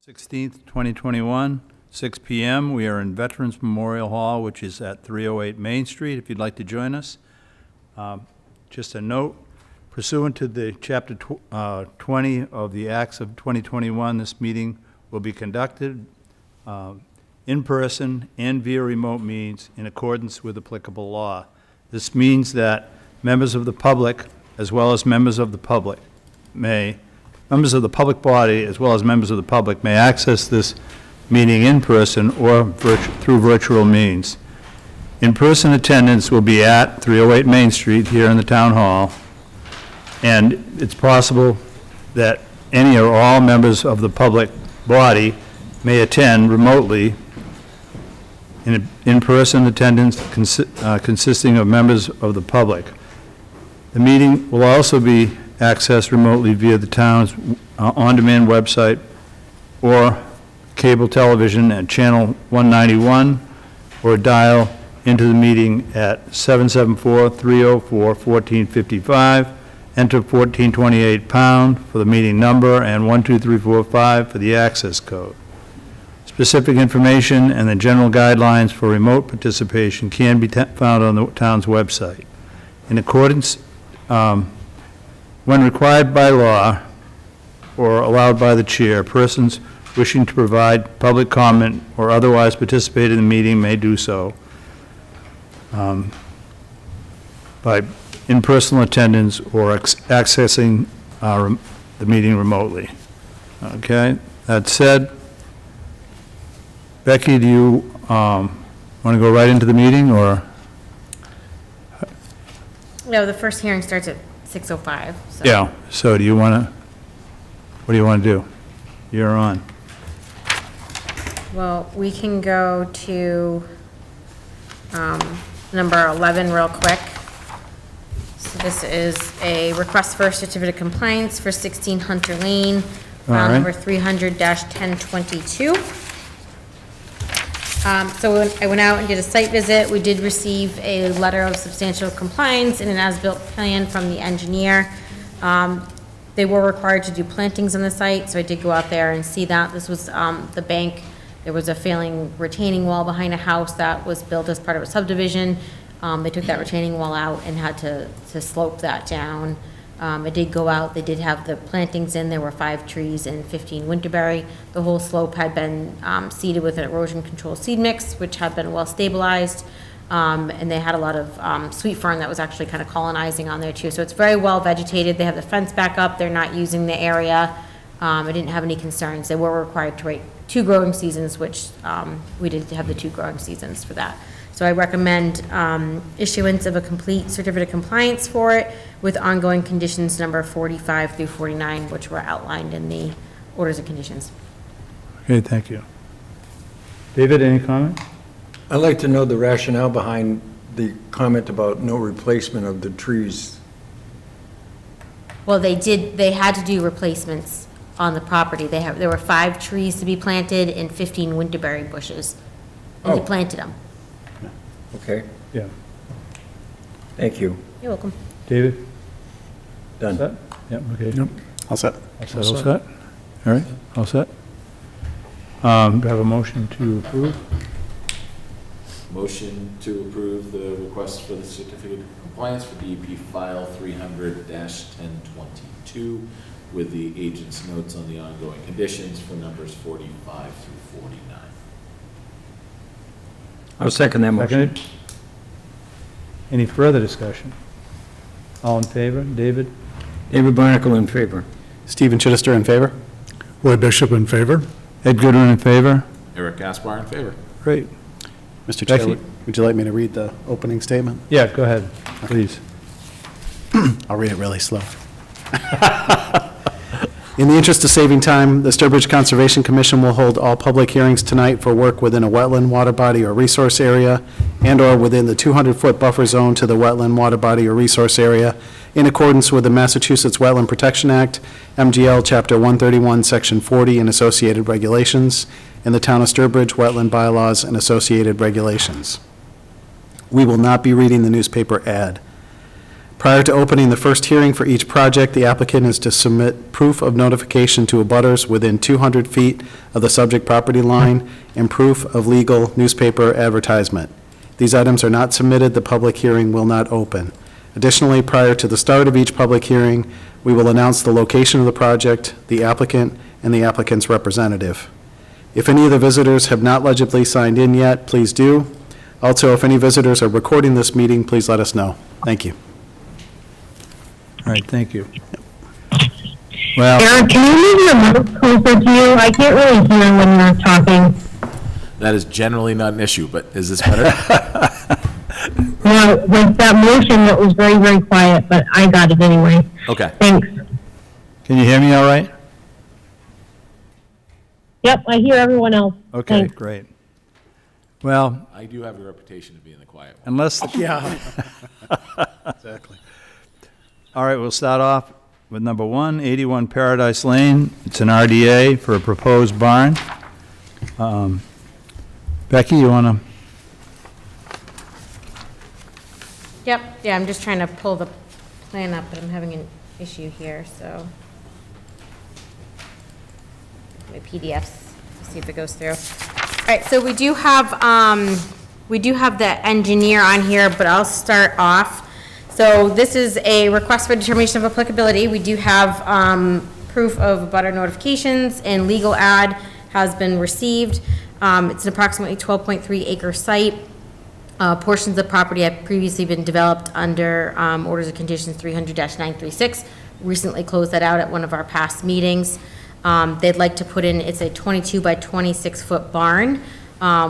16th, 2021, 6 p.m. We are in Veterans Memorial Hall, which is at 308 Main Street, if you'd like to join us. Just a note, pursuant to the Chapter 20 of the Acts of 2021, this meeting will be conducted in person and via remote means in accordance with applicable law. This means that members of the public, as well as members of the public body, as well as members of the public, may access this meeting in person or through virtual means. In-person attendance will be at 308 Main Street here in the Town Hall, and it's possible that any or all members of the public body may attend remotely. In-person attendance consisting of members of the public. The meeting will also be accessed remotely via the town's on-demand website or cable television at channel 191, or dial into the meeting at 774-304-1455, enter 1428 # for the meeting number and 12345 for the access code. Specific information and the general guidelines for remote participation can be found on the town's website. In accordance, when required by law or allowed by the chair, persons wishing to provide public comment or otherwise participate in the meeting may do so by in-person attendance or accessing the meeting remotely. Okay, that said, Becky, do you want to go right into the meeting, or? No, the first hearing starts at 6:05. So. Yeah, so do you want to, what do you want to do? You're on. Well, we can go to number 11 real quick. So this is a request for a certificate of compliance for 16 Hunter Lane, file number 300-1022. So I went out and did a site visit. We did receive a letter of substantial compliance and an as-built plan from the engineer. They were required to do plantings on the site, so I did go out there and see that. This was the bank. There was a failing retaining wall behind a house that was built as part of a subdivision. They took that retaining wall out and had to slope that down. I did go out, they did have the plantings in, there were 5 trees and 15 winterberry. The whole slope had been seeded with an erosion control seed mix, which had been well stabilized. And they had a lot of sweet fern that was actually kind of colonizing on there too. So it's very well vegetated. They have the fence back up. They're not using the area. I didn't have any concerns. They were required to wait 2 growing seasons, which we did have the 2 growing seasons for that. So I recommend issuance of a complete certificate of compliance for it with ongoing conditions number 45 through 49, which were outlined in the orders of conditions. Okay, thank you. David, any comment? I'd like to know the rationale behind the comment about no replacement of the trees. Well, they had to do replacements on the property. There were 5 trees to be planted and 15 winterberry bushes. And they planted them. Okay, Yeah. thank you. You're welcome. David? Done. Set? Yep, okay. Yep, all set. All set? All right, all set? Do I have a motion to approve? Motion to approve the request for the certificate of compliance for DEP file 300-1022 with the agent's notes on the ongoing conditions for numbers 45 through 49. I'll second that motion. Seconded? Any further discussion? All in favor? David? David Barnacle in favor. Stephen Chittister in favor? Roy Bishop in favor. Ed Goodwin in favor? Eric Gaspar in favor. Great. Mr. Becky? Chair, would you like me to read the opening statement? Yeah, go ahead, please. I'll read it really slow. In the interest of saving time, the Sturbridge Conservation Commission will hold all public hearings tonight for work within a wetland, water body, or resource area, and/or within the 200-foot buffer zone to the wetland, water body, or resource area, in accordance with the Massachusetts Wetland Protection Act, MGL Chapter 131, Section 40, and associated regulations, and the Town of Sturbridge Wetland Bylaws and associated regulations. We will not be reading the newspaper ad. Prior to opening the first hearing for each project, the applicant is to submit proof of notification to abutters within 200 feet of the subject property line and proof of legal newspaper advertisement. If these items are not submitted, the public hearing will not open. Additionally, prior to the start of each public hearing, we will announce the location of the project, the applicant, and the applicant's representative. If any of the visitors have not legibly signed in yet, please do. Also, if any visitors are recording this meeting, please let us know. Thank you. All right, thank you. Well, Eric, can you move your mic closer to you? I can't really hear when you're talking. That is generally not an issue, but is this better? No, with that motion, that was very, very quiet, but I got it anyway. Okay. Thanks. can you hear me all right? Yep, I hear everyone else. Okay, Thanks. great. Well, I do have a reputation of being the quiet one. unless, Yeah. Exactly. all right, we'll start off with number 1, 81 Paradise Lane. It's an RDA for a proposed barn. Becky, you want to? Yep, yeah, I'm just trying to pull the plan up, but I'm having an issue here, so. My PDFs, see if it goes through. All right, so we do have the engineer on here, but I'll start off. So this is a request for determination of applicability. We do have proof of abutter notifications and legal ad has been received. It's an approximately 12.3 acre site. Portions of the property have previously been developed under Orders of Conditions 300-936. Recently closed that out at one of our past meetings. They'd like to put in, it's a 22 by 26 foot barn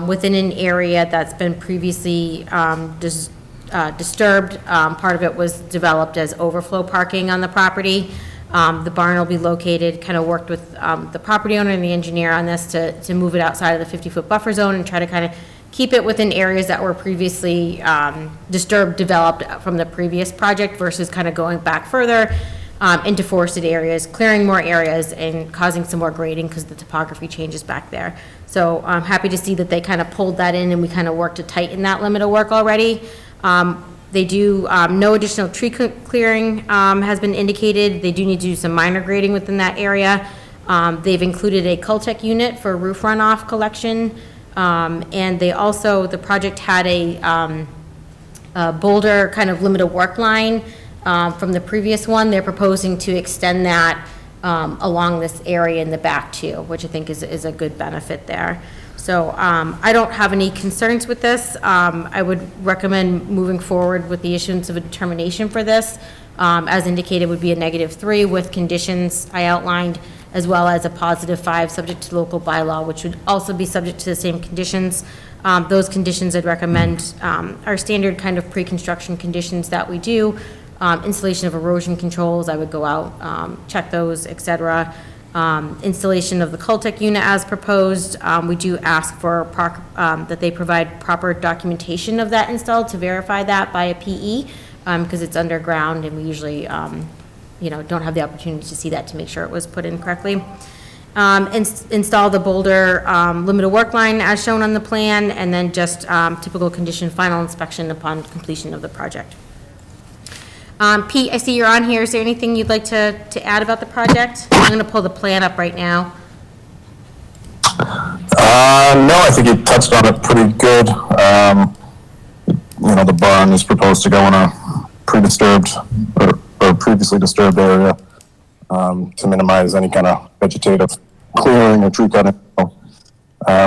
within an area that's been previously disturbed. Part of it was developed as overflow parking on the property. The barn will be located, kind of worked with the property owner and the engineer on this to move it outside of the 50-foot buffer zone and try to kind of keep it within areas that were previously disturbed, developed from the previous project versus kind of going back further into forested areas, clearing more areas and causing some more grading because the topography changes back there. So I'm happy to see that they kind of pulled that in and we kind of worked to tighten that limit of work already. They do, no additional tree clearing has been indicated. They do need to do some minor grading within that area. They've included a Cultec unit for roof runoff collection. And they also, the project had a boulder kind of limit of work line from the previous one. They're proposing to extend that along this area in the back too, which I think is a good benefit there. So I don't have any concerns with this. I would recommend moving forward with the issuance of a determination for this. As indicated, would be a -3 with conditions I outlined, as well as a +5 subject to local bylaw, which would also be subject to the same conditions. Those conditions I'd recommend are standard kind of pre-construction conditions that we do. Installation of erosion controls, I would go out, check those, et cetera. Installation of the Cultec unit as proposed. We do ask for that they provide proper documentation of that install to verify that by a PE, because it's underground and we usually don't have the opportunity to see that to make sure it was put in correctly. Install the boulder limit of work line as shown on the plan, and then just typical condition final inspection upon completion of the project. Pete, I see you're on here. Is there anything you'd like to add about the project? I'm going to pull the plan up right now. No, I think you touched on it pretty good. The barn is proposed to go in a pre-disturbed or previously disturbed area to minimize any kind of vegetative clearing or tree cutting.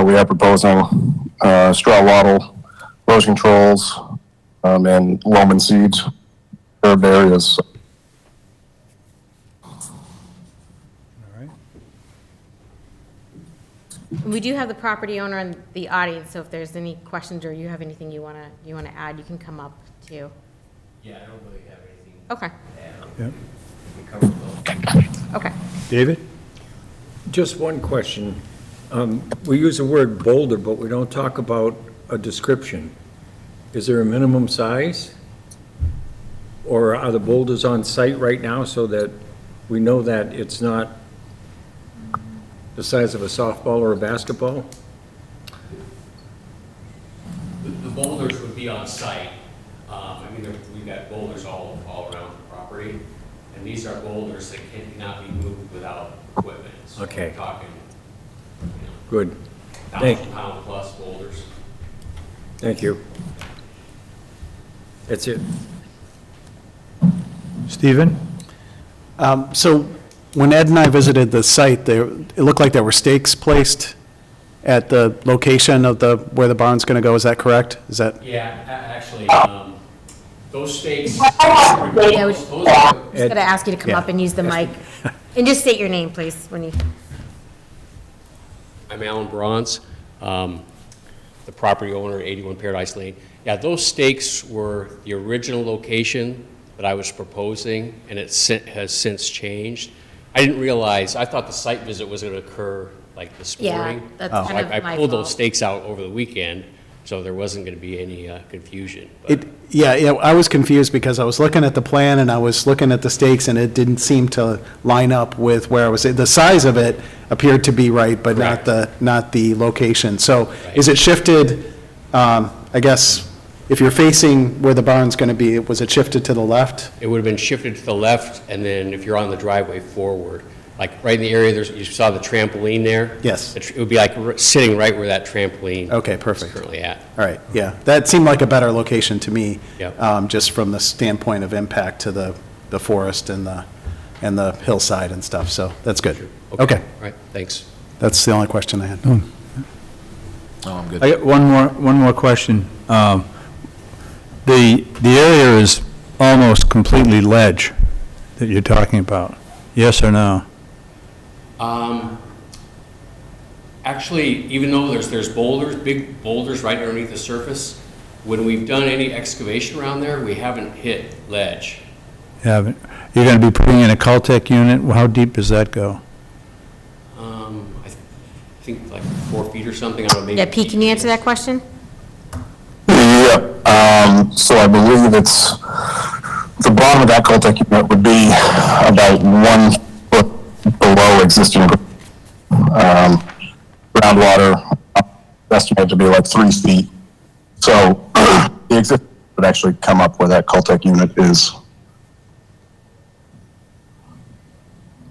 We are proposing straw wattle, erosion controls, and loam and seeds disturbed areas. We do have the property owner in the audience, so if there's any questions or you have anything you want to add, you can come up too. Yeah, I don't really have anything Okay. to add. Yep. We covered those. Okay. David? Just one question. We use the word boulder, but we don't talk about a description. Is there a minimum size? Or are the boulders on site right now so that we know that it's not the size of a softball or a basketball? The boulders would be on site. We've got boulders all around property, and these are boulders that cannot be moved without equipment. So Okay. we're talking, Good. Thank- 1,000-pound plus boulders. Thank you. That's it. Stephen? So when Ed and I visited the site, it looked like there were stakes placed at the location of where the barn's going to go. Is that correct? Is that? Yeah, actually, those stakes. Yeah, we those just are- gotta ask you to come Yeah. up and use the mic. And just state your name, please, when you, I'm Alan Bronze, the property owner, 81 Paradise Lane. Yeah, those stakes were the original location that I was proposing, and it has since changed. I didn't realize, I thought the site visit was going to occur like this yeah, morning. that's So kind of my I pulled those fault. stakes out over the weekend, so there wasn't going to be any confusion. But Yeah, I was confused because I was looking at the plan and I was looking at the stakes and it didn't seem to line up with where I was, the size of it appeared to be right, but not the location. So is it shifted, I guess, if you're facing where the barn's going to be, was it shifted to the left? It would have been shifted to the left, and then if you're on the driveway forward, like right in the area, you saw the trampoline there? Yes. It would be like sitting right where that trampoline Okay, is perfect. currently at. All right, yeah, that seemed like a better location to me. Yep. Just from the standpoint of impact to the forest and the hillside and stuff, so that's good. Okay, All right, thanks. that's the only question I had. Oh, I'm good. I got one more question. The area is almost completely ledge that you're talking about, yes or no? Actually, even though there's boulders, big boulders right underneath the surface, when we've done any excavation around there, we haven't hit ledge. You haven't? You're going to be putting in a Caltech unit, how deep does that go? I think like 4 feet or something, I don't know, maybe. Yeah, Pete, can you answer that question? Yeah, so I believe it's, the bottom of that Caltech unit would be about 1 foot below existing groundwater, estimated to be like 3 feet. So the existing would actually come up where that Caltech unit is.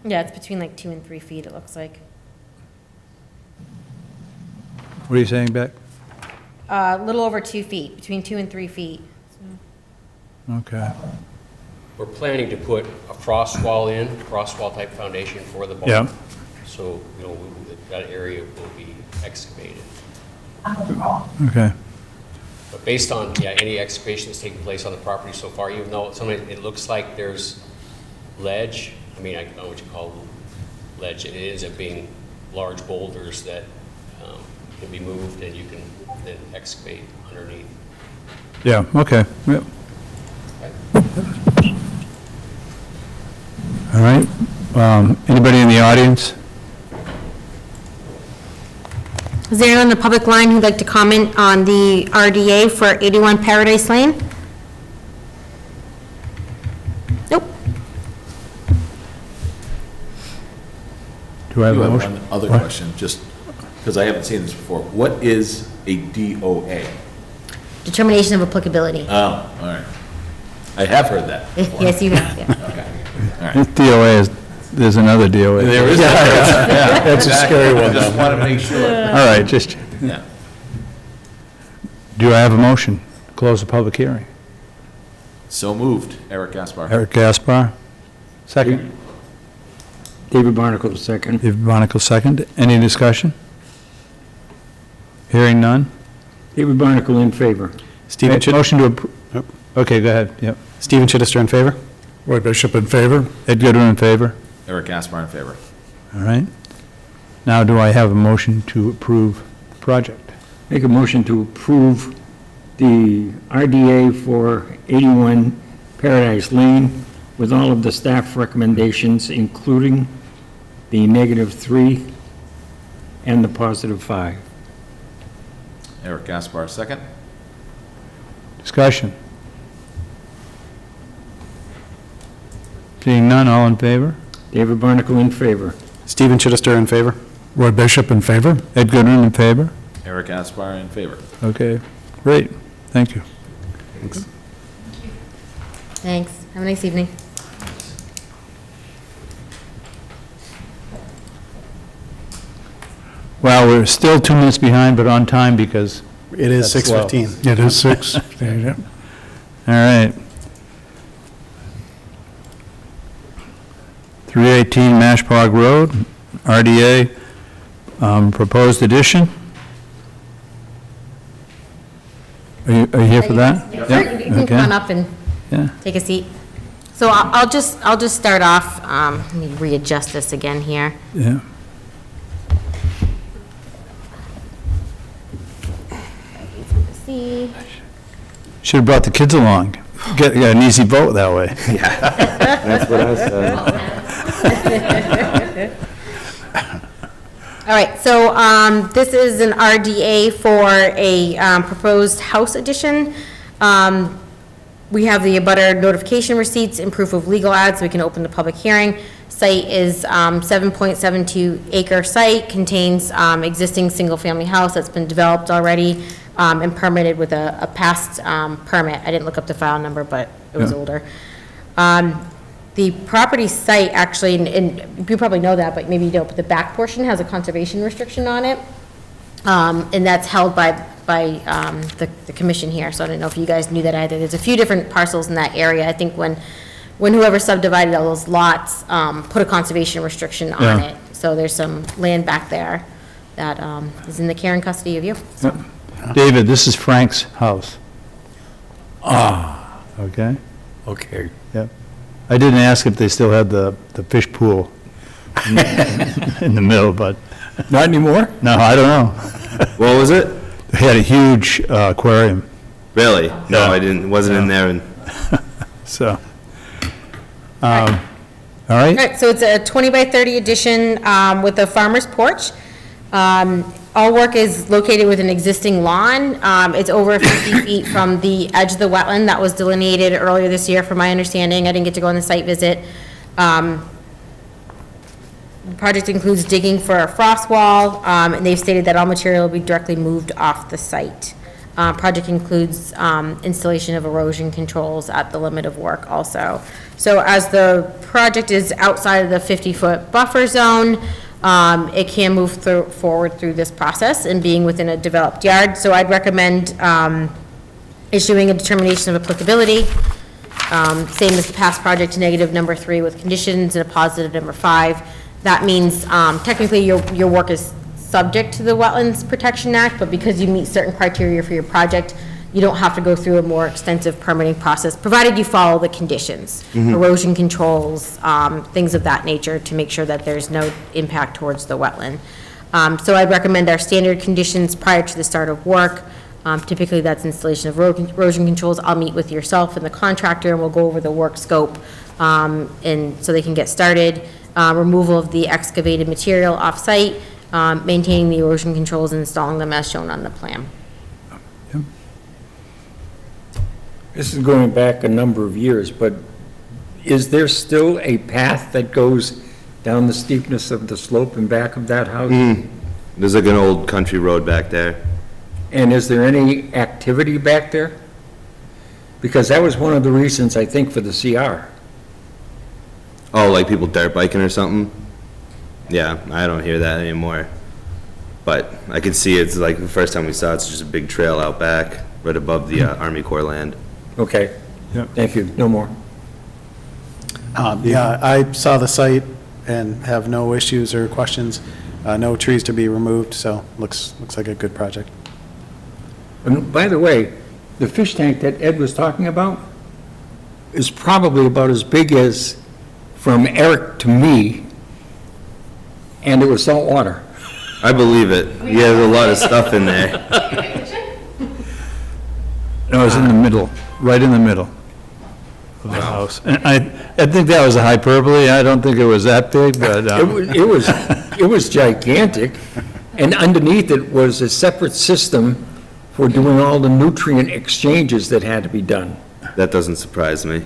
Yeah, it's between like 2 and 3 feet, it looks like. What are you saying, Beck? A little over 2 feet, between 2 and 3 feet. Okay. We're planning to put a frost wall type foundation for the barn. Yeah. So, that area will be excavated. Okay. But based on, any excavation that's taken place on the property so far, even though it looks like there's ledge, I don't know what you call ledge, it ends up being large boulders that can be moved and you can then excavate underneath. Yeah, okay. Yep. All right. Anybody in the audience? Is there anyone in the public line who'd like to comment on the RDA for 81 Paradise Lane? Nope. Do I have You a have motion? one other question, just because I haven't seen this before. What is a DOA? Determination of applicability. Oh, all right. I have heard that before. Yes, you have, yeah. Okay. This DOA is, there's another DOA. There is. That's a scary one, I just though. want to make sure. All right, just, Yeah. do I have a motion? Close the public hearing. So moved. Eric Gaspar. Eric Gaspar, second. David Barnacle, second. David Barnacle, second. Any discussion? Hearing none? David Barnacle in favor. Stephen Motion to approve. Okay, go ahead, yep. Stephen Chittister in favor? Roy Bishop in favor? Ed Goodwin in favor? Eric Gaspar in favor. All right. Now, do I have a motion to approve the project? Make a motion to approve the RDA for 81 Paradise Lane with all of the staff recommendations, including the -3 and the +5. Eric Gaspar, second. Discussion? Seeing none, all in favor? David Barnacle in favor. Stephen Chittister in favor? Roy Bishop in favor? Ed Goodwin in favor? Eric Gaspar in favor. Okay, great, thank you. Thanks. Have a nice evening. Well, we're still 2 minutes behind, but on time because, It is That's slow. 6:15. It is 6. Yeah. all right. 318 Mashpog Road, RDA, proposed addition. Are you here for that? Sure, you can Okay. come on up and Yeah. take a seat. So I'll just start off, let me readjust this again here. Yeah. See, Should have brought the kids along. Get an easy vote that way. That's what I said. all right, so this is an RDA for a proposed house addition. We have the abutter notification receipts and proof of legal ads, so we can open the public hearing. Site is 7.72 acre site, contains existing single-family house that's been developed already and permitted with a past permit. I didn't look up the file number, but it was Yeah. older. The property site actually, and you probably know that, but maybe you don't, but the back portion has a conservation restriction on it. And that's held by the commission here, so I don't know if you guys knew that either. There's a few different parcels in that area. I think when whoever subdivided all those lots, put a conservation restriction on Yeah. it. So there's some land back there that is in the care and custody of you. So, David, this is Frank's house. Okay? Okay. Yep. I didn't ask if they still had the fish pool in the middle, but, Not anymore? no, I don't know. What was it? They had a huge aquarium, Really? No, Yeah. I didn't, wasn't in there, and so. All right? all right, so it's a 20 by 30 addition with a farmer's porch. All work is located with an existing lawn. It's over 50 feet from the edge of the wetland that was delineated earlier this year, from my understanding. I didn't get to go on the site visit. The project includes digging for a frost wall, and they've stated that all material will be directly moved off the site. Project includes installation of erosion controls at the limit of work also. So as the project is outside of the 50-foot buffer zone, it can move forward through this process and being within a developed yard. So I'd recommend issuing a determination of applicability, same as the past project, negative number 3 with conditions, and a positive number 5. That means technically your work is subject to the Wetlands Protection Act, but because you meet certain criteria for your project, you don't have to go through a more extensive permitting process, provided you follow the conditions, erosion controls, things of that nature, to make sure that there's no impact towards the wetland. So I'd recommend our standard conditions prior to the start of work. Typically, that's installation of erosion controls. I'll meet with yourself and the contractor, and we'll go over the work scope, and so they can get started. Removal of the excavated material off-site, maintaining the erosion controls and installing them as shown on the plan. This is going back a number of years, but is there still a path that goes down the steepness of the slope and back of that house? there's like an old country road back there. And is there any activity back there? Because that was one of the reasons, I think, for the CR. Oh, like people dirt biking or something? Yeah, I don't hear that anymore. But I can see it's like the first time we saw it's just a big trail out back, right above the Army Corps land. Okay. Yep. Thank you. No more. Yeah, I saw the site and have no issues or questions. No trees to be removed, so looks like a good project. And by the way, the fish tank that Ed was talking about is probably about as big as from Eric to me, and it was salt water. I believe it. He has a lot of stuff in there. No, it's in the middle, right in the middle of the house. And I think that was a hyperbole. I don't think it was that big, but, It was gigantic, and underneath it was a separate system for doing all the nutrient exchanges that had to be done. That doesn't surprise me.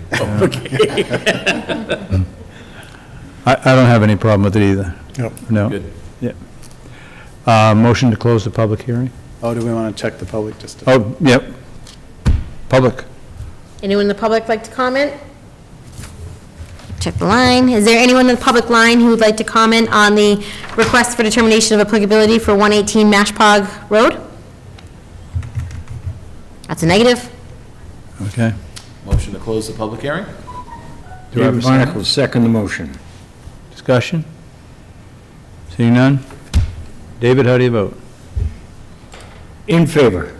I don't have any problem with it either. Yep. No? Good. Yeah. Motion to close the public hearing? Oh, do we want to check the public just to? Oh, yep. Public. Anyone in the public like to comment? check the line. Is there anyone in the public line who would like to comment on the request for determination of applicability for 118 Mashpog Road? That's a negative. Okay. Motion to close the public hearing? Do I have a David second? Barnacle, second the motion. Discussion? Seeing none? David, how do you vote? In favor,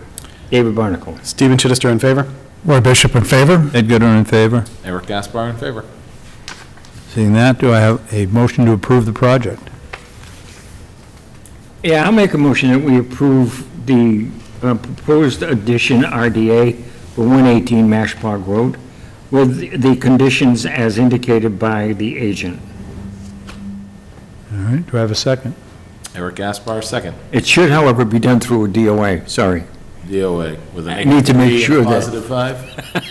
David Barnacle. Stephen Chittister in favor? Roy Bishop in favor? Ed Gooder in favor. Eric Gaspar in favor. Seeing that, do I have a motion to approve the project? Yeah, I'll make a motion that we approve the proposed addition RDA for 118 Mashpog Road with the conditions as indicated by the agent. All right, do I have a second? Eric Gaspar, second. It should, however, be done through a DOA, sorry. DOA with a I need to make -3 sure and a that- +5.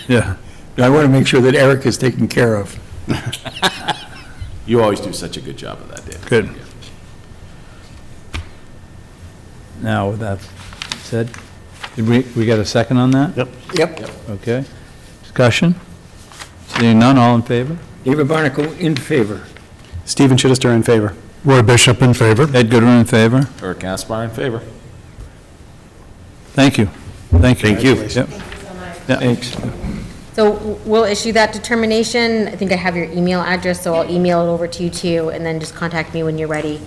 Yeah. I want to make sure that Eric is taken care of. You always do such a good job of that, Dave. Good. Now, with that said, did we get a second on that? Yep. Yep. Okay. Discussion? Seeing none, all in favor? David Barnacle in favor. Stephen Chittister in favor. Roy Bishop in favor? Ed Gooder in favor? Eric Gaspar in favor. Thank you. Thank you. Thank you. Yep. Yeah. Thanks. So we'll issue that determination. I think I have your email address, so I'll email it over to you too, and then just contact me when you're ready,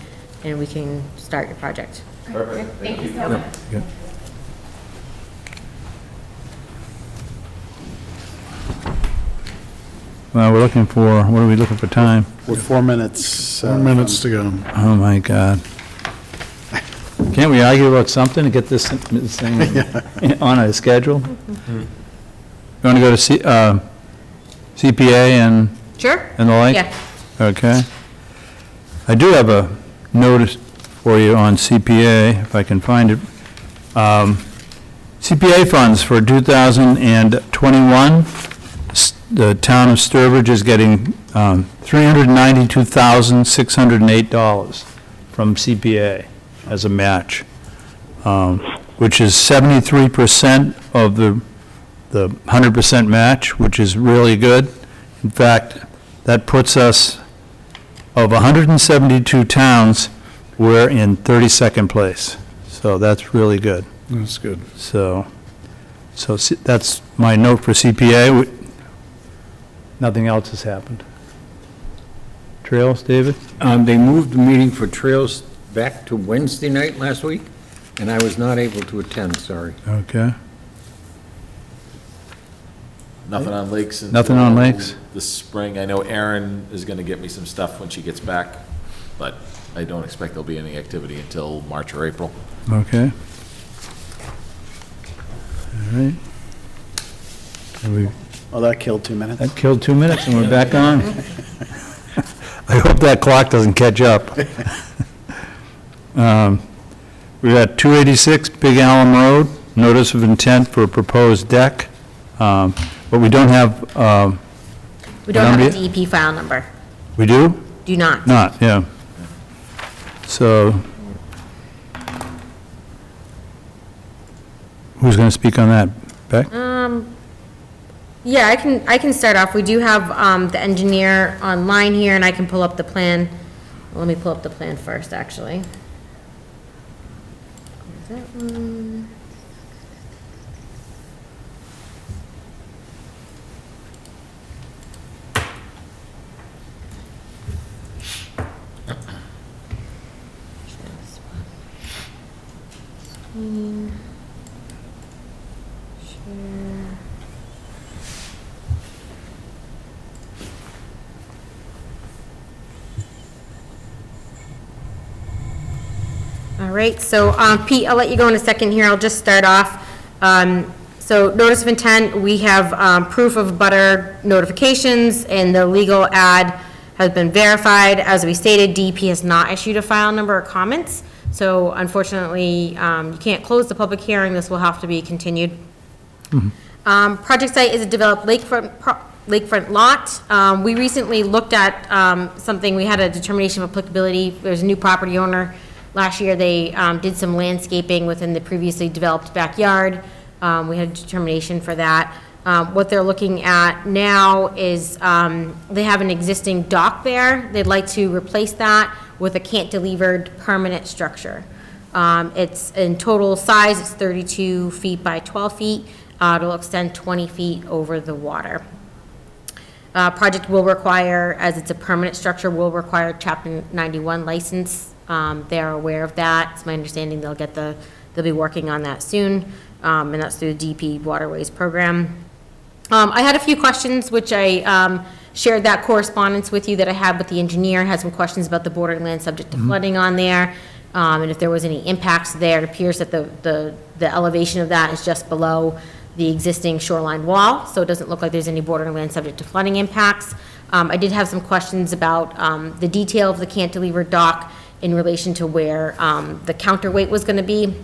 and we can start your project. Perfect. Thank you so much. Well, we're looking for, what are we looking for time? With 4 minutes. 4 minutes to go. Oh, my God. Can't we argue about something to get this thing on a schedule? You want to go to CPA and Sure? the like? Yeah. Okay. I do have a notice for you on CPA, if I can find it. CPA funds for 2021, the town of Sturbridge is getting $392,608 from CPA as a match, which is 73% of the 100% match, which is really good. In fact, that puts us, of 172 towns, we're in 32nd place. So that's really good. That's good. So that's my note for CPA. Nothing else has happened. Trails, David? They moved the meeting for Trails back to Wednesday night last week, and I was not able to attend, sorry. Okay. Nothing on lakes? Nothing on lakes? This spring. I know Erin is going to get me some stuff when she gets back, but I don't expect there'll be any activity until March or April. Okay. All right. Well, that killed 2 minutes. That killed 2 minutes and we're back on. I hope that clock doesn't catch up. We got 286 Big Alum Road, notice of intent for a proposed deck, but we don't have, We don't have a Number- DEP file number. we do? Do not. Not, yeah. So, who's going to speak on that? Beck? Yeah, I can start off. We do have the engineer online here, and I can pull up the plan. Let me pull up the plan first, actually. There's that one. Screen. Share. All right, so Pete, I'll let you go in a second here. I'll just start off. So notice of intent, we have proof of butter notifications, and the legal ad has been verified. As we stated, DEP has not issued a file number or comments, so unfortunately, you can't close the public hearing. This will have to be continued. Project site is a developed lakefront lot. We recently looked at something. We had a determination of applicability. There's a new property owner. Last year, they did some landscaping within the previously developed backyard. We had a determination for that. What they're looking at now is, they have an existing dock there. They'd like to replace that with a cantilevered permanent structure. It's in total size, it's 32 feet by 12 feet. It'll extend 20 feet over the water. Project will require, as it's a permanent structure, will require Chapter 91 license. They're aware of that. It's my understanding they'll be working on that soon, and that's through the DP Waterways Program. I had a few questions, which I shared that correspondence with you that I had with the engineer. Had some questions about the borderland subject to flooding on there, and if there was any impacts there. It appears that the elevation of that is just below the existing shoreline wall, so it doesn't look like there's any borderland subject to flooding impacts. I did have some questions about the detail of the cantilever dock in relation to where the counterweight was going to be.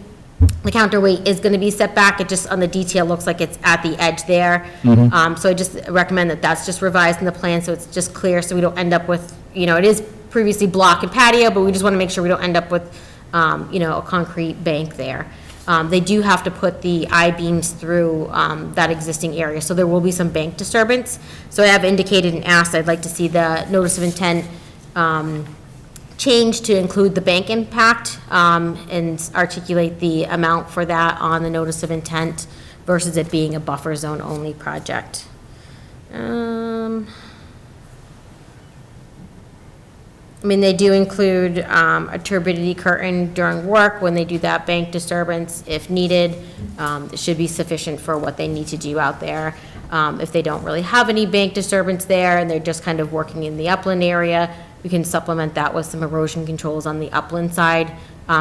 The counterweight is going to be set back. It just, on the detail, looks like it's at the edge there. So I just recommend that that's just revised in the plan, so it's just clear, so we don't end up with, it is previously block and patio, but we just want to make sure we don't end up with, a concrete bank there. They do have to put the I-beams through that existing area, so there will be some bank disturbance. So I have indicated and asked, I'd like to see the notice of intent change to include the bank impact, and articulate the amount for that on the notice of intent versus it being a buffer zone only project. They do include a turbidity curtain during work when they do that bank disturbance if needed. It should be sufficient for what they need to do out there. If they don't really have any bank disturbance there and they're just kind of working in the upland area, we can supplement that with some erosion controls on the upland side,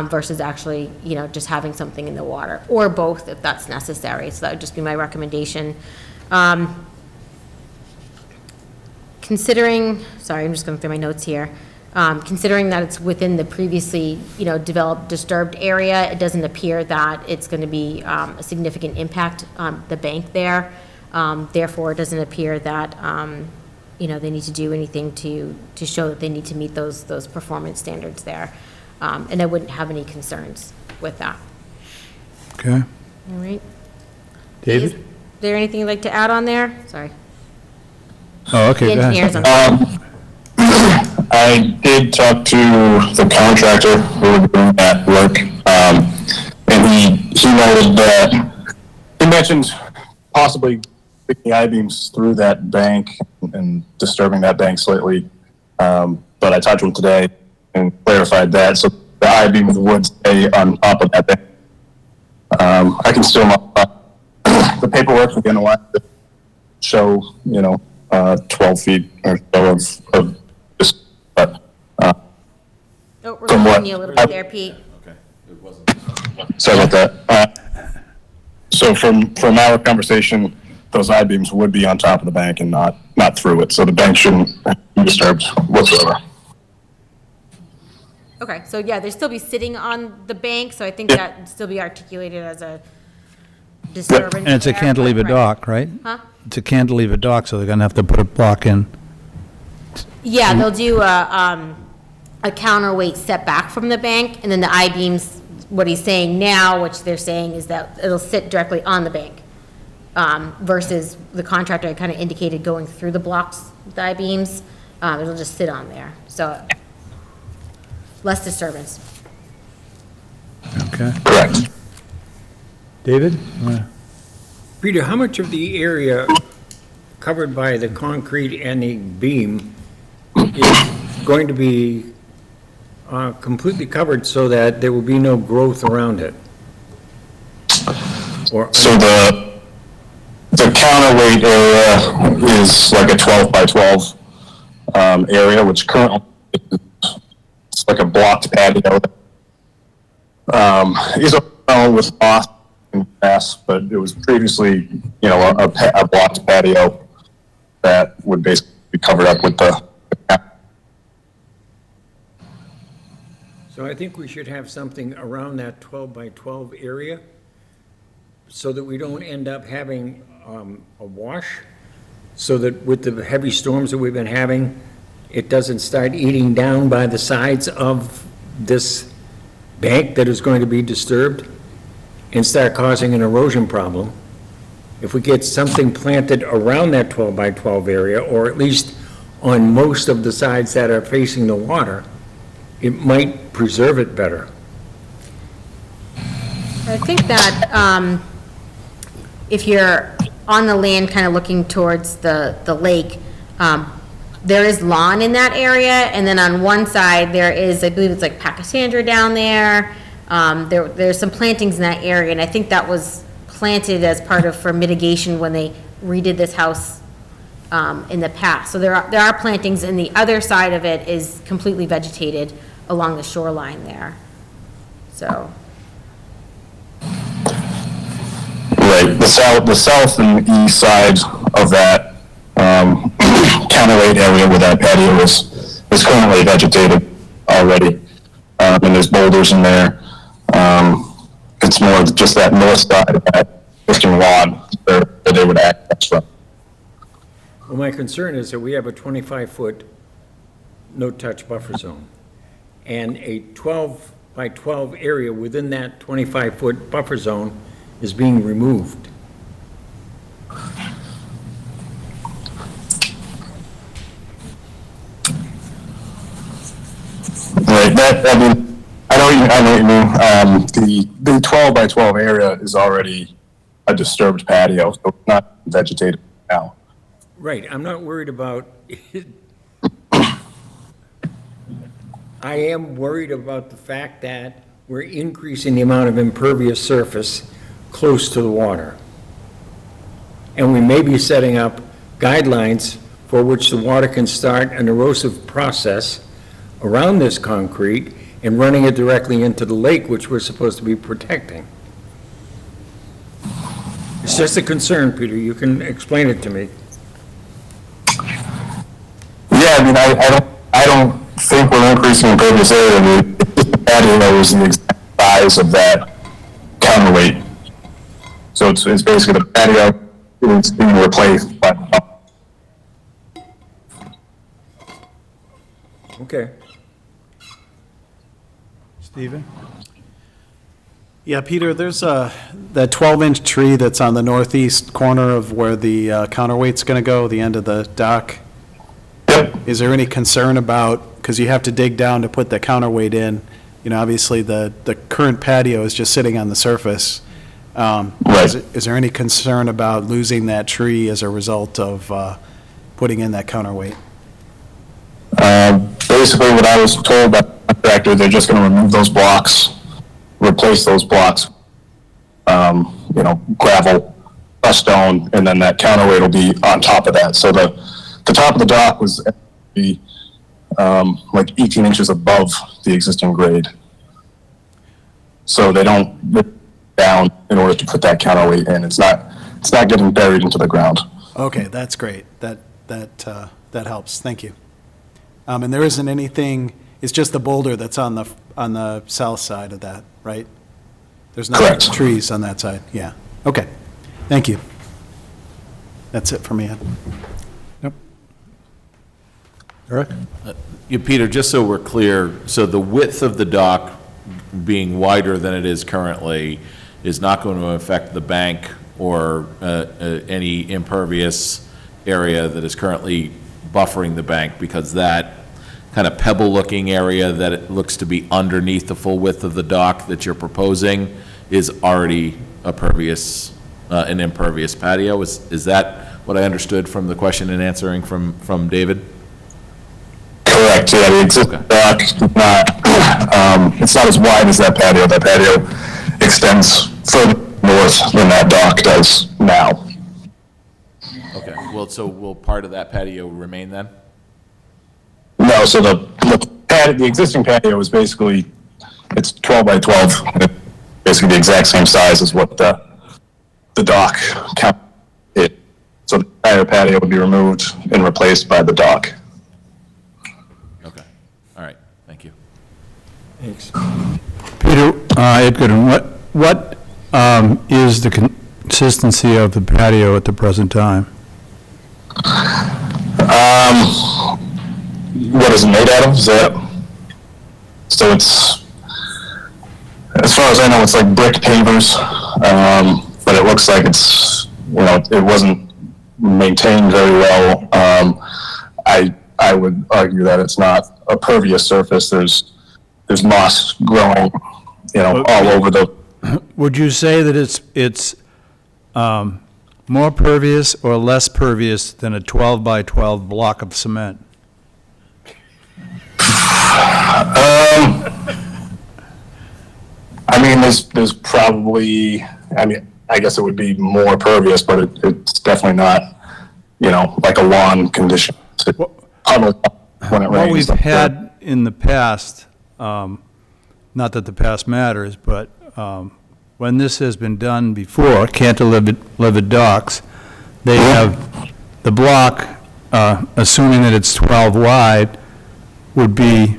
versus actually, just having something in the water, or both if that's necessary. So that would just be my recommendation. Considering, sorry, I'm just going through my notes here. Considering that it's within the previously, developed disturbed area, it doesn't appear that it's going to be a significant impact on the bank there. Therefore, it doesn't appear that, they need to do anything to show that they need to meet those performance standards there. And I wouldn't have any concerns with that. Okay. All right. David? Is there anything you'd like to add on there? Sorry. Oh, okay, The go engineers ahead. on. I did talk to the contractor who was doing that work, and he noted that, he mentioned possibly putting the I-beams through that bank and disturbing that bank slightly, but I talked to him today and clarified that, so the I-beams would stay on top of that bank. I can still, the paperwork we're gonna want to show, 12 feet or so of this, but, Oh, we're from losing you a what- little bit there, Pete. Okay, it wasn't. sorry about that. So from our conversation, those I-beams would be on top of the bank and not through it, so the bank shouldn't be disturbed whatsoever. Okay, so yeah, they'd still be sitting on the bank, so I think that would still be articulated as a disturbance. And it's a there, cantilever right. dock, right? Huh? It's a cantilever dock, so they're gonna have to put a block in. Yeah, they'll do a counterweight setback from the bank, and then the I-beams, what he's saying now, which they're saying is that it'll sit directly on the bank, versus the contractor kind of indicated going through the blocks, the I-beams, it'll just sit on there, so less disturbance. Okay. Correct. David? Peter, how much of the area covered by the concrete and the beam is going to be completely covered so that there will be no growth around it? Or, So the counterweight area is like a 12 by 12 area, which currently it's like a blocked patio. Is around with moss and grass, but it was previously, a blocked patio that would basically be covered up with the. so I think we should have something around that 12 by 12 area so that we don't end up having a wash, so that with the heavy storms that we've been having, it doesn't start eating down by the sides of this bank that is going to be disturbed and start causing an erosion problem. if we get something planted around that 12 by 12 area, or at least on most of the sides that are facing the water, it might preserve it better. I think that if you're on the land kind of looking towards the lake, there is lawn in that area, and then on one side, there is, I believe it's like pachysandra down there. There's some plantings in that area, and I think that was planted as part of, for mitigation when they redid this house in the past. So there are plantings, and the other side of it is completely vegetated along the shoreline there, so. Right, the south and east side of that counterweight area where that patio is currently vegetated already, and there's boulders in there. It's more just that north side of that existing lawn where they would access from. Well, my concern is that we have a 25-foot no-touch buffer zone, and a 12 by 12 area within that 25-foot buffer zone is being removed. Right, I know what you mean. The 12 by 12 area is already a disturbed patio, so it's not vegetated now. Right, I'm not worried about it. I am worried about the fact that we're increasing the amount of impervious surface close to the water. And we may be setting up guidelines for which the water can start an erosive process around this concrete and running it directly into the lake, which we're supposed to be protecting. It's just a concern, Peter. You can explain it to me. Yeah, I mean, I don't think we're increasing impervious area. The patio is the exact size of that counterweight. So it's basically the patio is being replaced by. Okay. Stephen? Yeah, Peter, there's that 12-inch tree that's on the northeast corner of where the counterweight's going to go, the end of the dock. Yep. Is there any concern about, because you have to dig down to put the counterweight in, you know, obviously the current patio is just sitting on the surface. Right. Is there any concern about losing that tree as a result of putting in that counterweight? Basically, what I was told by the contractor, they're just going to remove those blocks, replace those blocks, gravel, crushed stone, and then that counterweight will be on top of that. So the top of the dock was like 18 inches above the existing grade. So they don't rip down in order to put that counterweight in. It's not getting buried into the ground. Okay, that's great. That helps. Thank you. And there isn't anything, it's just the boulder that's on the south side of that, right? There's no Correct. trees on that side. Yeah. Okay. Thank you. That's it for me, Ed. Eric? Peter, just so we're clear, so the width of the dock being wider than it is currently is not going to affect the bank or any impervious area that is currently buffering the bank, because that kind of pebble-looking area that it looks to be underneath the full width of the dock that you're proposing is already an impervious patio. Is that what I understood from the question and answering from David? Correct, yeah, the existing dock is not, it's not as wide as that patio. That patio extends further north than that dock does now. Okay, well, so will part of that patio remain then? No, so the existing patio is basically, it's 12 by 12, basically the exact same size as what the dock count is. So the entire patio would be removed and replaced by the dock. Okay, all right, thank you. Thanks. Peter, Edgar, what is the consistency of the patio at the present time? What is it made out of? Is that, so it's, as far as I know, it's like brick pavers, but it looks like it's it wasn't maintained very well. I would argue that it's not a pervious surface. There's moss growing, all over the. Would you say that it's more pervious or less pervious than a 12 by 12 block of cement? I mean, there's probably, I guess it would be more pervious, but it's definitely not, like a lawn condition. When it What rains. we've had in the past, not that the past matters, but when this has been done before, cantilevered docks, they have the block, assuming that it's 12 wide, would be,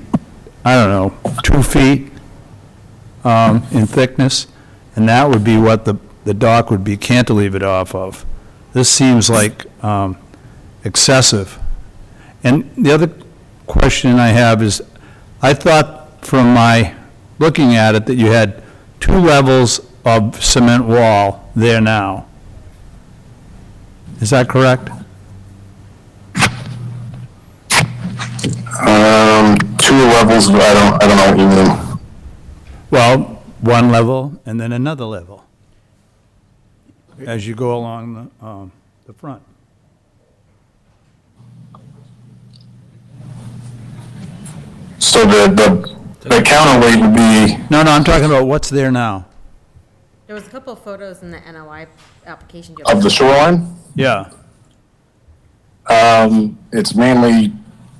I don't know, 2 feet in thickness, and that would be what the dock would be cantilevered off of. This seems like excessive. And the other question I have is, I thought from my looking at it that you had 2 levels of cement wall there now. Is that correct? 2 levels, I don't know what you mean. Well, 1 level and then another level as you go along the front. So the counterweight would be, No, I'm talking about what's there now. There was a couple of photos in the NOI application. of the shoreline, Yeah. it's mainly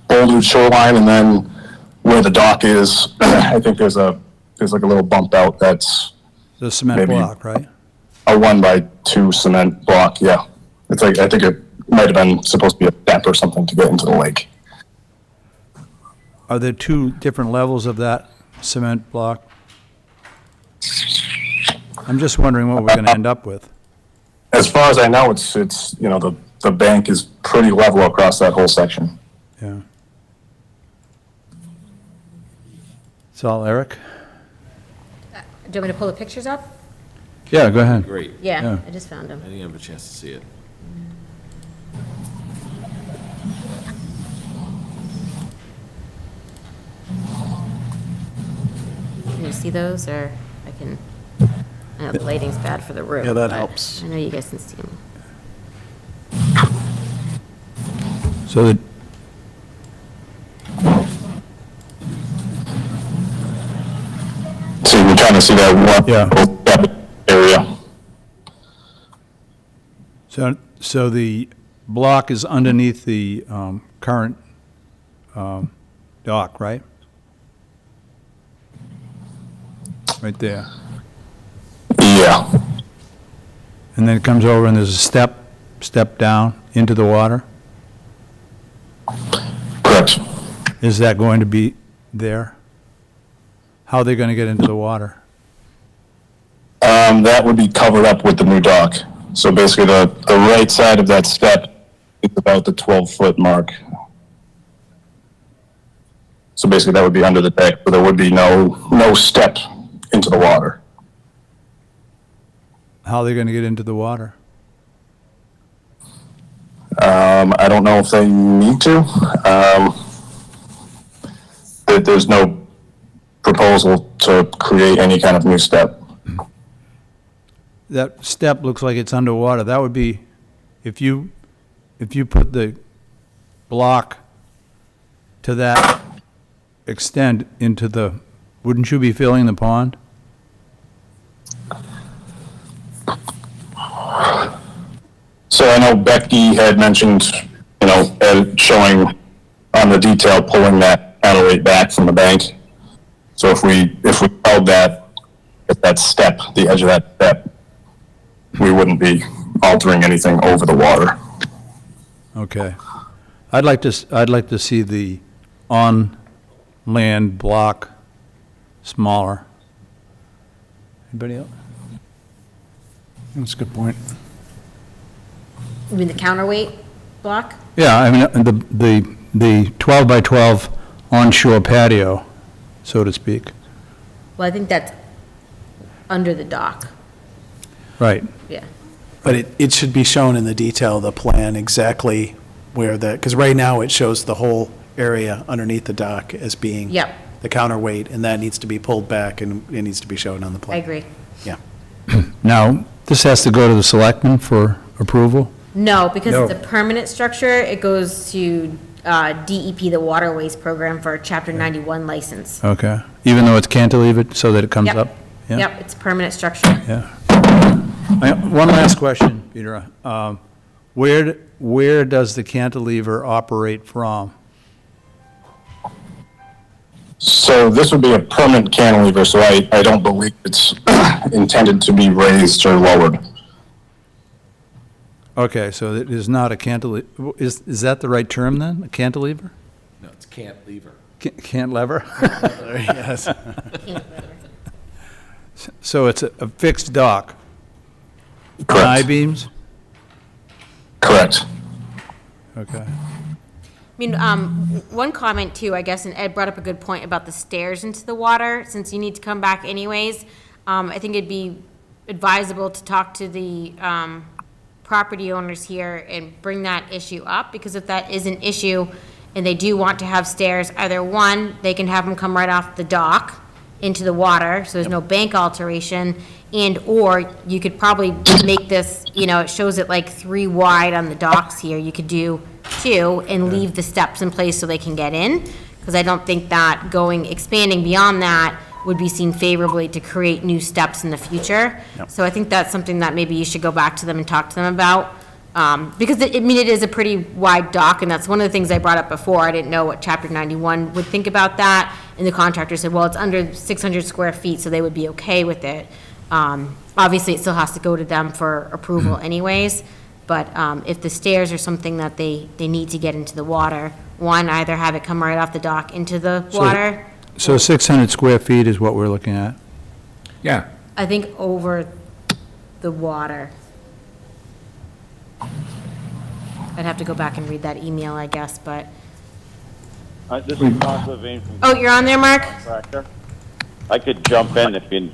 bouldered shoreline, and then where the dock is, I think there's like a little bump out that's The cement Maybe. block, right? a 1x2 cement block, yeah. It's like, I think it might have been supposed to be a step or something to get into the lake. Are there 2 different levels of that cement block? I'm just wondering what we're going to end up with. As far as I know, it's the bank is pretty level across that whole section. Yeah. It's all Eric? Do you want me to pull the pictures up? Yeah, go ahead. Great. Yeah, Yeah. I just found them. I didn't have a chance to see it. Can you see those, or I can, I know the lighting's bad for the room. Yeah, that but helps. I know you guys can see them. So that, So you're trying to see that Yeah. area. so the block is underneath the current dock, right? Right there. Yeah. And then it comes over and there's a step down into the water? Correct. Is that going to be there? How are they going to get into the water? That would be covered up with the new dock. So basically the right side of that step is about the 12-foot mark. So basically that would be under the deck, but there would be no step into the water. How are they going to get into the water? I don't know if they need to. There's no proposal to create any kind of new step. That step looks like it's underwater. That would be, if you put the block to that extent into the, wouldn't you be filling the pond? So I know Becky had mentioned, showing on the detail, pulling that counterweight back from the bank. So if we held that, at that step, the edge of that step, we wouldn't be altering anything over the water. Okay. I'd like to see the on-land block smaller. Anybody else? That's a good point. You mean the counterweight block? Yeah, I mean, the 12 by 12 onshore patio, so to speak. Well, I think that's under the dock, Right. yeah. But it should be shown in the detail of the plan exactly where because right now it shows the whole area underneath the dock as being Yep. the counterweight, and that needs to be pulled back and it needs to be shown on the I plan. agree. Yeah. Now, this has to go to the selectmen for approval? No, because No. it's a permanent structure, it goes to DEP, the Waterways Program, for Chapter 91 license. Okay. Even though it's cantilevered, so that it comes Yep. up? Yeah. Yep, it's a permanent structure. Yeah. One last question, Peter. Where does the cantilever operate from? So this would be a permanent cantilever, so I don't believe it's intended to be raised or lowered. Okay, so it is not a cantilever. Is that the right term then? A cantilever? No, it's cantilever. Cantilever? Yes. So it's a fixed dock? Correct. I-beams? Correct. Okay. I mean, one comment too, I guess, and Ed brought up a good point about the stairs into the water, since you need to come back anyways. I think it'd be advisable to talk to the property owners here and bring that issue up, because if that is an issue and they do want to have stairs, either one, they can have them come right off the dock into the water, so there's no bank alteration, and/or you could probably make this, it shows it like 3 wide on the docks here, you could do 2 and leave the steps in place so they can get in, because I don't think that expanding beyond that would be seen favorably to create new steps in the future. So I think that's something that maybe you should go back to them and talk to them about. Because it is a pretty wide dock, and that's one of the things I brought up before. I didn't know what Chapter 91 would think about that, and the contractor said, well, it's under 600 square feet, so they would be okay with it. Obviously, it still has to go to them for approval anyways, but if the stairs are something that they need to get into the water, one, either have it come right off the dock into the water. So 600 square feet is what we're looking at? Yeah, I think over the water. I'd have to go back and read that email, I guess, but, This is Conservation from oh, you're on there, Mark? Contractor. I could jump in if you,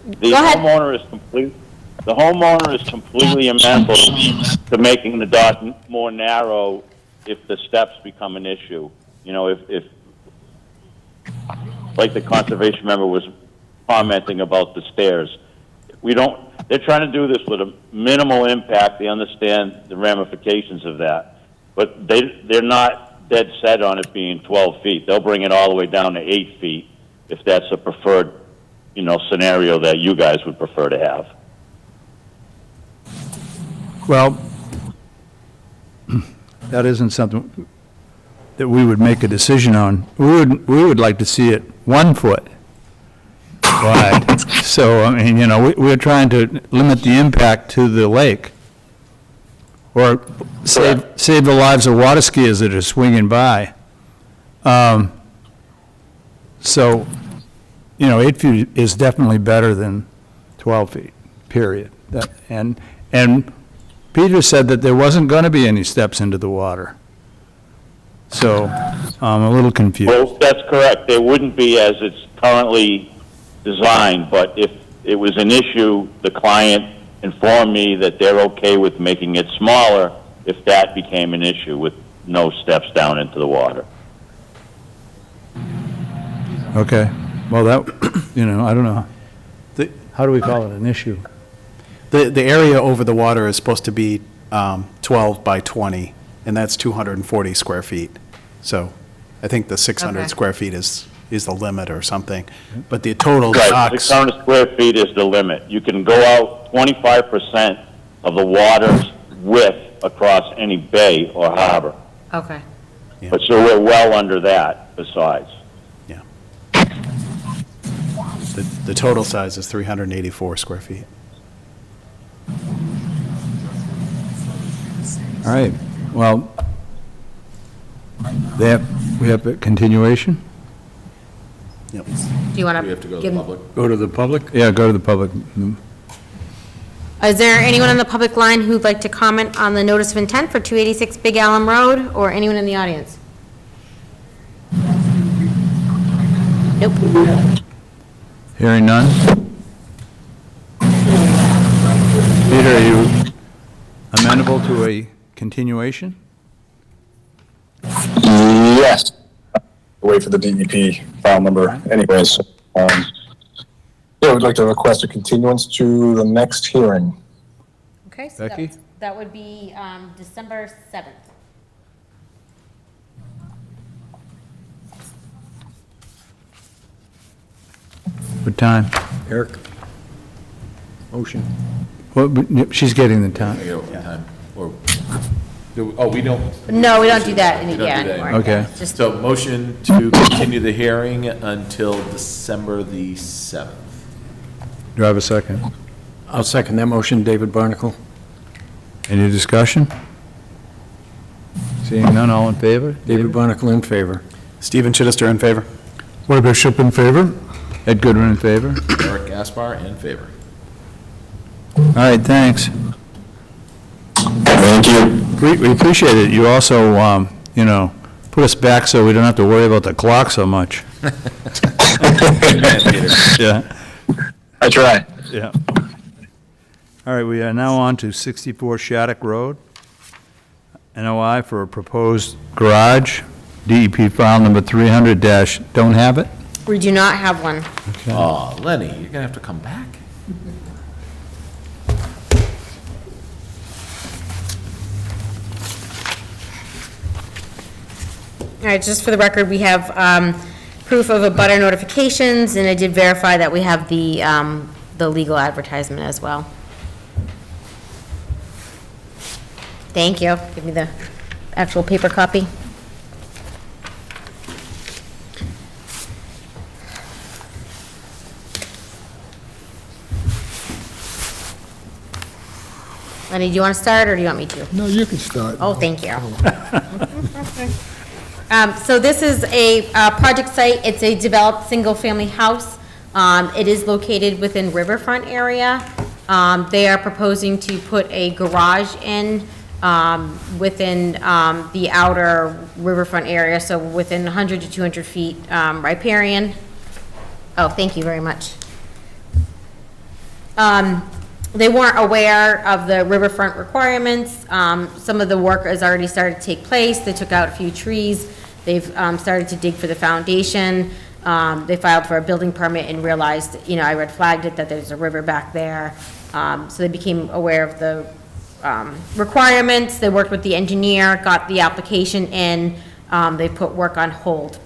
the Go ahead. the homeowner is completely amenable to making the dock more narrow if the steps become an issue. If like the conservation member was commenting about the stairs. They're trying to do this with a minimal impact. They understand the ramifications of that. But they're not dead set on it being 12 feet. They'll bring it all the way down to 8 feet if that's a preferred, scenario that you guys would prefer to have. Well, that isn't something that we would make a decision on. We would like to see it 1 foot wide. So, we're trying to limit the impact to the lake, or save the lives of water skiers that are swinging by. So, 8 feet is definitely better than 12 feet, period. And Peter said that there wasn't going to be any steps into the water. So I'm a little confused. Well, that's correct. There wouldn't be as it's currently designed, but if it was an issue, the client informed me that they're okay with making it smaller if that became an issue with no steps down into the water. Okay. Well, that, I don't know. How do we call it an issue? The area over the water is supposed to be 12 by 20, and that's 240 square feet. So I think the 600 Okay. square feet is the limit or something. But the total Right, docks, 600 square feet is the limit. You can go out 25% of the water's width across any bay or harbor. Okay. Yeah. But so we're well under that besides. yeah. The total size is 384 square feet. All right. Well, we have a continuation? Yep. Do you want We have to go to the public. go to the public? Yeah, go to the public. Is there anyone on the public line who'd like to comment on the notice of intent for 286 Big Allen Road, or anyone in the audience? Nope. Hearing none? Peter, amenable to a continuation? Yes. Wait for the DEP file number anyways. Yeah, we'd like to request a continuance to the next hearing. Okay, so Becky? that would be December 7th. What time? Eric? Motion. Well, she's getting the time. Yeah, what time? Or, we don't. No, we don't do that We don't do that anymore. Okay. Yeah, just- So motion to continue the hearing until December the 7th. Do I have a second? I'll second that motion, David Barnacle. Any discussion? Seeing none, all in favor? David Barnacle in favor. Stephen Chittister in favor. Roy Bishop in favor? Ed Goodwin in favor? Eric Gaspar in favor. All right, thanks. Thank you. We appreciate it. You also, put us back so we don't have to worry about the clock so much. Yeah, I try. yeah. All right, we are now on to 64 Shattuck Road. NOI for a proposed garage, DEP file number 300- don't have it? We do not have one. Aw, Lenny, you're gonna have to come back. All right, just for the record, we have proof of abutter notifications, and I did verify that we have the legal advertisement as well. Thank you. Give me the actual paper copy. Lenny, do you want to start, or do you want me to? No, you can start. Oh, thank you. So this is a project site. It's a developed single-family house. It is located within riverfront area. They are proposing to put a garage in within the outer riverfront area, so within 100 to 200 feet, riparian. Oh, thank you very much. They weren't aware of the riverfront requirements. Some of the work has already started to take place. They took out a few trees. They've started to dig for the foundation. They filed for a building permit and realized, I red flagged it, that there's a river back there. So they became aware of the requirements. They worked with the engineer, got the application in. They put work on hold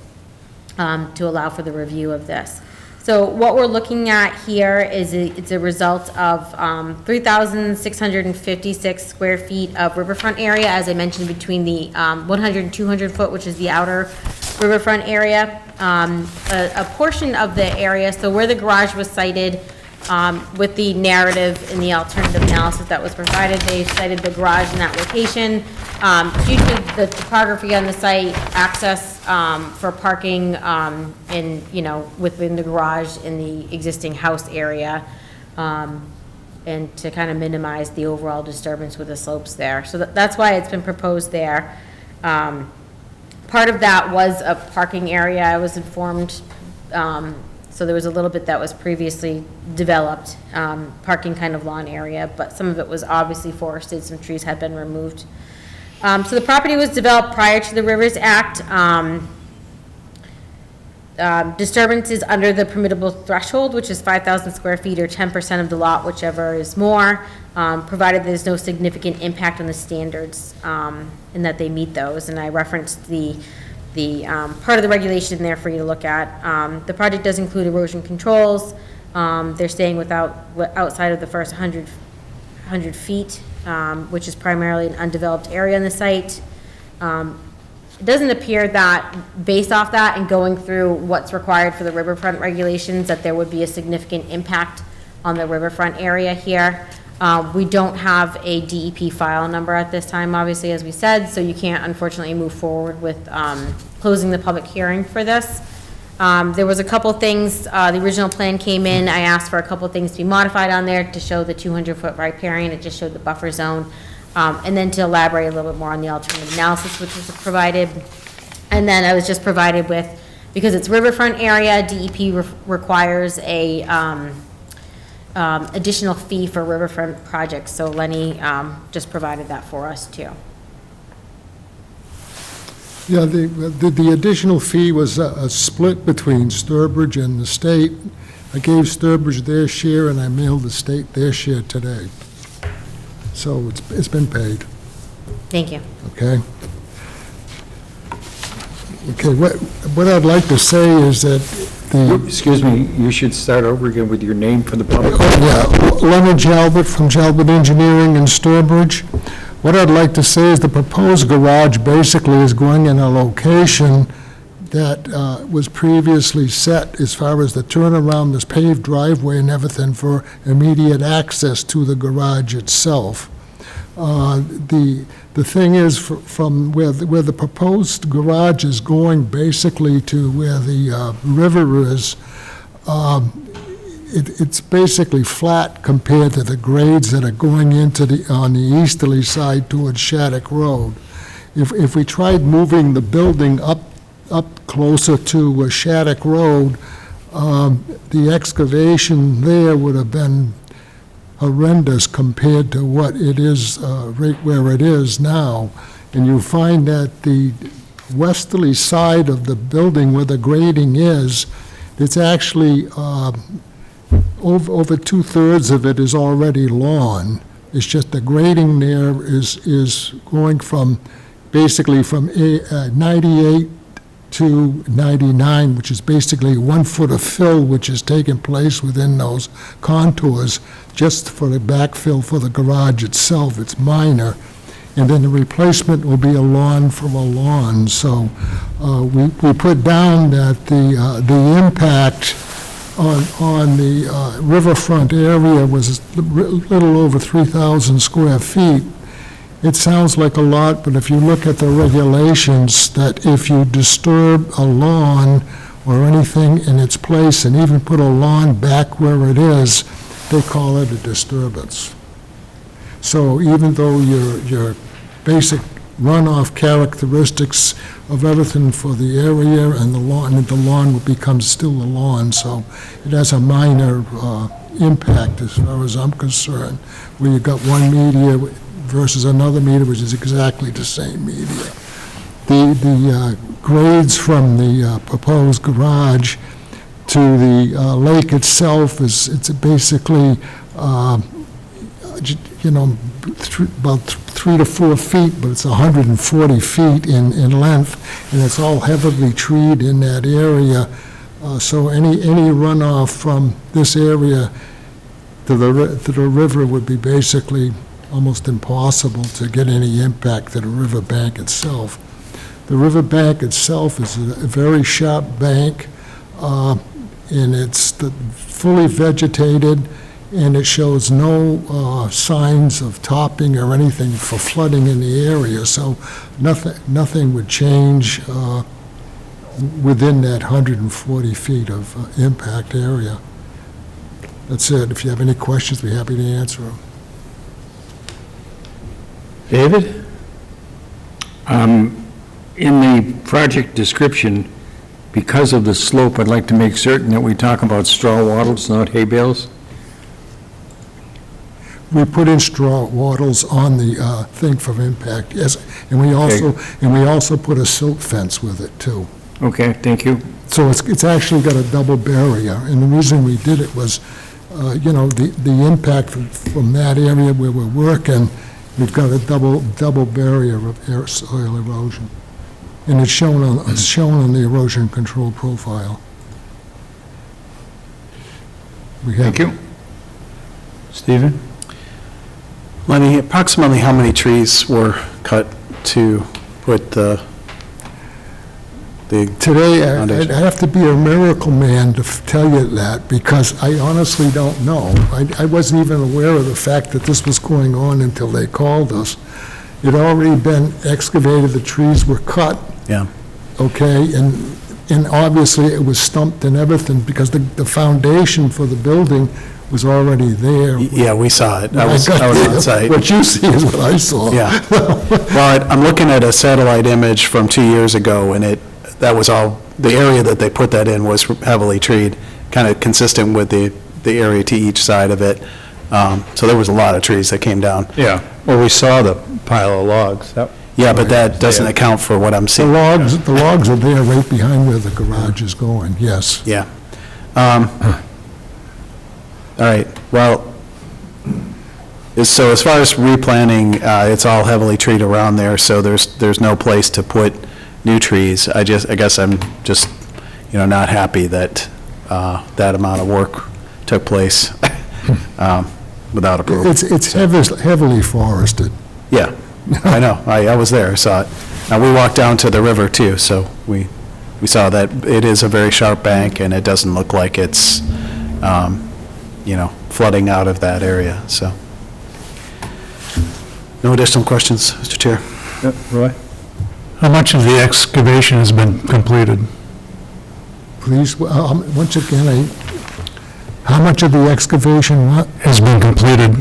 to allow for the review of this. So what we're looking at here is it's a result of 3,656 square feet of riverfront area, as I mentioned, between the 100 and 200 foot, which is the outer riverfront area. A portion of the area, so where the garage was sited, with the narrative and the alternative analysis that was provided, they cited the garage in that location. Due to the topography on the site, access for parking within the garage in the existing house area, and to kind of minimize the overall disturbance with the slopes there. So that's why it's been proposed there. Part of that was a parking area, I was informed. So there was a little bit that was previously developed, parking kind of lawn area, but some of it was obviously forested, some trees had been removed. So the property was developed prior to the Rivers Act. Disturbances under the permittable threshold, which is 5,000 square feet or 10% of the lot, whichever is more, provided there's no significant impact on the standards, and that they meet those. And I referenced the part of the regulation there for you to look at. The project does include erosion controls. They're staying outside of the first 100 feet, which is primarily an undeveloped area on the site. It doesn't appear that, based off that and going through what's required for the riverfront regulations, that there would be a significant impact on the riverfront area here. We don't have a DEP file number at this time, obviously, as we said, so you can't unfortunately move forward with closing the public hearing for this. There was a couple things, the original plan came in, I asked for a couple things to be modified on there to show the 200-foot riparian, it just showed the buffer zone, and then to elaborate a little bit more on the alternative analysis which was provided. And then I was just provided with, because it's riverfront area, DEP requires a additional fee for riverfront projects, so Lenny just provided that for us too. Yeah, the additional fee was a split between Sturbridge and the state. I gave Sturbridge their share, and I mailed the state their share today. So it's been paid, Thank you. okay? Okay, what I'd like to say is that Excuse me, you should start over again with your name for the public. Yeah, Leonard Jalbert from Jalbert Engineering in Sturbridge. What I'd like to say is the proposed garage basically is going in a location that was previously set as far as the turnaround, this paved driveway and everything for immediate access to the garage itself. The thing is, from where the proposed garage is going basically to where the river is, it's basically flat compared to the grades that are going into on the easterly side towards Shattuck Road. If we tried moving the building up closer to Shattuck Road, the excavation there would have been horrendous compared to what it is right where it is now. And you find that the westerly side of the building where the grading is, it's actually over two-thirds of it is already lawn. It's just the grading there is going from, basically from 98 to 99, which is basically 1 foot of fill which is taking place within those contours just for the backfill for the garage itself. It's minor. And then the replacement will be a lawn from a lawn. So we put down that the impact on the riverfront area was a little over 3,000 square feet. It sounds like a lot, but if you look at the regulations, that if you disturb a lawn or anything in its place and even put a lawn back where it is, they call it a disturbance. So even though your basic runoff characteristics of everything for the area and the lawn becomes still the lawn, so it has a minor impact as far as I'm concerned, where you got one media versus another media, which is exactly the same media. The grades from the proposed garage to the lake itself it's basically, about 3 to 4 feet, but it's 140 feet in length, and it's all heavily treed in that area. So any runoff from this area to the river would be basically almost impossible to get any impact to the river bank itself. The river bank itself is a very sharp bank, and it's fully vegetated, and it shows no signs of topping or anything for flooding in the area, so nothing would change within that 140 feet of impact area. That's it. If you have any questions, we'd be happy to answer them. David? In the project description, because of the slope, I'd like to make certain that we talk about straw wattles, not hay bales. We put in straw wattles on the thing for impact, yes, and we also put a silt fence with it too. Okay, thank you. So it's actually got a double barrier, and the reason we did it was, the impact from that area where we're working, we've got a double barrier of soil erosion, and it's shown on the erosion control profile. Thank you. Stephen? Lenny, approximately how many trees were cut to put the Today, I'd foundation? have to be a miracle man to tell you that, because I honestly don't know. I wasn't even aware of the fact that this was going on until they called us. It had already been excavated, the trees were cut. Yeah. Okay, and obviously it was stumped and everything, because the foundation for the building was already there. Yeah, we saw it. I was on site. What you see is what I saw. Yeah. Well, I'm looking at a satellite image from 2 years ago, and that was all, the area that they put that in was heavily treed, kind of consistent with the the area to each side of it. So there was a lot of trees that came down. Yeah, well, we saw the pile of logs. Yeah, but that doesn't account for what I'm The seeing. logs are there right behind where the garage is going, yes. Yeah. All right, well, so as far as replanting, it's all heavily treed around there, so there's no place to put new trees. I guess I'm just, not happy that that amount of work took place without approval. It's heavily forested. Yeah, I know, I was there, I saw it. We walked down to the river too, so we saw that it is a very sharp bank, and it doesn't look like it's, flooding out of that area, so. No additional questions, Mr. Chair? Yep, Roy? How much of the excavation has been completed? Please, once again, how much of the excavation, what? Has been completed?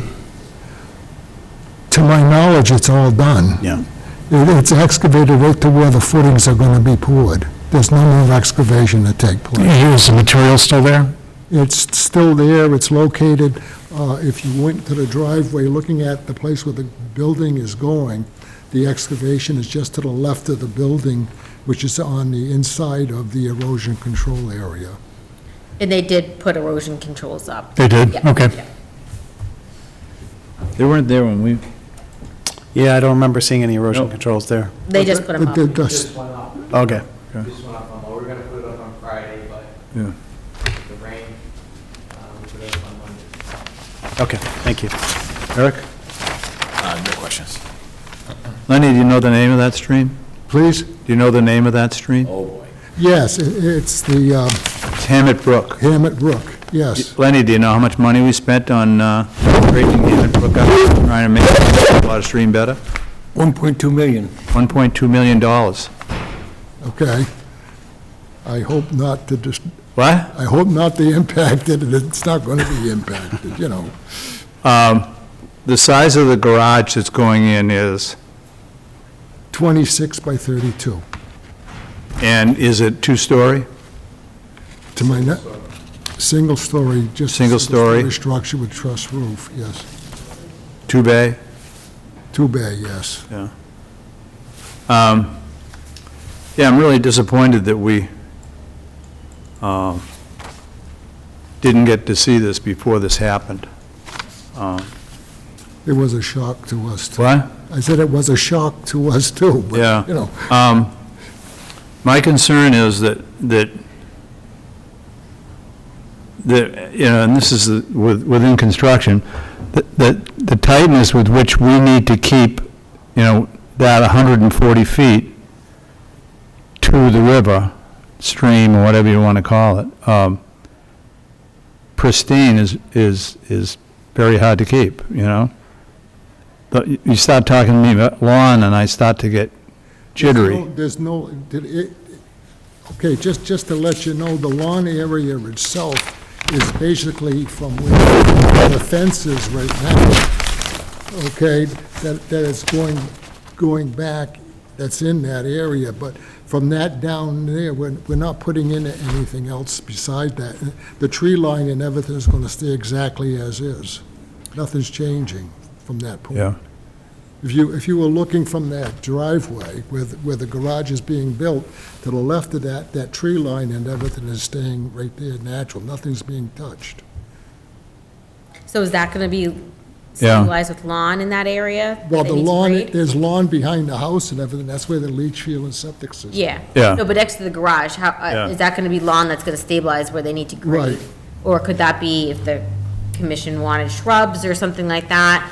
To my knowledge, it's all done. Yeah. It's excavated right to where the footings are going to be poured. There's no more excavation to take place. Is the material still there? It's still there, it's located, if you went to the driveway, looking at the place where the building is going, the excavation is just to the left of the building, which is on the inside of the erosion control area. And they did put erosion controls up. They did? Yeah, Okay. yeah. They weren't there when we, Yeah, I don't remember seeing any erosion Nope. controls there. They just put them up. The dust- Just went up. Okay. Just went up on, we were gonna put it up on Friday, but yeah. the rain, we put it up on Monday. Okay, thank you. Eric? No questions. Lenny, do you know the name of that stream? Please? Do you know the name of that stream? Oh, boy. Yes, it's the It's Hammett Brook. Hammett Brook, yes. Lenny, do you know how much money we spent on breaking Hammett Brook up, trying to make the water stream better? 1.2 million. $1.2 million. Okay. I hope not to What? I hope not to impact it, and it's not going to be impacted, The size of the garage that's going in is, 26 by 32. and is it two-story? To my net, single story, just. Single story? Structure with truss roof, yes. Two-bay? Two-bay, yes. Yeah. Yeah, I'm really disappointed that we didn't get to see this before this happened. It was a shock to us, too. What? I said it was a shock to us, too. but, Yeah. My concern is that, and this is within construction, that the tightness with which we need to keep, that 140 feet to the river, stream, or whatever you want to call it, pristine is very hard to keep, But you start talking to me about lawn, and I start to get jittery. Okay, just to let you know, the lawn area itself is basically from where the fence is right now, okay, that is going back, that's in that area, but from that down there, we're not putting in anything else beside that. The tree line and everything is going to stay exactly as is. Nothing's changing from that point. Yeah. If you were looking from that driveway where the garage is being built, to the left of that tree line and everything is staying right there natural. Nothing's being touched. So is that going to be stabilized with lawn in that area? Well, that the needs lawn, grade? there's lawn behind the house and everything. That's where the leach field and septic system. Yeah. Yeah. No, but next to the garage, Yeah. is that going to be lawn that's going to stabilize where they need to grade? Right. Or could that be if the commission wanted shrubs or something like that?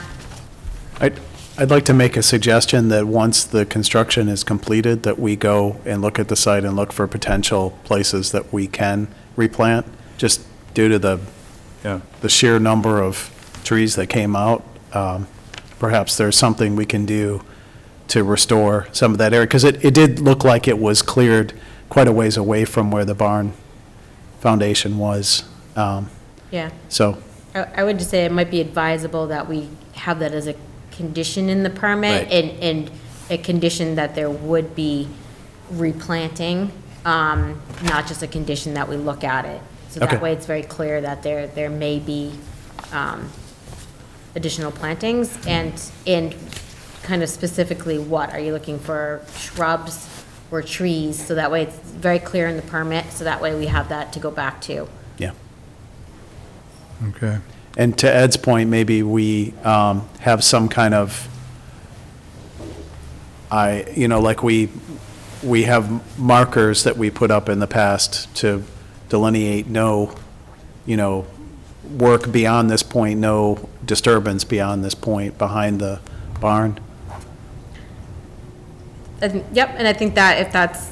I'd like to make a suggestion that once the construction is completed, that we go and look at the site and look for potential places that we can replant, just due to the sheer number of trees that came out. Perhaps there's something we can do to restore some of that area, because it did look like it was cleared quite a ways away from where the barn foundation was. Yeah. So, I would just say it might be advisable that we have that as a condition in the permit, Right. and a condition that there would be replanting, not just a condition that we look at it. So So that Okay. way it's very clear that there may be additional plantings, and kind of specifically what? Are you looking for shrubs or trees? So that way it's very clear in the permit, so that way we have that to go back to. Yeah. Okay. And to Ed's point, maybe we have some kind of, like we have markers that we put up in the past to delineate no, work beyond this point, no disturbance beyond this point behind the barn. Yep, and I think that if that's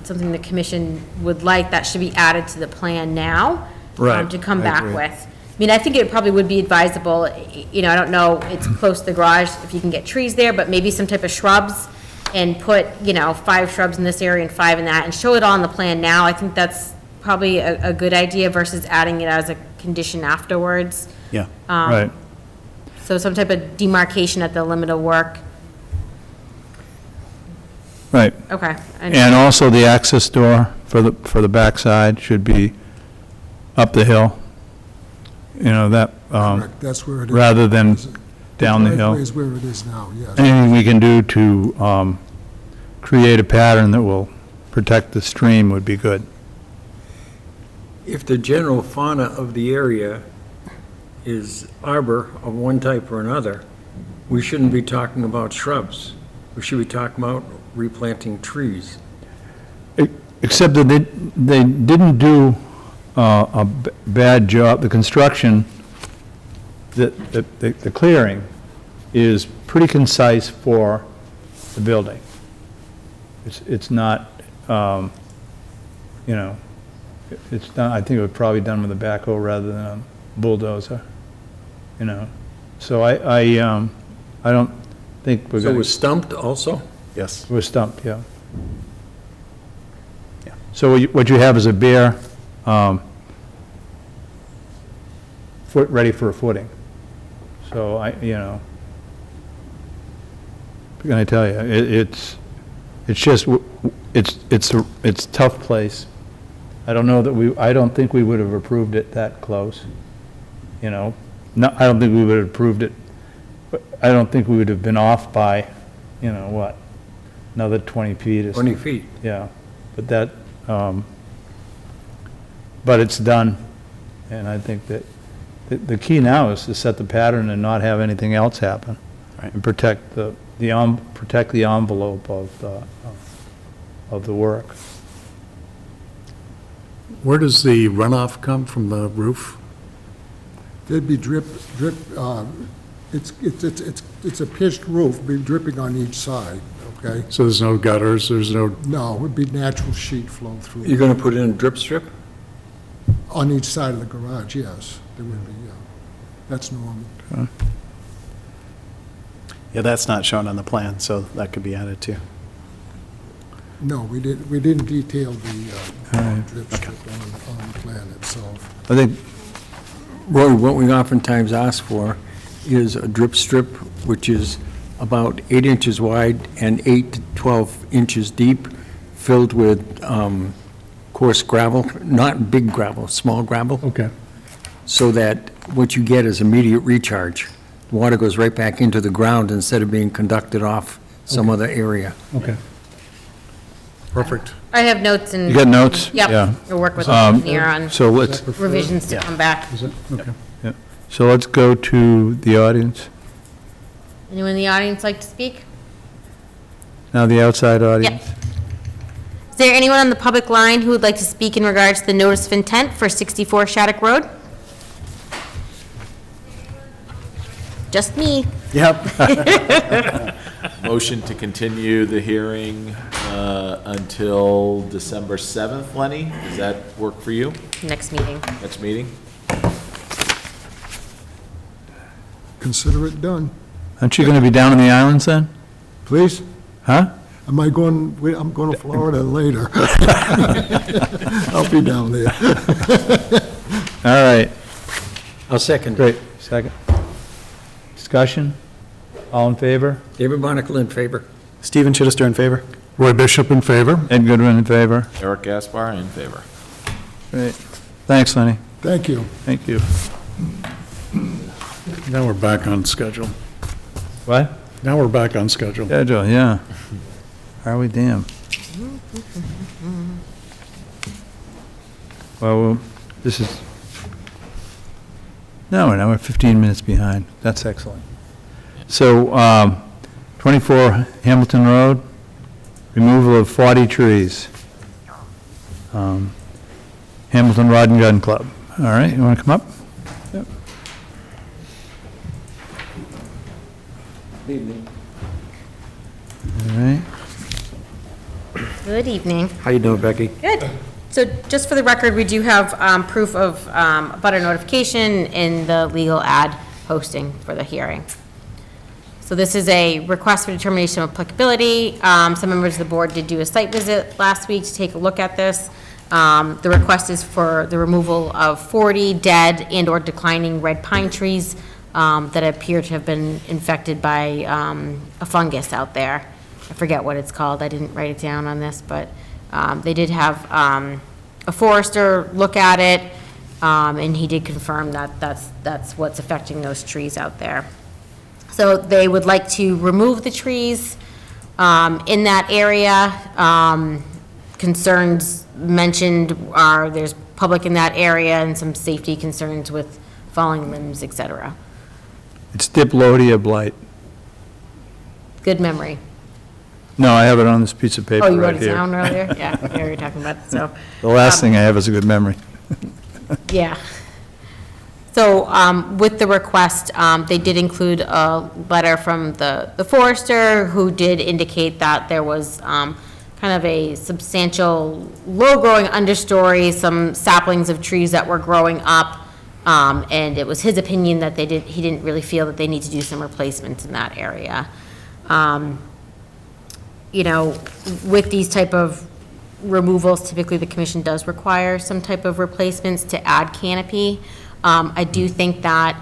something the commission would like, that should be added to the plan now. Right, To come I back agree. with. I mean, I think it probably would be advisable, I don't know, it's close to the garage, if you can get trees there, but maybe some type of shrubs, and put, 5 shrubs in this area and 5 in that, and show it all on the plan now. I think that's probably a good idea versus adding it as a condition afterwards. Yeah. Right. So some type of demarcation at the limit of work. Right. Okay. And also the access door for the backside should be up the hill. That, Correct, that's where it is. rather than down the hill. driveway is where it is now, yes. Anything we can do to create a pattern that will protect the stream would be good. If the general fauna of the area is arbor of one type or another, we shouldn't be talking about shrubs. We should be talking about replanting trees. Except that they didn't do a bad job. The construction, the clearing is pretty concise for the building. It's not, it's done, I think it was probably done with a backhoe rather than a bulldozer, So I don't think we're So it going to. was stumped also? Yes. It was stumped, yeah. So what you have is a bare, ready for a footing. So what can I tell you? It's just, it's a tough place. I don't think we would have approved it that close, No, I don't think we would have approved it, but I don't think we would have been off by, what? Another 20 feet or 20 feet. Yeah, but but it's done, and I think that the key now is to set the pattern and not have anything else happen. Right. And protect the envelope of the work. Where does the runoff come from the roof? There'd be drip, it's a pitched roof, be dripping on each side, okay? So there's no gutters, there's no, No, it would be natural sheet flow through. You're going to put in a drip strip? On each side of the garage, yes, there would be, yeah. That's normal. Yeah, that's not shown on the plan, so that could be added too. No, we didn't detail the drip strip on the plan itself. I think, Roy, what we oftentimes ask for is a drip strip, which is about 8 inches wide and 8 to 12 inches deep, filled with coarse gravel, not big gravel, small gravel. okay. So that what you get is immediate recharge. The water goes right back into the ground instead of being conducted off some other area. Okay. Perfect. I have notes and. you got notes? Yep. Yeah. We'll work with the engineer on So let's, revisions to come back. Is it? Okay. so let's go to the audience. Anyone in the audience like to speak? Now the outside audience. Yep. Is there anyone on the public line who would like to speak in regards to the notice of intent for 64 Shattuck Road? Just me. Yep. Motion to continue the hearing until December 7th, Lenny? Does that work for you? Next meeting. Next meeting? Consider it done. Aren't you going to be down in the islands then? Please? Huh? I'm going to Florida later. I'll be down there. All right, I'll second. great. Second. Discussion? All in favor? David Monaco in favor. Stephen Chittister in favor? Roy Bishop in favor? Ed Goodwin in favor? Eric Gaspar in favor. Great. Thanks, Lenny. Thank you. Thank you. Now we're back on schedule. What? Now we're back on schedule. Schedule, yeah. Are we damn? Well, this is, no, we're 15 minutes behind. That's excellent. So, 24 Hamilton Road, removal of 40 trees. Hamilton Rod and Gun Club. All right, you want to come up? Yep. All right. Good evening. How you doing, Becky? Good. So just for the record, we do have proof of butter notification in the legal ad posting for the hearing. So this is a request for determination of applicability. Some members of the board did do a site visit last week to take a look at this. The request is for the removal of 40 dead and/or declining red pine trees that appear to have been infected by a fungus out there. I forget what it's called. I didn't write it down on this, but they did have a forester look at it, and he did confirm that that's what's affecting those trees out there. So they would like to remove the trees in that area. Concerns mentioned are there's public in that area and some safety concerns with falling limbs, et cetera. It's Diplodia blight. Good memory. No, I have it on this piece of paper Oh, you right wrote it here. down earlier? Yeah, I know what you're talking about, so. The last thing I have is a good memory. Yeah. So with the request, they did include a letter from the forester who did indicate that there was kind of a substantial low-growing understory, some saplings of trees that were growing up, and it was his opinion that he didn't really feel that they need to do some replacements in that area. You know, with these type of removals, typically the commission does require some type of replacements to add canopy. I do think that,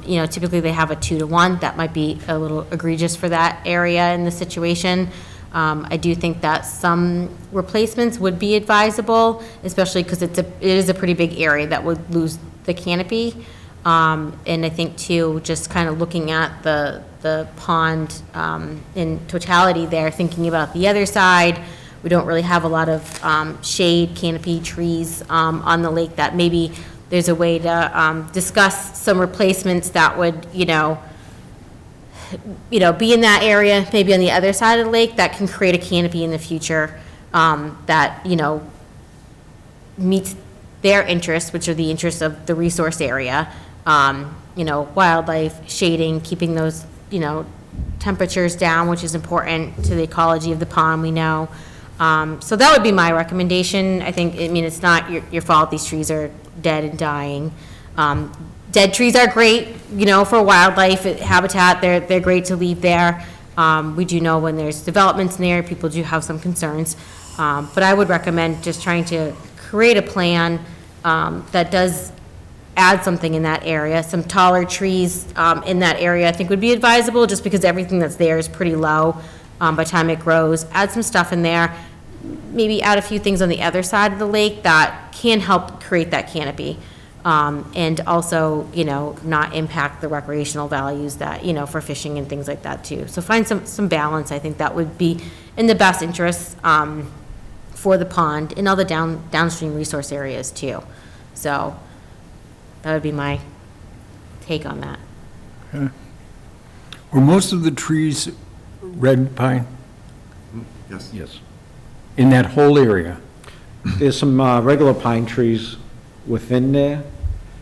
you know, typically they have a 2-to-1. That might be a little egregious for that area in the situation. I do think that some replacements would be advisable, especially because it is a pretty big area that would lose the canopy. And I think too, just kind of looking at the pond in totality there, thinking about the other side, we don't really have a lot of shade, canopy, trees on the lake, that maybe there's a way to discuss some replacements that would, you know, be in that area, maybe on the other side of the lake, that can create a canopy in the future that, you know, meets their interests, which are the interests of the resource area. You know, wildlife, shading, keeping those, you know, temperatures down, which is important to the ecology of the pond, we know. So that would be my recommendation. I mean, it's not your fault. These trees are dead and dying. Dead trees are great, you know, for wildlife habitat. They're great to leave there. We do know when there's developments in there, people do have some concerns. But I would recommend just trying to create a plan that does add something in that area. Some taller trees in that area I think would be advisable, just because everything that's there is pretty low by the time it grows. Add some stuff in there. Maybe add a few things on the other side of the lake that can help create that canopy. And also, you know, not impact the recreational values that, you know, for fishing and things like that too. So find some balance. I think that would be in the best interest for the pond and all the downstream resource areas too. So that would be my take on that. Okay. Were most of the trees red pine? Yes. Yes. In that whole area? There's some regular pine trees within there,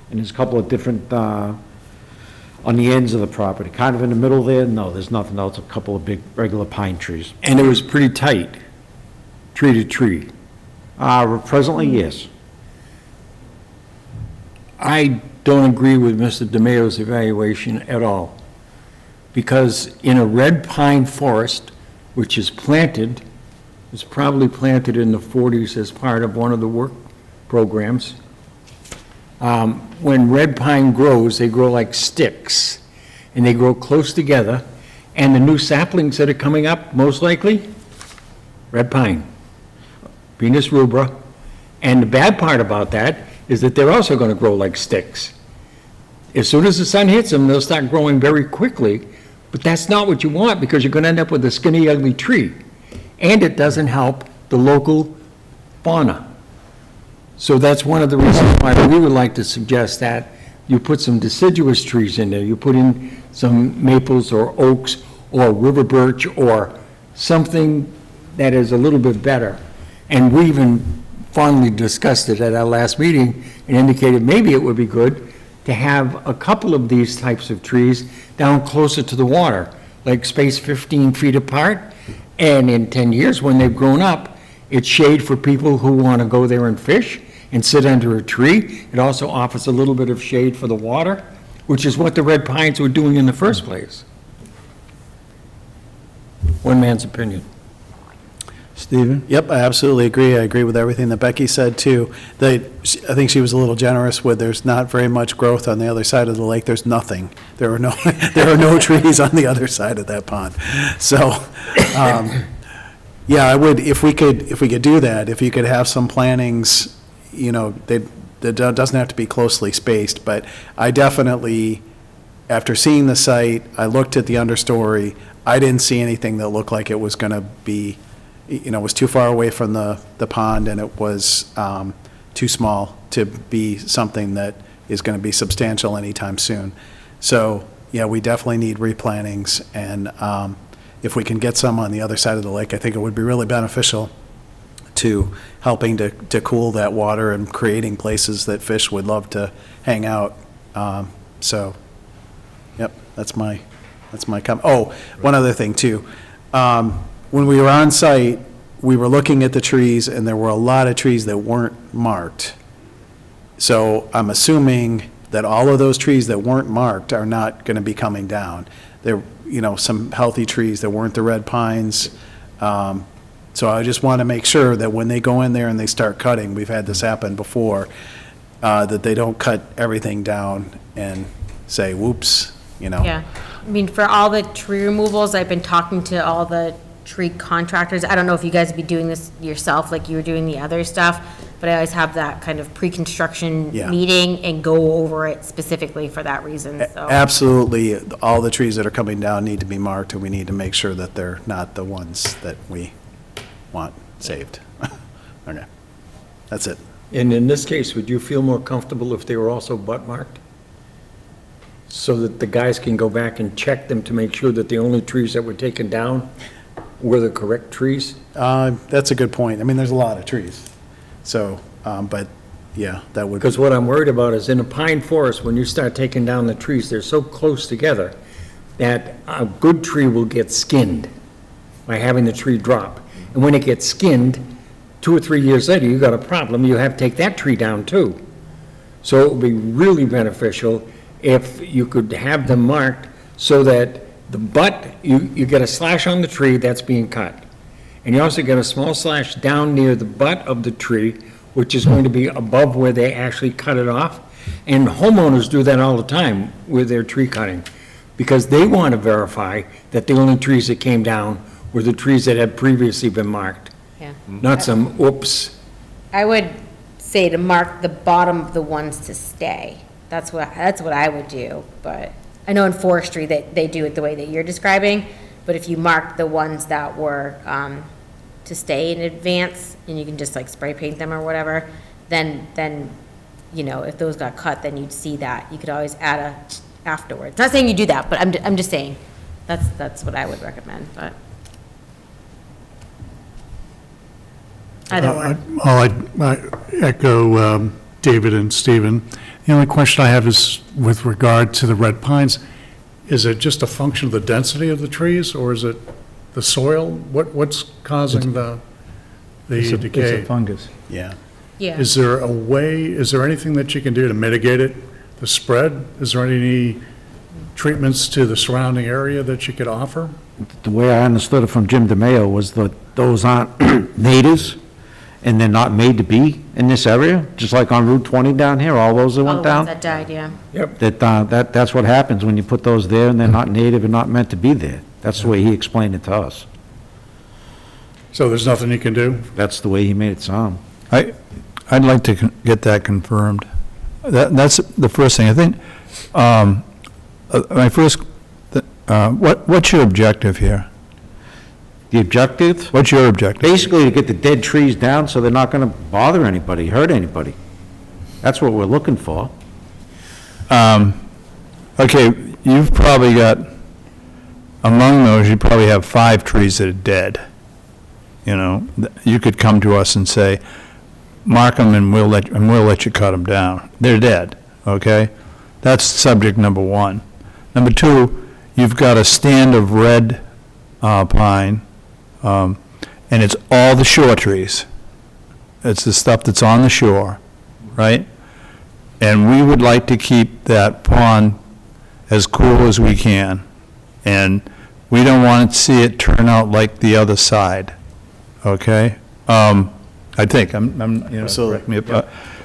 and there's a couple of different, on the ends of the property. Kind of in the middle there, no, there's nothing else, a couple of big regular pine trees. And it was pretty tight, tree to tree? Presently, yes. I don't agree with Mr. DeMayo's evaluation at all. Because in a red pine forest, which is planted, it's probably planted in the 40s as part of one of the work programs. When red pine grows, they grow like sticks, and they grow close together, and the new saplings that are coming up, most likely, red pine, Venus rubra. And the bad part about that is that they're also gonna grow like sticks. As soon as the sun hits them, they'll start growing very quickly, but that's not what you want, because you're gonna end up with a skinny, ugly tree. And it doesn't help the local fauna. So that's one of the reasons why we would like to suggest that you put some deciduous trees in there. You put in some maples or oaks or river birch or something that is a little bit better. And we even fondly discussed it at our last meeting and indicated maybe it would be good to have a couple of these types of trees down closer to the water, like spaced 15 feet apart. And in 10 years, when they've grown up, it's shade for people who want to go there and fish and sit under a tree. It also offers a little bit of shade for the water, which is what the red pines were doing in the first place. One man's opinion. Stephen? Yep, I absolutely agree. I agree with everything that Becky said, too. I think she was a little generous with there's not very much growth on the other side of the lake. There's nothing. There are no, there are no trees on the other side of that pond. So, yeah, I would, if we could do that, if you could have some plantings, you know, that doesn't have to be closely spaced, but I definitely, after seeing the site, I looked at the understory, I didn't see anything that looked like it was going to be, you know, was too far away from the pond, and it was too small to be something that is going to be substantial anytime soon. So, yeah, we definitely need replantings, and if we can get some on the other side of the lake, I think it would be really beneficial to helping to cool that water and creating places that fish would love to hang out. So, yep, that's my comment. Oh, one other thing, too. When we were on site, we were looking at the trees, and there were a lot of trees that weren't marked. So I'm assuming that all of those trees that weren't marked are not going to be coming down. There, you know, some healthy trees that weren't the red pines. So I just want to make sure that when they go in there and they start cutting, we've had this happen before, that they don't cut everything down and say, whoops, you know. Yeah, I mean, for all the tree removals, I've been talking to all the tree contractors. I don't know if you guys would be doing this yourself like you were doing the other stuff, but I always have that kind of pre-construction Yeah. meeting and go over it specifically for that reason, so. Absolutely, all the trees that are coming down need to be marked, and we need to make sure that they're not the ones that we want saved. Okay, that's it. And in this case, would you feel more comfortable if they were also butt marked? So that the guys can go back and check them to make sure that the only trees that were taken down were the correct trees? That's a good point. I mean, there's a lot of trees. So, but, yeah, that would. Because what I'm worried about is in a pine forest, when you start taking down the trees, they're so close together that a good tree will get skinned by having the tree drop. And when it gets skinned, 2 or 3 years later, you got a problem. You have to take that tree down too. So it would be really beneficial if you could have them marked so that the butt, you get a slash on the tree that's being cut. And you also get a small slash down near the butt of the tree, which is going to be above where they actually cut it off. And homeowners do that all the time with their tree cutting, because they want to verify that the only trees that came down were the trees that had previously been marked, Yeah. not some oops. I would say to mark the bottom of the ones to stay. That's what I would do, but I know in forestry that they do it the way that you're describing, but if you mark the ones that were, to stay in advance, and you can just like spray paint them or whatever, then, you know, if those got cut, then you'd see that. You could always add afterwards. Not saying you do that, but I'm just saying, that's what I would recommend, but. Either one. I echo David and Stephen. The only question I have is with regard to the red pines, is it just a function of the density of the trees, or is it the soil? What's causing the It's decay? a fungus. Yeah. Yeah. Is there anything that you can do to mitigate it, the spread? Is there any treatments to the surrounding area that you could offer? The way I understood it from Jim DeMayo was that those aren't natives, and they're not made to be in this area, just like on Route 20 down here, all those that All went the down. ones that died, yeah. Yep. That's what happens when you put those there, and they're not native and not meant to be there. That's the way he explained it to us. So there's nothing you can do? That's the way he made it sound. I I'd like to get that confirmed. That's the first thing. I think, my first, what's your objective here? The objective? What's your objective? Basically, to get the dead trees down so they're not gonna bother anybody, hurt anybody. That's what we're looking for. Okay, you've probably got, among those, you probably have 5 trees that are dead. You know, you could come to us and say, mark them and we'll let you cut them down. They're dead, okay? That's subject number 1. Number 2, you've got a stand of red pine, and it's all the shore trees. It's the stuff that's on the shore, right? And we would like to keep that pond as cool as we can. And we don't want to see it turn out like the other side, okay? I think, I'm, you know, correct me if,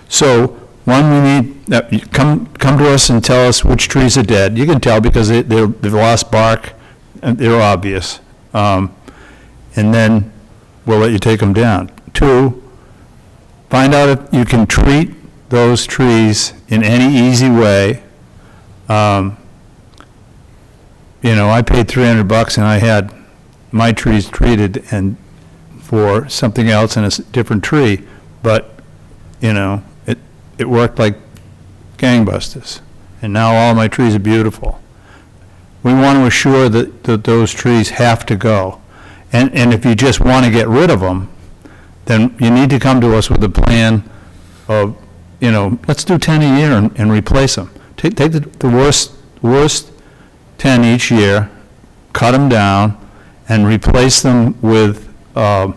so, one, we need, you come to us and tell us which trees are dead. You can tell because they've lost bark, and they're obvious. And then we'll let you take them down. 2, find out if you can treat those trees in any easy way. You know, I paid $300 and I had my trees treated and for something else in a different tree, but, you know, it worked like gangbusters. And now all my trees are beautiful. We want to assure that those trees have to go. And if you just want to get rid of them, then you need to come to us with a plan of, you know, let's do 10 a year and replace them. Take the worst 10 each year, cut them down, and replace them with a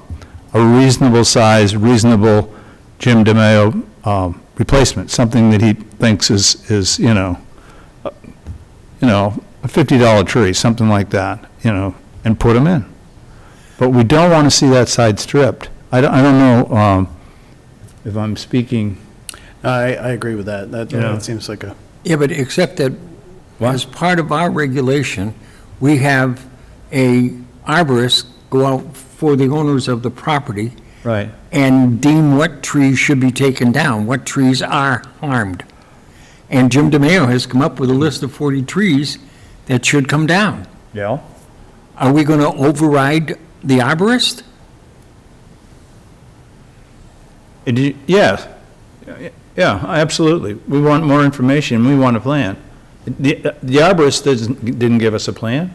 reasonable size, reasonable Jim DeMayo replacement, something that he thinks is you know, a $50 tree, something like that, you know, and put them in. But we don't want to see that side stripped. I don't know if I'm speaking. I agree with that. That seems like a... Yeah, but except that as part of our regulation, we have a arborist go out for the owners of the property Right. and deem what trees should be taken down, what trees are harmed. And Jim DeMayo has come up with a list of 40 trees that should come down. Yeah. Are we going to override the arborist? Yes. Yeah, absolutely. We want more information, we want a plan. The arborist didn't give us a plan.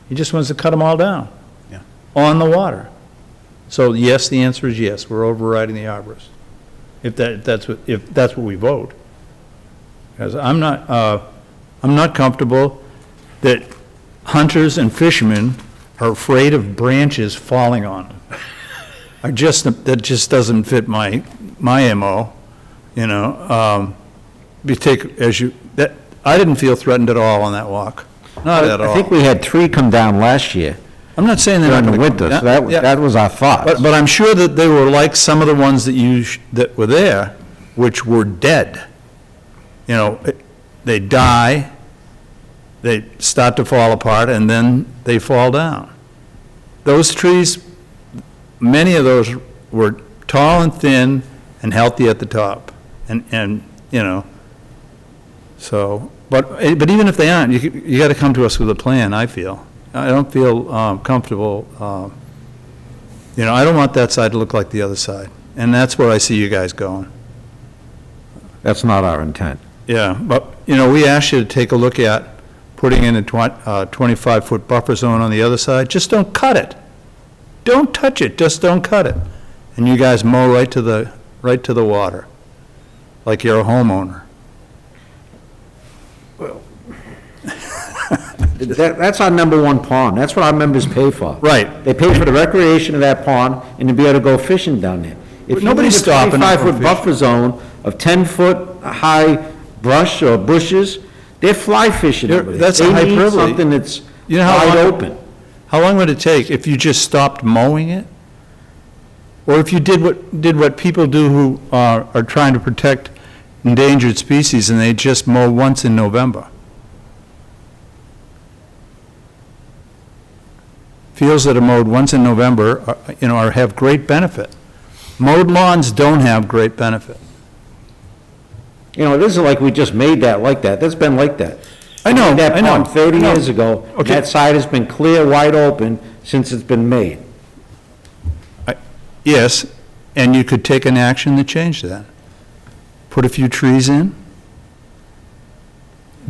He just wants to cut them all down. Yeah. On the water. So yes, the answer is yes, we're overriding the arborist. If that's what we vote. Because I'm not comfortable that hunters and fishermen are afraid of branches falling on them. That just doesn't fit my MO, you know. I didn't feel threatened at all on that walk, not at all. I think we had 3 come down last year I'm not saying they're not during going the to winter, so that was our thought. But I'm sure that they were like some of the ones that were there, which were dead. You know, they die, they start to fall apart, and then they fall down. Those trees, many of those were tall and thin and healthy at the top. And you know, so, but even if they aren't, you got to come to us with a plan, I feel. I don't feel comfortable, you know, I don't want that side to look like the other side. And that's where I see you guys going. That's not our intent. Yeah, but, you know, we asked you to take a look at putting in a 25-foot buffer zone on the other side. Just don't cut it. Don't touch it, just don't cut it. And you guys mow right to the water, like you're a homeowner. That's our number 1 pond. That's what our members pay for. Right. They pay for the recreation of that pond and to be able to go fishing down there. If Nobody's stopping them a from 25-foot buffer zone of 10-foot high brush or bushes, they're fly fishing over there. That's a They need hyperbole. something that's You know how wide long- open. How long would it take if you just stopped mowing it? Or if you did what people do who are trying to protect endangered species and they just mow once in November? Fields that are mowed once in November, you know, have great benefit. Mowed lawns don't have great benefit. You know, it isn't like we just made that like that. That's been like that. I know, That I know. pond 30 No. years ago, Okay. that side has been clear, wide open since it's been made. Yes, and you could take an action to change that. Put a few trees in.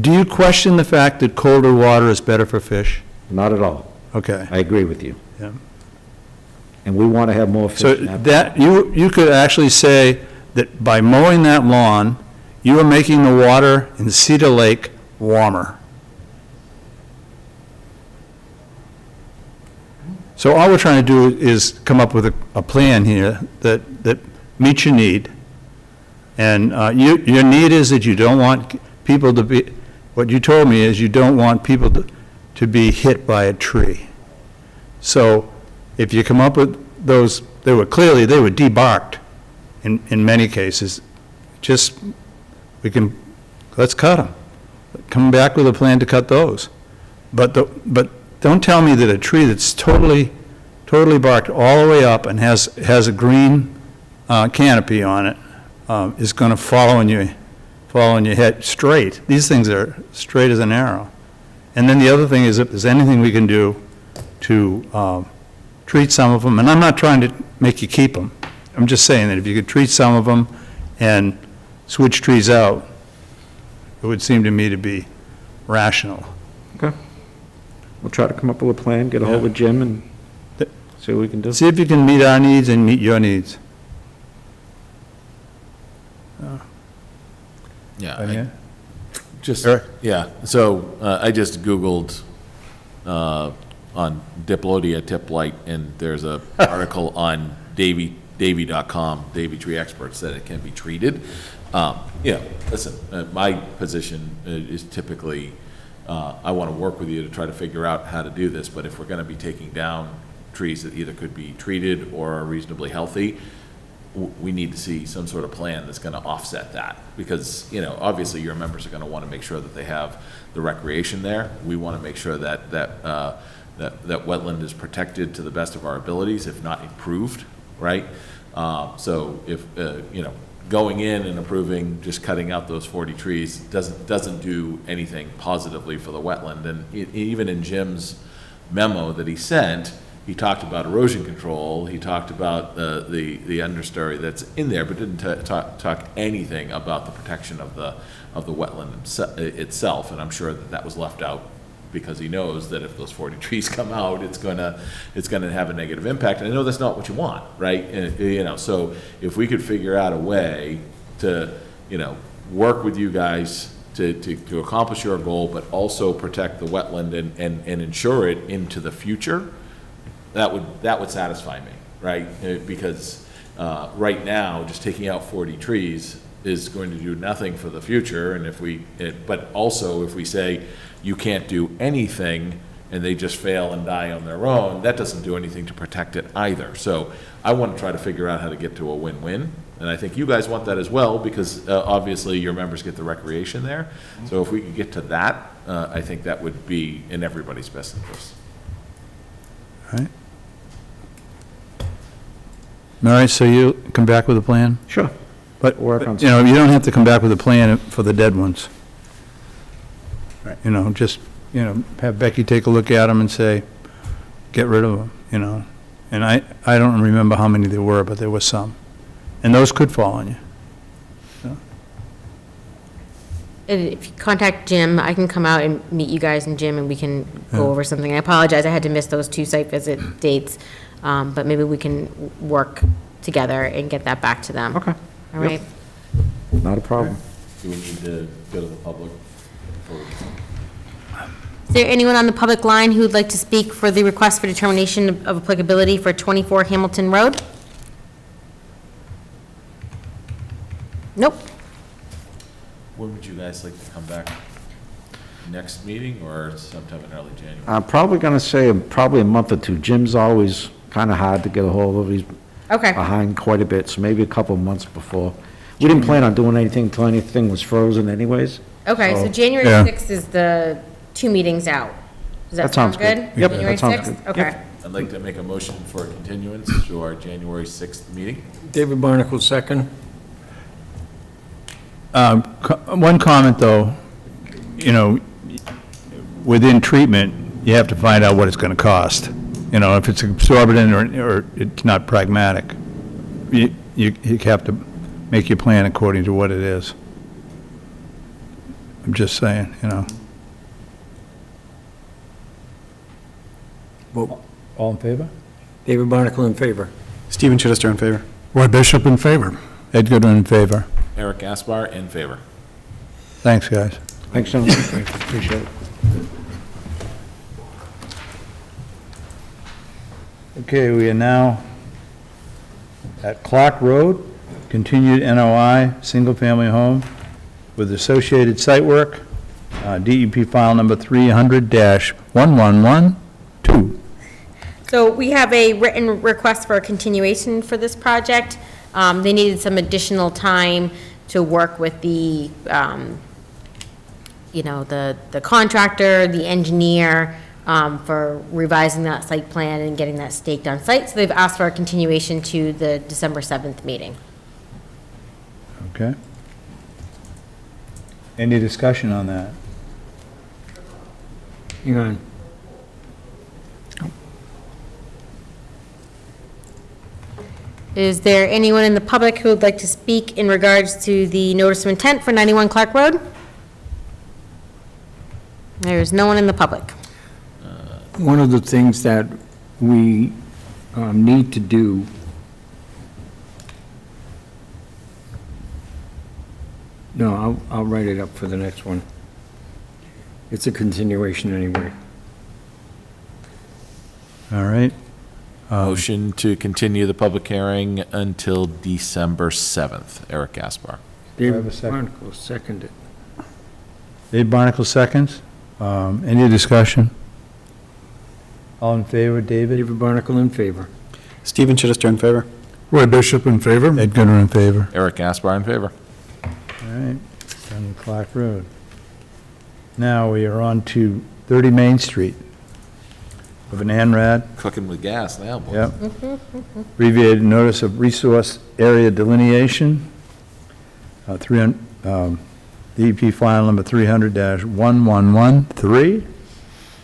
Do you question the fact that colder water is better for fish? Not at all. Okay. I agree with you. Yeah. And we want to have more fish So in that. that, you could actually say that by mowing that lawn, you are making the water in Cedar Lake warmer. So all we're trying to do is come up with a plan here that meets your need. And your need is that you don't want people to be, what you told me is you don't want people to be hit by a tree. So if you come up with those, they were debarked in many cases. Just, let's cut them. Come back with a plan to cut those. But don't tell me that a tree that's totally barked all the way up and has a green canopy on it is going to fall on your head straight. These things are straight as an arrow. And then the other thing is if there's anything we can do to treat some of them, and I'm not trying to make you keep them. I'm just saying that if you could treat some of them and switch trees out, it would seem to me to be rational. Okay. We'll try to come up with a plan, get a hold of Jim and see what we can do. See if you can meet our needs and meet your needs. Yeah. Just, Eric? yeah, so I just Googled on Diplodia tip light, and there's a article on Davy.com, Davy Tree Experts, that it can be treated. Listen, my position is typically, I want to work with you to try to figure out how to do this, but if we're going to be taking down trees that either could be treated or are reasonably healthy, we need to see some sort of plan that's going to offset that, because, obviously your members are going to want to make sure that they have the recreation there. We want to make sure that wetland is protected to the best of our abilities, if not improved, right? So if, going in and approving just cutting out those 40 trees doesn't do anything positively for the wetland. And even in Jim's memo that he sent, he talked about erosion control, he talked about the understory that's in there, but didn't talk anything about the protection of the wetland itself. And I'm sure that was left out because he knows that if those 40 trees come out, it's gonna have a negative impact. And I know that's not what you want, right? And, so if we could figure out a way to, work with you guys to accomplish your goal, but also protect the wetland and ensure it into the future, that would satisfy me, right? Because right now, just taking out 40 trees is going to do nothing for the future. And but also if we say you can't do anything and they just fail and die on their own, that doesn't do anything to protect it either. So I want to try to figure out how to get to a win-win. And I think you guys want that as well, because obviously your members get the recreation there. So if we could get to that, I think that would be in everybody's best interest. All right. Mary, so you come back with a plan? Sure. But, Work on you don't have to come back with a plan for the dead ones. Just, have Becky take a look at them and say, get rid of them, And I don't remember how many there were, but there were some. And those could fall on you. And if you contact Jim, I can come out and meet you guys and Jim, and we can go over something. I apologize, I had to miss those 2 site visit dates, but maybe we can work together and get that back to them. Okay. All right? Not a problem. Do we need to go to the public? Is there anyone on the public line who would like to speak for the request for determination of applicability for 24 Hamilton Road? Nope. When would you guys like to come back? Next meeting or sometime in early January? I'm probably going to say probably a month or two. Jim's always kind of hard to get a hold of. He's Okay. behind quite a bit, so maybe a couple of months before. We didn't plan on doing anything until anything was frozen anyways. Okay, so January Yeah. 6th is the 2 meetings out. Does that That sound sounds good. good? Yep, January that sounds 6th? good. Okay. I'd like to make a motion for a continuance to our January 6th meeting. David Barnacle, second. One comment, though, you know, within treatment, you have to find out what it's going to cost. You know, if it's absorbent or it's not pragmatic. You have to make your plan according to what it is. I'm just saying, you know. Vote. All in favor? David Barnacle in favor. Stephen Chittister in favor. Roy Bishop in favor. Ed Goodwin in favor. Eric Gaspar in favor. Thanks, guys. Thanks, gentlemen. Appreciate it. Okay, we are now at Clark Road, continued NOI, single-family home with associated site work, DEP file number 300-1112. So we have a written request for a continuation for this project. They needed some additional time to work with the, you know, the contractor, the engineer, for revising that site plan and getting that staked on site. So they've asked for a continuation to the December 7th meeting. Okay. Any discussion on that? Hang on. Is there anyone in the public who would like to speak in regards to the notice of intent for 91 Clark Road? There is no one in the public. One of the things that we need to do no, I'll write it up for the next one. It's a continuation anyway. All right. Motion to continue the public hearing until December 7th. Eric Gaspar. have a David second? Barnacle, seconded. Dave Barnacle seconds. Any discussion? All in favor, David? David Barnacle in favor. Stephen Chittister in favor. Roy Bishop in favor. Ed Goodwin in favor. Eric Gaspar in favor. All right, on Clark Road. Now we are on to 30 Main Street of an ANRAD. Cooking with gas now, boy. Yep. Abbreviated notice of resource area delineation. DEP file number 300-1113.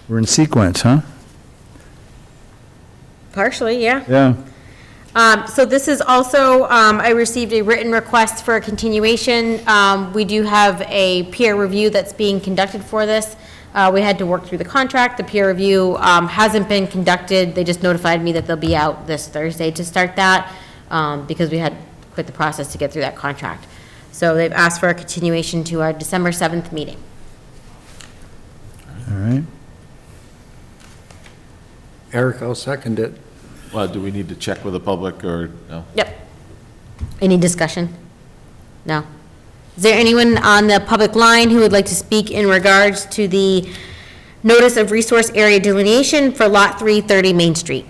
We're in sequence, huh? Partially, yeah. Yeah. So this is also, I received a written request for a continuation. We do have a peer review that's being conducted for this. We had to work through the contract. The peer review hasn't been conducted. They just notified me that they'll be out this Thursday to start that because we had quit the process to get through that contract. So they've asked for a continuation to our December 7th meeting. All right. Eric, I'll second it. Well, do we need to check with the public or no? Yep. Any discussion? No. Is there anyone on the public line who would like to speak in regards to the notice of resource area delineation for Lot 330 Main Street?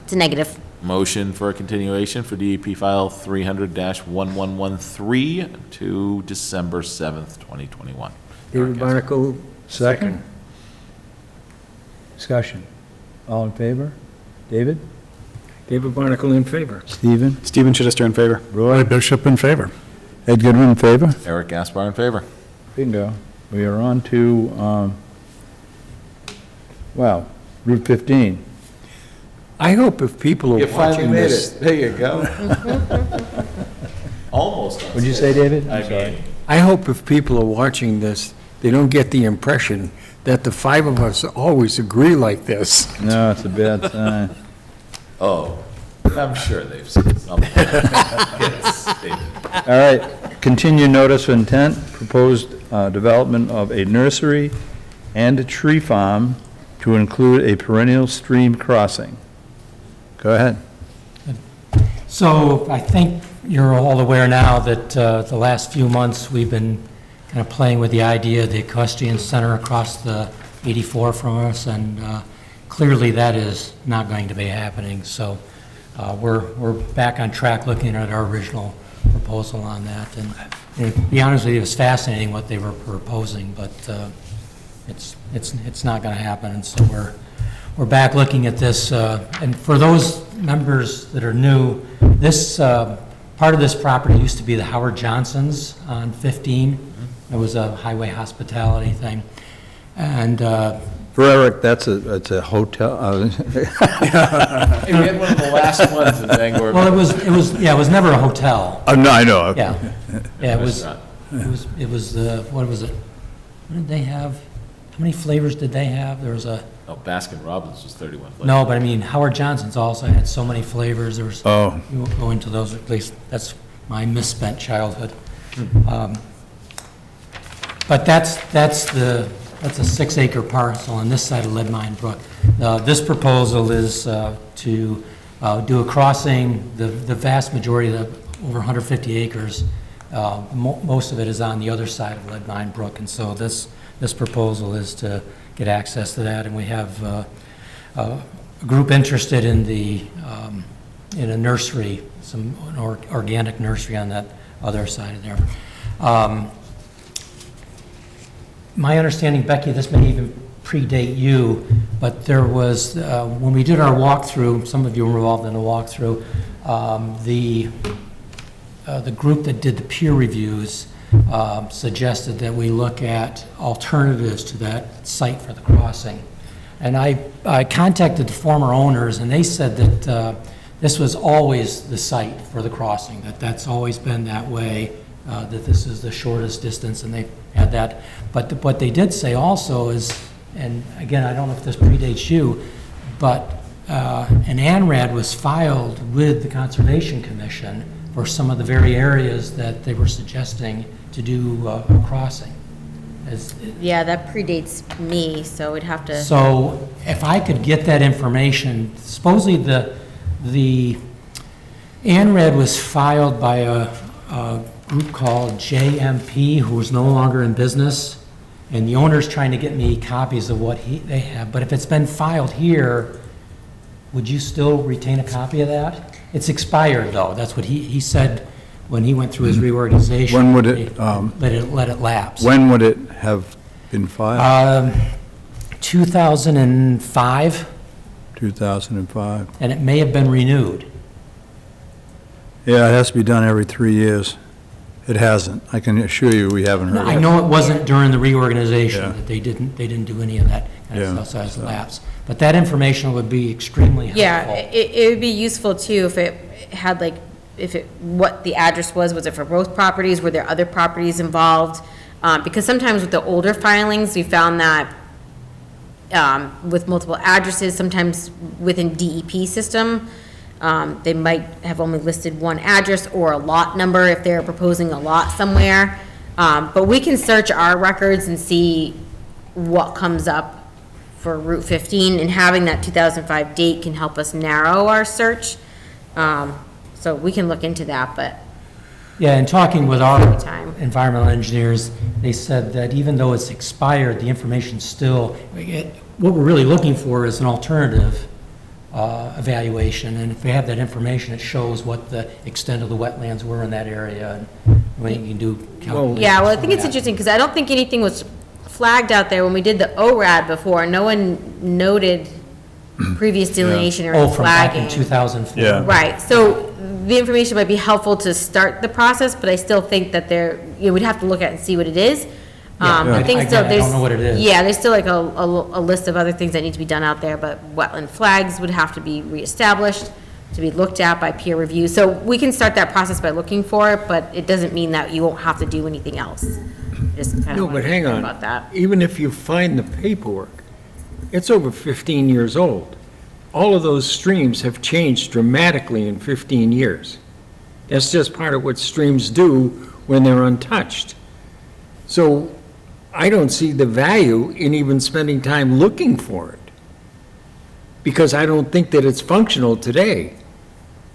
It's a negative. Motion for a continuation for DEP file 300-1113 to December 7th, 2021. David Barnacle, Second. Discussion. All in favor? David? David Barnacle in favor. Stephen? Stephen Chittister in favor. Roy Bishop in favor. Ed Goodwin in favor? Eric Gaspar in favor. Bingo. We are on to, Route 15. I hope if people are watching this, There you go. Almost. What'd you say, David? I'm sorry. I hope if people are watching this, they don't get the impression that the five of us always agree like this. No, it's a bad sign. Oh, I'm sure they've seen something. Yes, they did. All right, continue notice of intent, proposed development of a nursery and a tree farm to include a perennial stream crossing. Go ahead. So I think you're all aware now that the last few months, we've been kind of playing with the idea of the equestrian center across the 84 from us, and clearly that is not going to be happening. So we're back on track looking at our original proposal on that. And to be honest with you, it was fascinating what they were proposing, but it's not going to happen. And so we're back looking at this. And for those members that are new, this part of this property used to be the Howard Johnson's on 15. It was a highway hospitality thing. And For Eric, it's a hotel. We had one of the last ones in Bangor. well, it was never a hotel. No, I know. Yeah, yeah, it was Restaurant. what was it? What did they have? How many flavors did they have? There was a, Oh, Baskin Robbins was 31 flavors. no, but I mean, Howard Johnson's also had so many flavors. There was, Oh. you won't go into those, at least that's my misspent childhood. But that's a 6-acre parcel on this side of Lead Mine Brook. This proposal is to do a crossing, the vast majority of over 150 acres, most of it is on the other side of Lead Mine Brook, and so this proposal is to get access to that, and we have a group interested in in a nursery, an organic nursery on that other side of there. My understanding, Becky, this may even predate you, but there was, when we did our walkthrough, some of you were involved in the walkthrough, the group that did the peer reviews suggested that we look at alternatives to that site for the crossing. And I contacted the former owners, and they said that this was always the site for the crossing, that's always been that way, that this is the shortest distance, and they had that. But what they did say also is, and again, I don't know if this predates you, but an ANRAD was filed with the Conservation Commission for some of the very areas that they were suggesting to do a crossing. Yeah, that predates me, so we'd have to. So if I could get that information, supposedly the ANRAD was filed by a group called JMP, who is no longer in business, and the owner's trying to get me copies of what they have. But if it's been filed here, would you still retain a copy of that? It's expired, though. That's what he said when he went through his reorganization. When would it, let it lapse. when would it have been filed? 2005, 2005. and it may have been renewed. Yeah, it has to be done every 3 years. It hasn't. I can assure you, we haven't heard I it. know it wasn't during the reorganization, Yeah. that they didn't do any of that kind of Yeah, stuff, so it's so- lapsed. But that information would be extremely helpful. Yeah, it would be useful too if it had like, what the address was it for both properties, were there other properties involved? Because sometimes with the older filings, we found that with multiple addresses, sometimes within DEP system, they might have only listed one address or a lot number if they're proposing a lot somewhere. But we can search our records and see what comes up for Route 15, and having that 2005 date can help us narrow our search. So we can look into that, but Yeah, and talking with our Time. environmental engineers, they said that even though it's expired, the information still, what we're really looking for is an alternative evaluation, and if we have that information, it shows what the extent of the wetlands were in that area, and when you can do calculations. yeah, well, I think from it's that. interesting, because I don't think anything was flagged out there when we did the ORAD before. No one noted previous delineation or Oh, from back flagging. in 2004. Yeah. Right, so the information might be helpful to start the process, but I still think that we'd have to look at and see what it is. I think Again, still I there's. don't know what it is. Yeah, there's still like a list of other things that need to be done out there, but wetland flags would have to be reestablished, to be looked at by peer review. So we can start that process by looking for it, but it doesn't mean that you won't have to do anything else. Just kind of No, wanted but to hang talk on. about that. Even if you find the paperwork, it's over 15 years old. All of those streams have changed dramatically in 15 years. That's just part of what streams do when they're untouched. So I don't see the value in even spending time looking for it, because I don't think that it's functional today.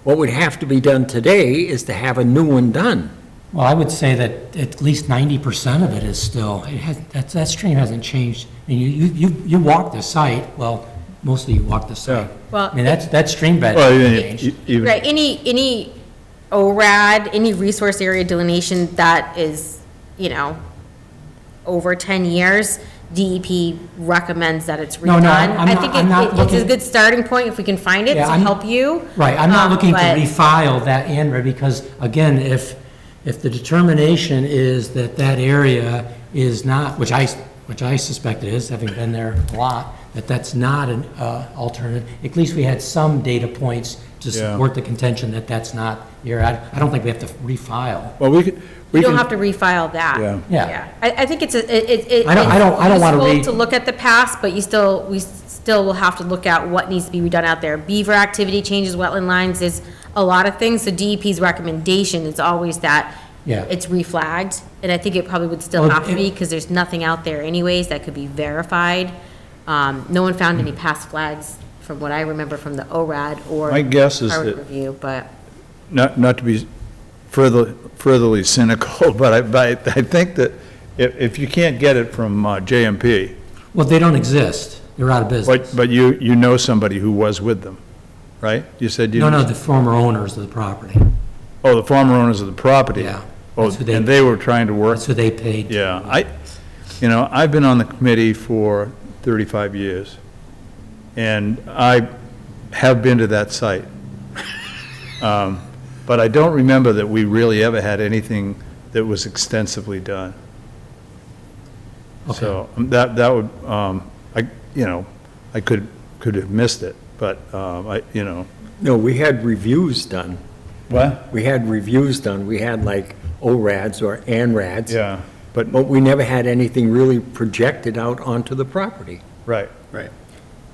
What would have to be done today is to have a new one done. Well, I would say that at least 90% of it is still, that stream hasn't changed. I mean, you walk the site, well, mostly you walk the site. Well, I mean, that stream bed Well, hasn't even, changed. even, Right, any ORAD, any resource area delineation that is, over 10 years, DEP recommends that it's No, redone. no, I'm I not- think I'm not it's a looking- good starting point if we can find it Yeah, to I'm- help you. Right, I'm not looking to but- refile that, Andrea, because, again, if the determination is that that area is not, which I suspect it is, having been there a lot, that that's not an alternative, at least we had some data points to Yeah. support the contention that that's not here. I don't think we have to refile. Well, we can. You don't have to refile that. Yeah. Yeah. I think it's I don't wanna useful read- to look at the past, but we still will have to look at what needs to be redone out there. Beaver activity changes wetland lines, there's a lot of things, so DEP's recommendation is always that Yeah. it's reflagged, and I think it probably would still Well, have to be, because there's nothing out there anyways that could be verified. No one found any past flags, from what I remember from the ORAD or My guess is Howard that- review, but. Not to be furtherly cynical, but I think that if you can't get it from JMP, Well, they don't exist. They're out of business. but you know somebody who was with them, right? You said you... No, the former owners of the property. Oh, the former owners of the property? Yeah. Oh, That's who they- and they were trying to work... That's who they paid. Yeah, I've been on the committee for 35 years, and I have been to that site. But I don't remember that we really ever had anything that was extensively done. Okay. So that would, I could have missed it, but, No, we had reviews done. What? We had reviews done. We had like ORADs or ANRADs. Yeah, But we never had anything really projected out onto the property. right.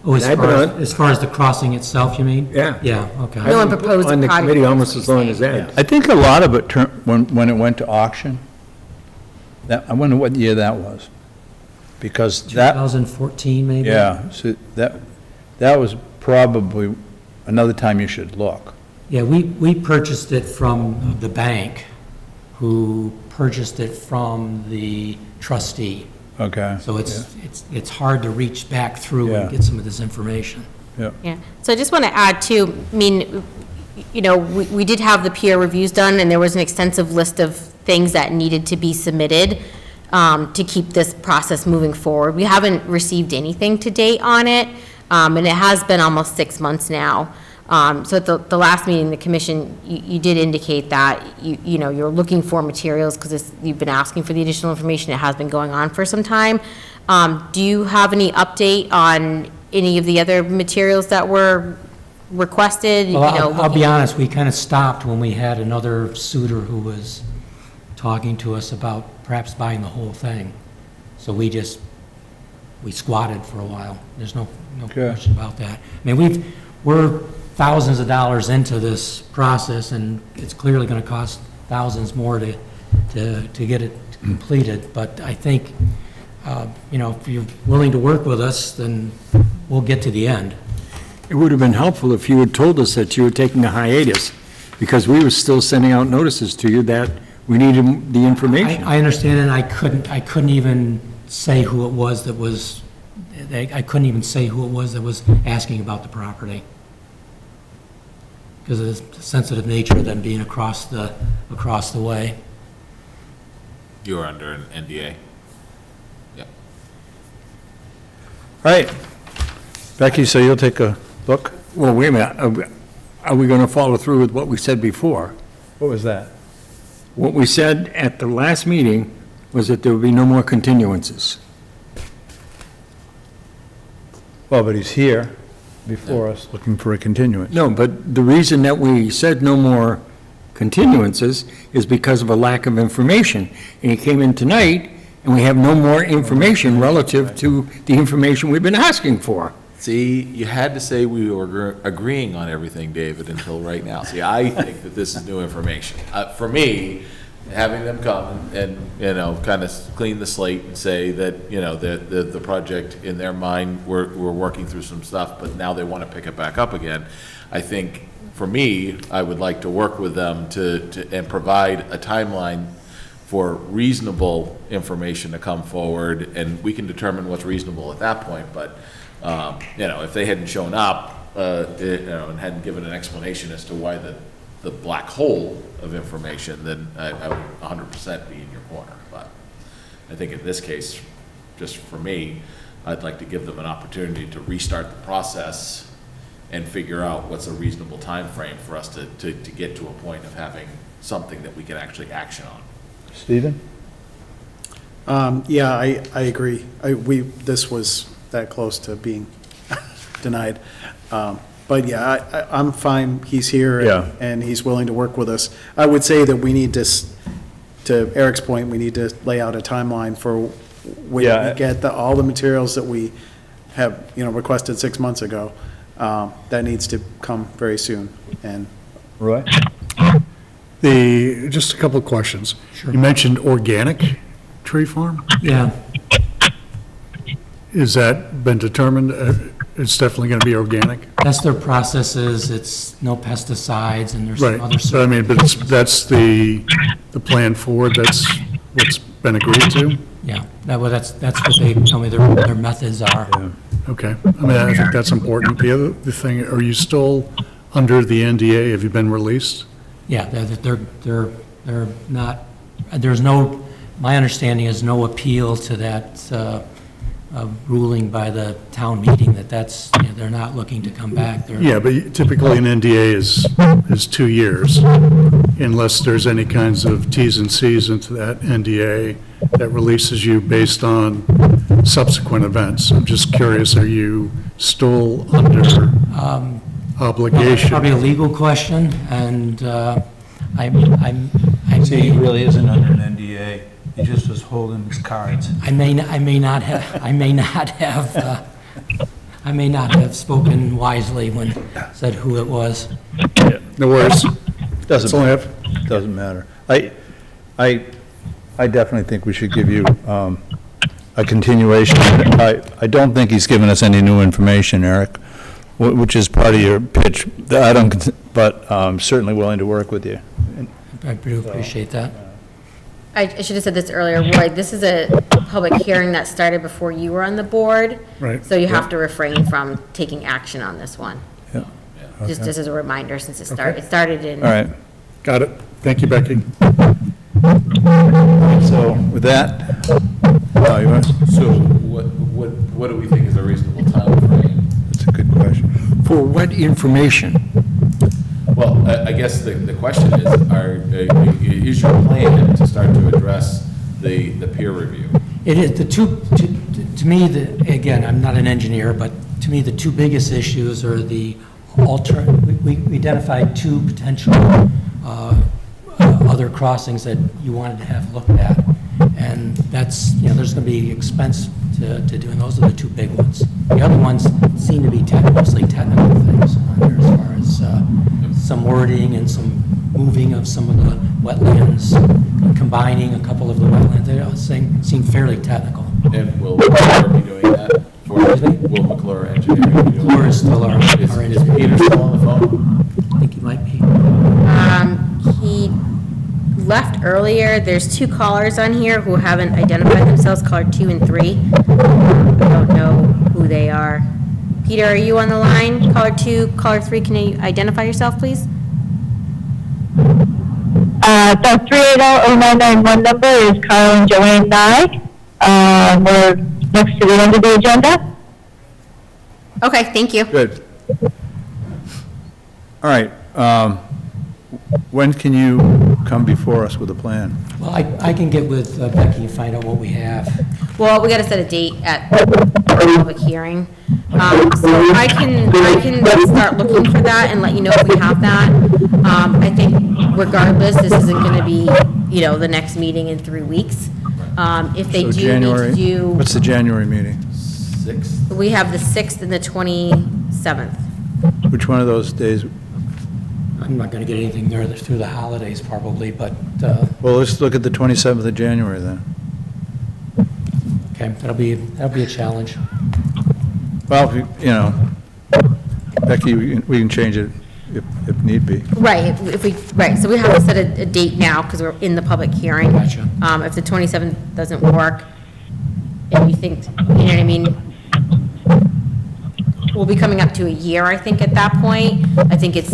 Oh, And I've been on- as far as the crossing itself, you mean? Yeah. Yeah, okay. No one proposed a On the project, committee that's almost what as you're long as saying. that. I think a lot of it when it went to auction, I wonder what year that was. Because that... 2014, maybe? Yeah, so that was probably another time you should look. Yeah, we purchased it from the bank, who purchased it from the trustee. Okay. So it's hard to reach back through Yeah. and get some of this information. Yeah, so I just want to add too, I mean, we did have the peer reviews done, and there was an extensive list of things that needed to be submitted to keep this process moving forward. We haven't received anything to date on it, and it has been almost 6 months now. So at the last meeting, the commission, you did indicate that, you're looking for materials, because you've been asking for the additional information, it has been going on for some time. Do you have any update on any of the other materials that were requested? Well, I'll be honest, we kind of stopped when we had another suitor who was talking to us about perhaps buying the whole thing. So we squatted for a while. There's no question about that. I mean, we're thousands of dollars into this process, and it's clearly going to cost thousands more to get it completed. But I think, if you're willing to work with us, then we'll get to the end. It would have been helpful if you had told us that you were taking a hiatus, because we were still sending out notices to you that we needed the information. I understand, and I couldn't even say who it was that was, I couldn't even say who it was that was asking about the property, because of the sensitive nature of them being across the way. You were under an NDA. Yeah. All right. Becky, so you'll take a look? Well, wait a minute. Are we going to follow through with what we said before? What was that? What we said at the last meeting was that there would be no more continuances. Well, but he's here before us, looking for a continuance. No, but the reason that we said no more continuances is because of a lack of information. And he came in tonight, and we have no more information relative to the information we've been asking for. See, you had to say we were agreeing on everything, David, until right now. See, I think that this is new information. For me, having them come and kind of clean the slate and say that, the project in their mind, we're working through some stuff, but now they want to pick it back up again. I think, for me, I would like to work with them and provide a timeline for reasonable information to come forward, and we can determine what's reasonable at that point, but if they hadn't shown up, and hadn't given an explanation as to why the black hole of information, then I would 100% be in your corner, but, I think in this case, just for me, I'd like to give them an opportunity to restart the process and figure out what's a reasonable time frame for us to get to a point of having something that we can actually action on. Stephen? Yeah, I agree. This was that close to being denied. But yeah, I'm fine. He's here. Yeah. And he's willing to work with us. I would say that we need to Eric's point, we need to lay out a timeline for when Yeah. we get all the materials that we have, requested 6 months ago. That needs to come very soon. And Roy? Just a couple of questions. You mentioned organic tree farm? Yeah, Is that been determined? It's definitely going to be organic? that's their processes, it's no pesticides, and there's Right, some other. but I mean, but that's the plan forward, that's what's been agreed to? Yeah, that's what they tell me their methods are. Okay, I mean, I think that's important. The thing, are you still under the NDA? Have you been released? Yeah, they're not, there's no, my understanding is no appeal to that ruling by the town meeting, they're not looking to come back. Yeah, but typically an NDA is 2 years, unless there's any kinds of Ts and Cs into that NDA that releases you based on subsequent events. I'm just curious, are you still under obligation? Probably a legal question, and See, he really isn't under an NDA. He just was holding his cards. I may not have spoken wisely when said who it was. No worries. Doesn't matter. I definitely think we should give you a continuation. I don't think he's given us any new information, Eric, which is part of your pitch. But I'm certainly willing to work with you. I do appreciate that. I should have said this earlier, Roy, this is a public hearing that started before you were on the board. Right. So you have to refrain from taking action on this one. Yeah. Just as a reminder, since it started in. All right. Got it. Thank you, Becky. So with that, So what do we think is a reasonable time frame? that's a good question. For what information? Well, I guess the question is your plan to start to address the peer review? It is, to me, again, I'm not an engineer, but to me, the two biggest issues are we identified two potential other crossings that you wanted to have looked at. And that's, there's going to be expense to doing, those are the two big ones. The other ones seem to be mostly technical things as far as some wording and some moving of some of the wetlands, combining a couple of the wetlands, they all seem fairly technical. And will McClure be doing that? Will McClure Engineering be doing that? McClure is still our Is engineer. Peter still on the phone? I think he might be. He left earlier. There's two callers on here who haven't identified themselves, caller 2 and 3. I don't know who they are. Peter, are you on the line? Caller 2, caller 3, can you identify yourself, please? The 380-0991 number is Carl and Joanne Nye. We're next to the end of the agenda. Okay, thank you. Good. All right. When can you come before us with a plan? Well, I can get with Becky and find out what we have. Well, we got to set a date at the public hearing. So I can start looking for that and let you know if we have that. I think regardless, this isn't going to be, the next meeting in 3 weeks. If they So do January- need to do, What's the January meeting? 6th? we have the 6th and the 27th. Which one of those days? I'm not going to get anything there through the holidays probably, but, Well, let's look at the 27th of January then. okay, that'll be a challenge. Well, Becky, we can change it if need be. Right, so we have to set a date now because we're in the public hearing. Gotcha. If the 27th doesn't work, and you think, you know what I mean? We'll be coming up to a year, I think, at that point. I think it's,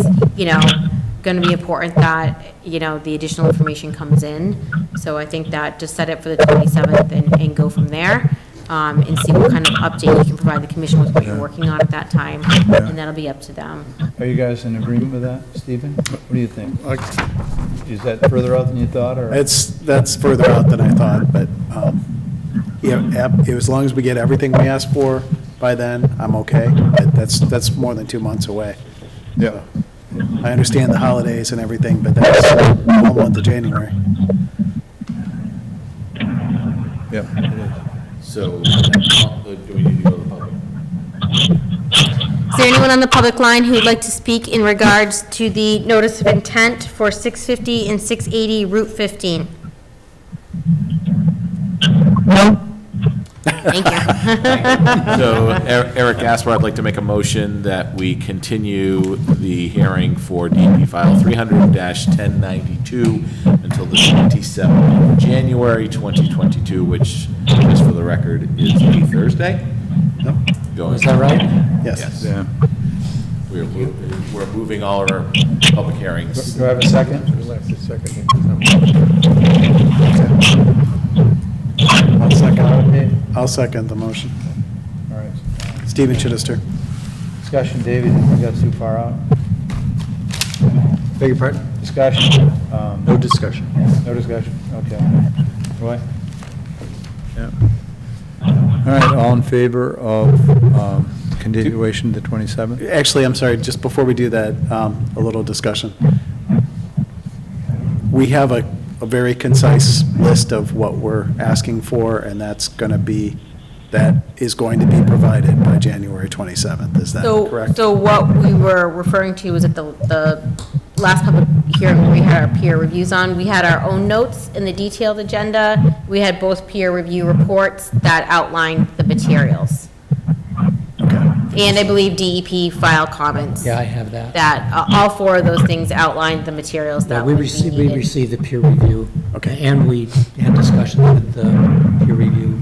going to be important that, the additional information comes in. So I think that just set it for the 27th and go from there, and see what kind of update you can provide the commission with what you're working on at that time, and that'll be up to them. Are you guys in agreement with that, Stephen? What do you think? Is that further out than you thought, or? That's further out than I thought, but, as long as we get everything we asked for by then, I'm okay. But that's more than 2 months away. Yeah. I understand the holidays and everything, but that's all month of January. Yeah, it is. So, do we need to go to the public? Is there anyone on the public line who would like to speak in regards to the notice of intent for 650 and 680 Route 15? No. Thank you. So, Eric Gaspar, I'd like to make a motion that we continue the hearing for DEP file 300-1092 until the 27th of January 2022, which, just for the record, is a Thursday. Is that right? Yes. Yeah. We're moving all our public hearings. Do I have a second? I'll second the motion. All right. Stephen Chittister. Discussion, David, we got too far out? Beg your pardon? Discussion? No discussion. No discussion, okay. Roy? Yeah. All right, all in favor of continuation to the 27th? Actually, I'm sorry, just before we do that, a little discussion. We have a very concise list of what we're asking for, and that is going to be provided by January 27th. Is that correct? So what we were referring to was at the last public hearing where we had our peer reviews on, we had our own notes in the detailed agenda. We had both peer review reports that outlined the materials. And I believe DEP file comments. Yeah, I have that. That, all four of those things outlined the materials Yeah, that we would be received the peer review. Okay. And we had discussions with the peer review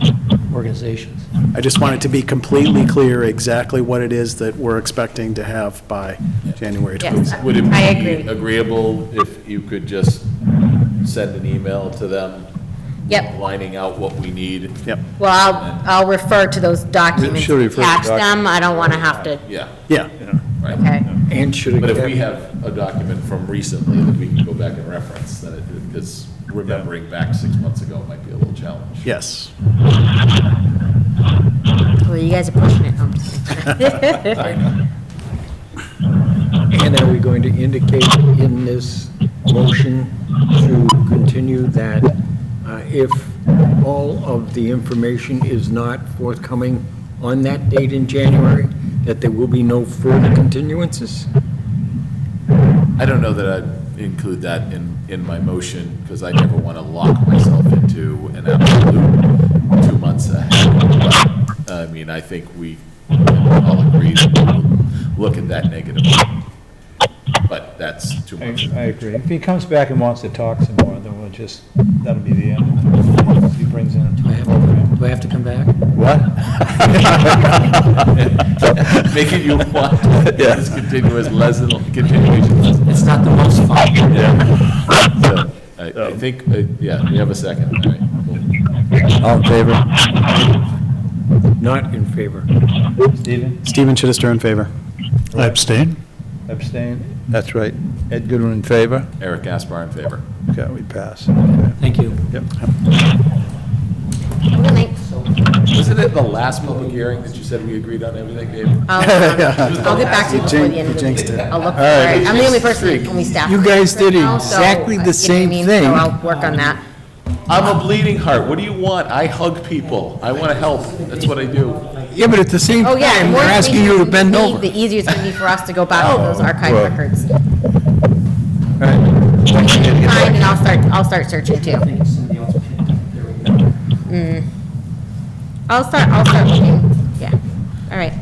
organizations. I just want it to be completely clear exactly what it is that we're expecting to have by January 27th. Yes, Would it I be agree. agreeable if you could just send an email to them? Yep. Lining out what we need? Yep. Well, I'll refer to those documents, Should refer to attach them, documents. I don't want to have to, Yeah. Yeah. Right. okay. And should it But if get- we have a document from recently that we can go back and reference, then because remembering back 6 months ago might be a little challenge. Yes. Well, you guys are pushing it. No, I'm just kidding. I know. And are we going to indicate in this motion to continue that if all of the information is not forthcoming on that date in January, that there will be no further continuances? I don't know that I'd include that in my motion, because I never want to lock myself into an absolute 2 months ahead. But, I mean, I think we all agree that we'll look at that negatively. But that's 2 months. I agree. If he comes back and wants to talk some more, then that'll be the end. If he brings in a Do I have to come back? What? Making you want this continuation less than. It's not the most fun. So, I think, yeah, we have a second. All right, cool. All in favor? Not in favor. Stephen? Stephen Chittister in favor. I abstain. Abstain? That's right. Ed Goodwin in favor? Eric Gaspar in favor. Okay, we pass. Okay. Thank you. Yep. Good night. Wasn't it the last public hearing that you said we agreed on everything, David? I'll get back to you before the end of the jinxed week. it. I'll look for it. I'm the only person that only staff. You guys did right now, so, exactly the you know what I same mean? thing. So I'll work on that. I'm a bleeding heart. What do you want? I hug people. I want to help. That's what I do. Yeah, but at the same Oh, yeah. time, the we're more asking you to information bend we need, over. The easier it's going to be for us to go back to those archive well. records. All right. Fine, and I'll start searching too. I'll start looking, yeah. All right.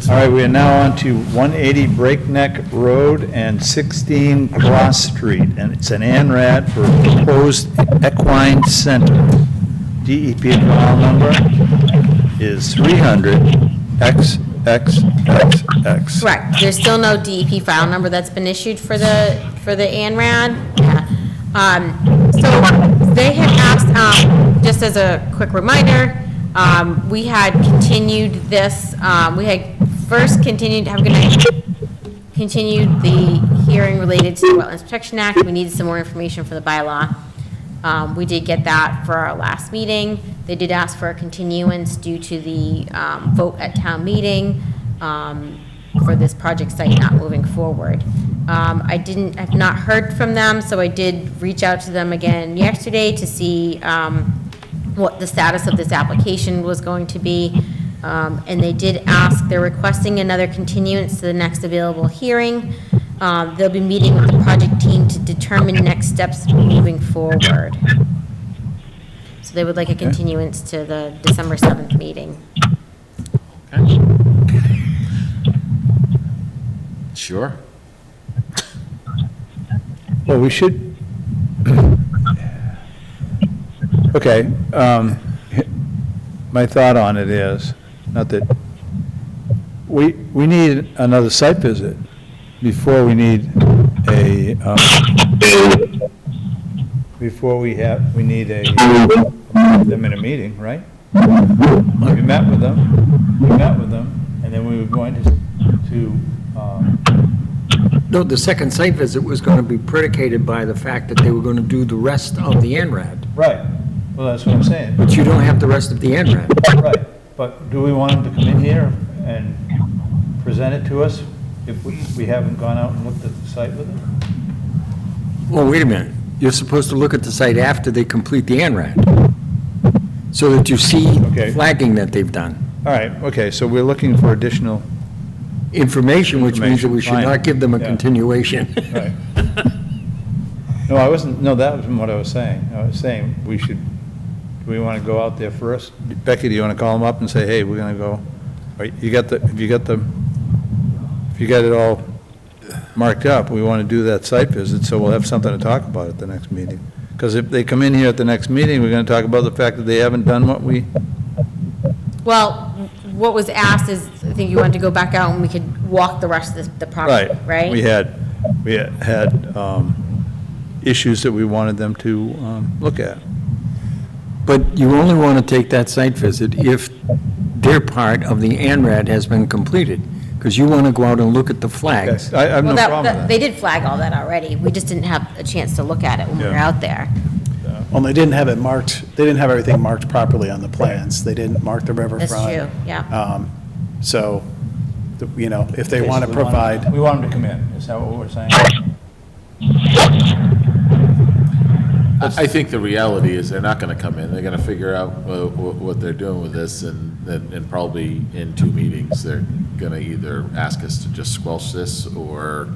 All right, we are now on to 180 Breakneck Road and 16 Cross Street, and it's an ANRAD for proposed equine center. DEP file number is 300X XXX. Correct. There's still no DEP file number that's been issued for the ANRAD. Yeah. So they had asked, just as a quick reminder, we had continued this, we had first continued, have a good night, continued the hearing related to the Wetlands Protection Act. We needed some more information for the bylaw. We did get that for our last meeting. They did ask for a continuance due to the vote at town meeting for this project site not moving forward. I've not heard from them, so I did reach out to them again yesterday to see what the status of this application was going to be. And they did ask, they're requesting another continuance to the next available hearing. They'll be meeting with the project team to determine next steps moving forward. So they would like a continuance to the December 7th meeting. Sure. Well, we should, okay, my thought on it is, not that, we need another site visit before we need a, we need them in a meeting, right? We met with them, and then we were going to No, the second site visit was going to be predicated by the fact that they were going to do the rest of the ANRAD. right, well, that's what I'm saying. But you don't have the rest of the ANRAD. Right, but do we want them to come in here and present it to us if we haven't gone out and looked at the site with them? Well, wait a minute. You're supposed to look at the site after they complete the ANRAD, so that you see Okay. flagging that they've done. All right, okay, so we're looking for additional, Information, which means that we should Information, not give them a fine. continuation. right. No, I wasn't, no, that wasn't what I was saying. I was saying we should, do we want to go out there first? Becky, do you want to call them up and say, hey, we're going to go, or if you got it all marked up, we want to do that site visit, so we'll have something to talk about at the next meeting. Because if they come in here at the next meeting, we're going to talk about the fact that they haven't done what we, Well, what was asked is, I think you wanted to go back out and we could walk the rest of the property, right? We had issues that we wanted them to look at. But you only want to take that site visit if their part of the ANRAD has been completed, because you want to go out and look at the flags. I have no Well, problem with that. they did flag all that already. We just didn't have a chance to look at it when we were Yeah. out there. Well, they didn't have it marked, they didn't have everything marked properly on the plans. They didn't mark the riverfront. That's true, yeah. So, you know, if they want to provide, We want them to come in, is that what we're saying? I think the reality is they're not going to come in. They're going to figure out what they're doing with this, and probably in 2 meetings, they're going to either ask us to just squelch this, or,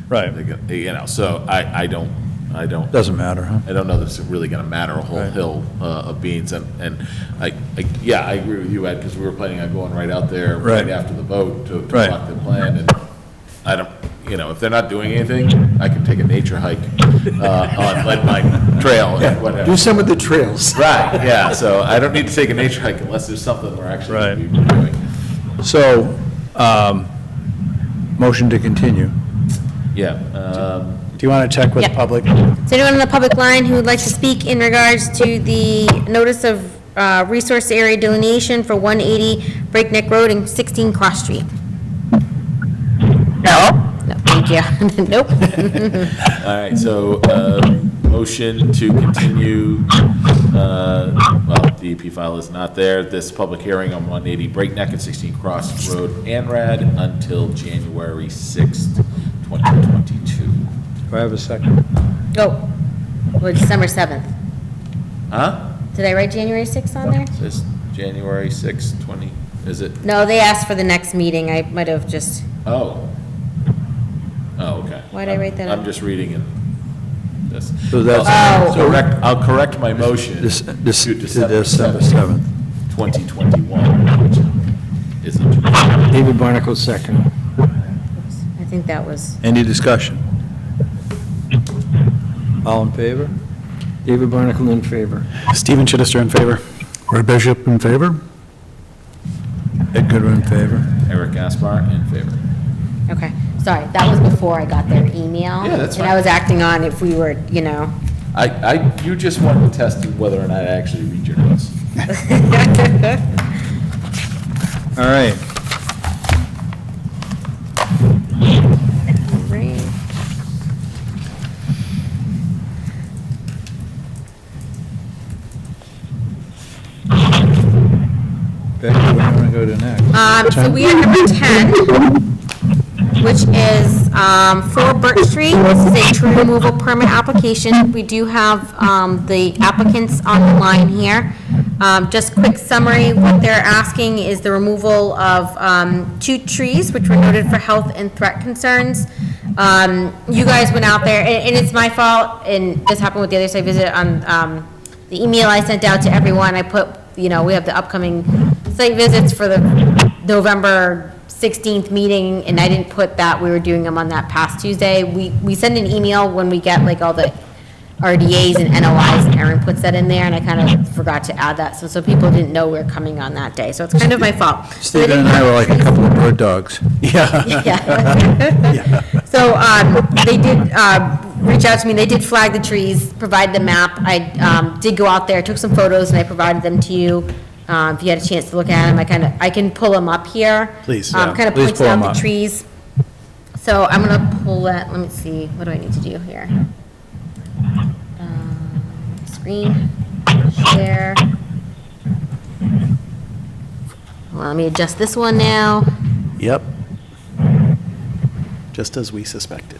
Right. they're gonna- you know, so I don't, Doesn't matter, huh? I don't know that it's really going to matter a whole Right. hill of beans, and yeah, I agree with you, Ed, because we were planning on going right out there right Right. after the vote to Right. walk the plan, and I don't, you know, if they're not doing anything, I can take a nature hike on Lead Mine Trail and whatever. Do some of the trails. Right, yeah, so I don't need to take a nature hike unless there's something we're actually going to be doing. So, motion to continue. Yeah, do you want to check with the Yeah. public? Is anyone on the public line who would like to speak in regards to the notice of resource area delineation for 180 Breakneck Road and 16 Cross Street? No? No, thank you. Nope. all right, so, motion to continue, well, the EP file is not there, this public hearing on 180 Breakneck and 16 Cross Road, ANRAD, until January 6th, 2022. Do I have a second? Oh, well, December 7th. Huh? Did I write January 6th on there? Says January 6th, 20, is it? No, they asked for the next meeting. I might have just, Oh. Oh, okay. Why'd I write that I'm up? just reading it. This. So that's- Oh. I'll correct my motion to To December December 7th, 7th. 2021, which isn't. David Barnacle, second. I think that was, Any discussion? All in favor? David Barnacle in favor. Stephen Chittister in favor. Roy Bishop in favor? Ed Goodwin in favor. Eric Gaspar in favor. Okay, sorry, that was before I got their email. Yeah, that's And I fine. was acting on if we were, you know. You just wanted to test whether or not I actually read your notes. All right. Right. Becky, what do you want to go to next? So we are number 10, which is 4 Birch Street. This is a tree removal permit application. We do have the applicants on the line here. Just quick summary, what they're asking is the removal of 2 trees, which were noted for health and threat concerns. You guys went out there, and it's my fault, and this happened with the other site visit on the email I sent out to everyone. I put, you know, we have the upcoming site visits for the November 16th meeting, and I didn't put that we were doing them on that past Tuesday. We send an email when we get like all the RDAs and NOIs, and Erin puts that in there, and I kind of forgot to add that, so people didn't know we were coming on that day, so it's kind of my fault. Stephen and I were like a couple of bird dogs. Yeah. Yeah. So, they did, reach out to me, they did flag the trees, provide the map. I, did go out there, took some photos, and I provided them to you. If you had a chance to look at them, I can pull them up here. Please, yeah. Kind of Please pointing pull 'em out up. the trees. So I'm gonna pull that, let me see, what do I need to do here? Screen, share. Well, let me adjust this one now. Yep. Just as we suspected.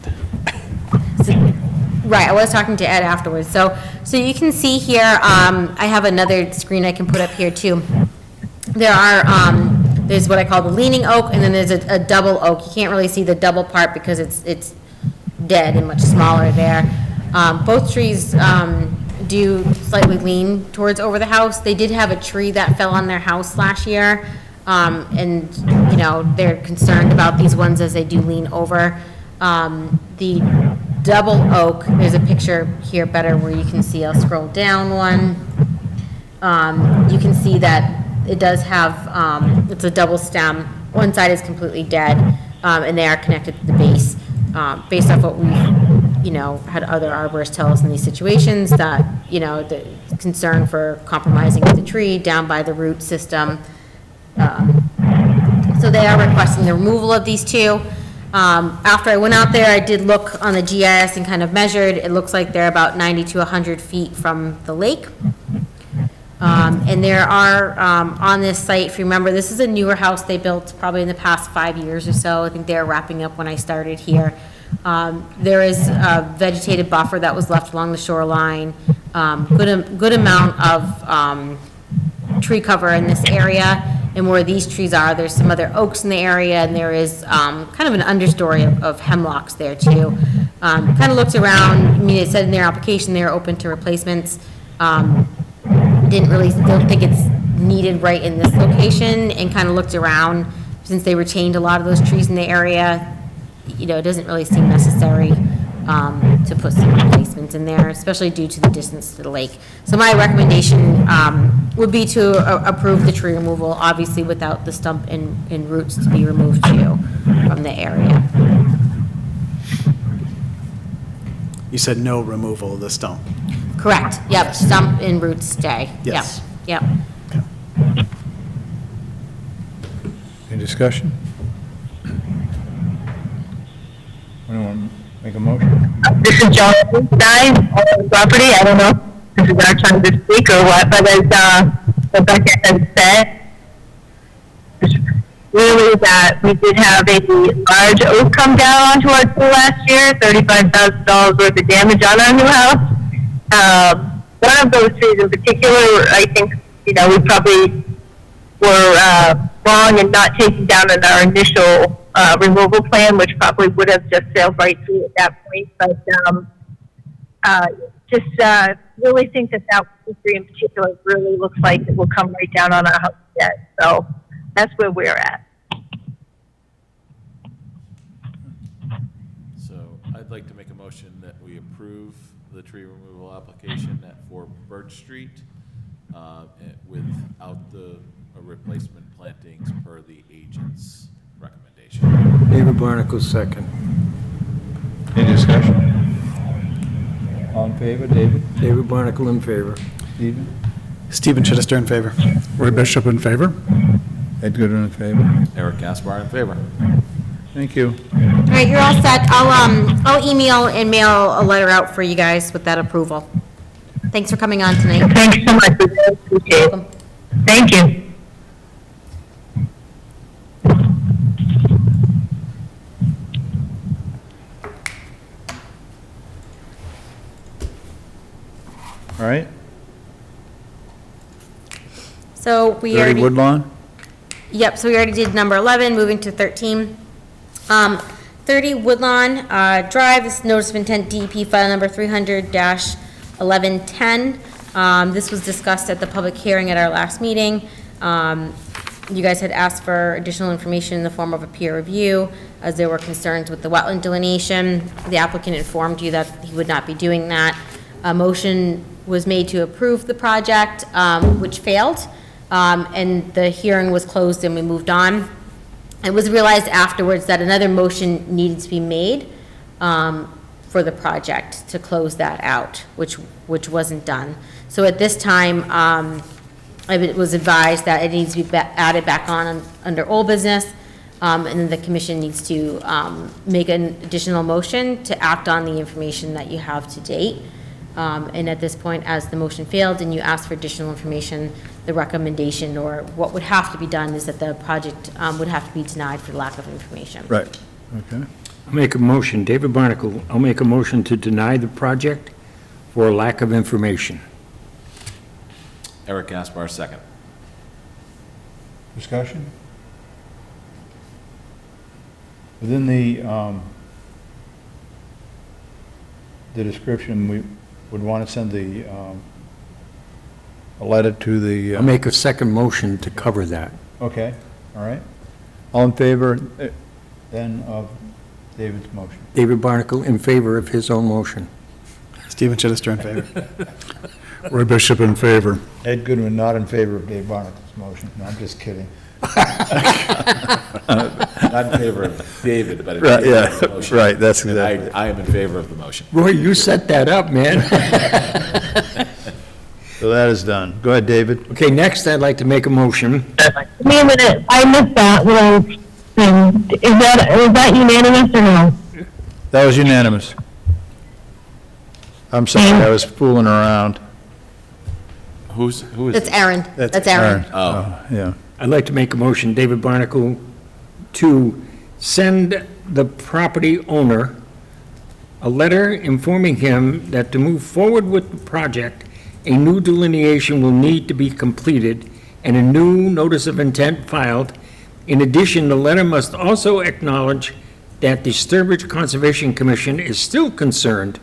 Right, I was talking to Ed afterwards. So you can see here, I have another screen I can put up here too. There are, there's what I call the leaning oak, and then there's a double oak. You can't really see the double part because it's dead and much smaller there. Both trees do slightly lean towards over the house. They did have a tree that fell on their house last year, and, you know, they're concerned about these ones as they do lean over. The double oak, there's a picture here better where you can see, I'll scroll down one. You can see that it does have, it's a double stem. One side is completely dead, and they are connected to the base. Based off what we've, you know, had other arborists tell us in these situations, that, you know, the concern for compromising the tree down by the root system. So they are requesting the removal of these 2. After I went out there, I did look on the GIS and kind of measured. It looks like they're about 90 to 100 feet from the lake. And there are, on this site, if you remember, this is a newer house they built probably in the past 5 years or so. I think they're wrapping up when I started here. There is a vegetated buffer that was left along the shoreline. Good amount of tree cover in this area. And where these trees are, there's some other oaks in the area, and there is kind of an understory of hemlocks there too. Kind of looked around, I mean, it said in their application they're open to replacements. Don't think it's needed right in this location, and kind of looked around, since they retained a lot of those trees in the area, you know, it doesn't really seem necessary to put some replacements in there, especially due to the distance to the lake. So my recommendation would be to approve the tree removal, obviously without the stump and roots to be removed too from the area. You said no removal of the stump. Correct, yep, stump and roots stay. Yes. Yep. Any discussion? Anyone make a motion? This is John Stein on the property. I don't know if this is our time to speak or what, but as Rebecca has said, it's really that we did have a large oak come down onto our pool last year, $35,000 worth of damage on our new house. One of those trees in particular, I think, you know, we probably were wrong in not taking down in our initial removal plan, which probably would have just sailed right through at that point. But really think that tree in particular really looks like it will come right down on our house yet. So that's where we're at. So I'd like to make a motion that we approve the tree removal application at 4 Birch Street without the replacement plantings per the David Barnacle, second. Any discussion? All in favor, David? David Barnacle in favor. Stephen? Stephen Chittister in favor. Roy Bishop in favor? Ed Goodwin in favor. Eric Gaspar in favor. Thank you. All right, you're all set. I'll email and mail a letter out for you guys with that approval. Thanks for coming on tonight. Thanks so much. We really appreciate it. Thank you. All right. So we 30 already. Woodlawn? Yep, so we already did number 11, moving to 13. 30 Woodlawn Drive, this is notice of intent DEP file number 300-1110. This was discussed at the public hearing at our last meeting. You guys had asked for additional information in the form of a peer review, as there were concerns with the wetland delineation. The applicant informed you that he would not be doing that. A motion was made to approve the project, which failed. And the hearing was closed and we moved on. It was realized afterwards that another motion needed to be made for the project to close that out, which wasn't done. So at this time, it was advised that it needs to be added back on under old business, and then the commission needs to make an additional motion to act on the information that you have to date. And at this point, as the motion failed and you asked for additional information, the recommendation or what would have to be done is that the project would have to be denied for lack of information. Right. Okay. I'll make a motion, David Barnacle, I'll make a motion to deny the project for lack of information. Eric Gaspar, second. Discussion? Within the description, we would want to send a letter to the. I'll make a second motion to cover that. Okay, all right. All in favor then of David's motion? David Barnacle in favor of his own motion. Stephen Chittister in favor. Roy Bishop in favor. Ed Goodwin not in favor of Dave Barnacle's motion. No, I'm just kidding. Not in favor of David, but in Right, favor yeah, of the motion. right, that's And exactly it. I am in favor of the motion. Roy, you set that up, man. So that is done. Go ahead, David. Okay, next I'd like to make a motion. Wait a minute, I missed that little thing. Is that unanimous or no? That was unanimous. I'm sorry, I was fooling around. Who is? That's Aaron. That's Aaron. Oh. Yeah. I'd like to make a motion, David Barnacle, to send the property owner a letter informing him that to move forward with the project, a new delineation will need to be completed and a new notice of intent filed. In addition, the letter must also acknowledge that the Sturbridge Conservation Commission is still concerned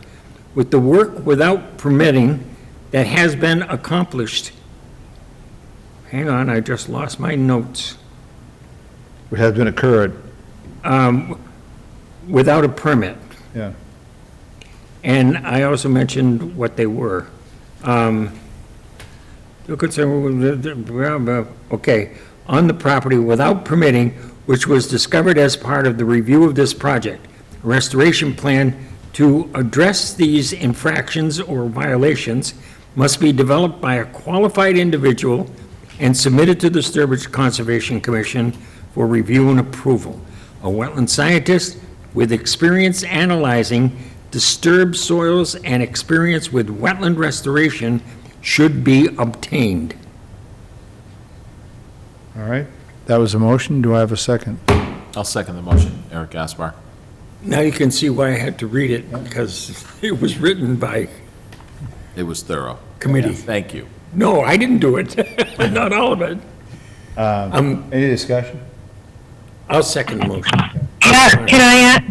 with the work without permitting that has been accomplished. Hang on, I just lost my notes. What has been occurred. Without a permit. Yeah. And I also mentioned what they were. Okay, on the property without permitting, which was discovered as part of the review of this project. A restoration plan to address these infractions or violations must be developed by a qualified individual and submitted to the Sturbridge Conservation Commission for review and approval. A wetland scientist with experience analyzing disturbed soils and experience with wetland restoration should be obtained. All right. That was a motion. Do I have a second? I'll second the motion, Eric Gaspar. Now you can see why I had to read it, because it was written by It was thorough. committee. Thank you. No, I didn't do it, not all of it. Any discussion? I'll second the motion. Can I ask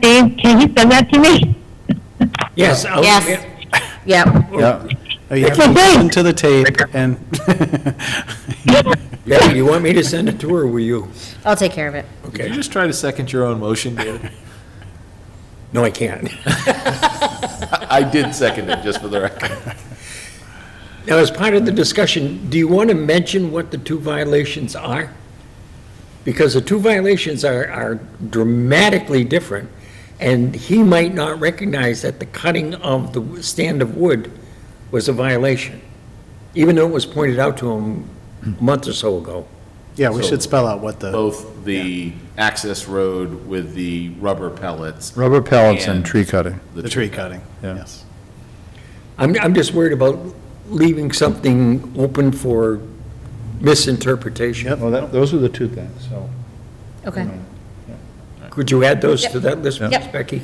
Dave, can you send that to me? Yes. Yes. Yep. Yeah. You have to listen to the tape and. Yeah, you want me to send it to her, or will you? I'll take care of it. Did you just try to second your own motion, David? No, I can't. I did second it, just for the record. Now, as part of the discussion, do you want to mention what the two violations are? because the two violations are dramatically different, and he might not recognize that the cutting of the stand of wood was a violation, even though it was pointed out to him a month or so ago. Yeah, we should spell out what the, Both the access road with the rubber pellets. Rubber pellets and tree cutting. the tree cutting, Yeah. yes. I'm just worried about leaving something open for misinterpretation. Well, those are the two things, so. Okay. Could you add those to that list, Yep. Becky?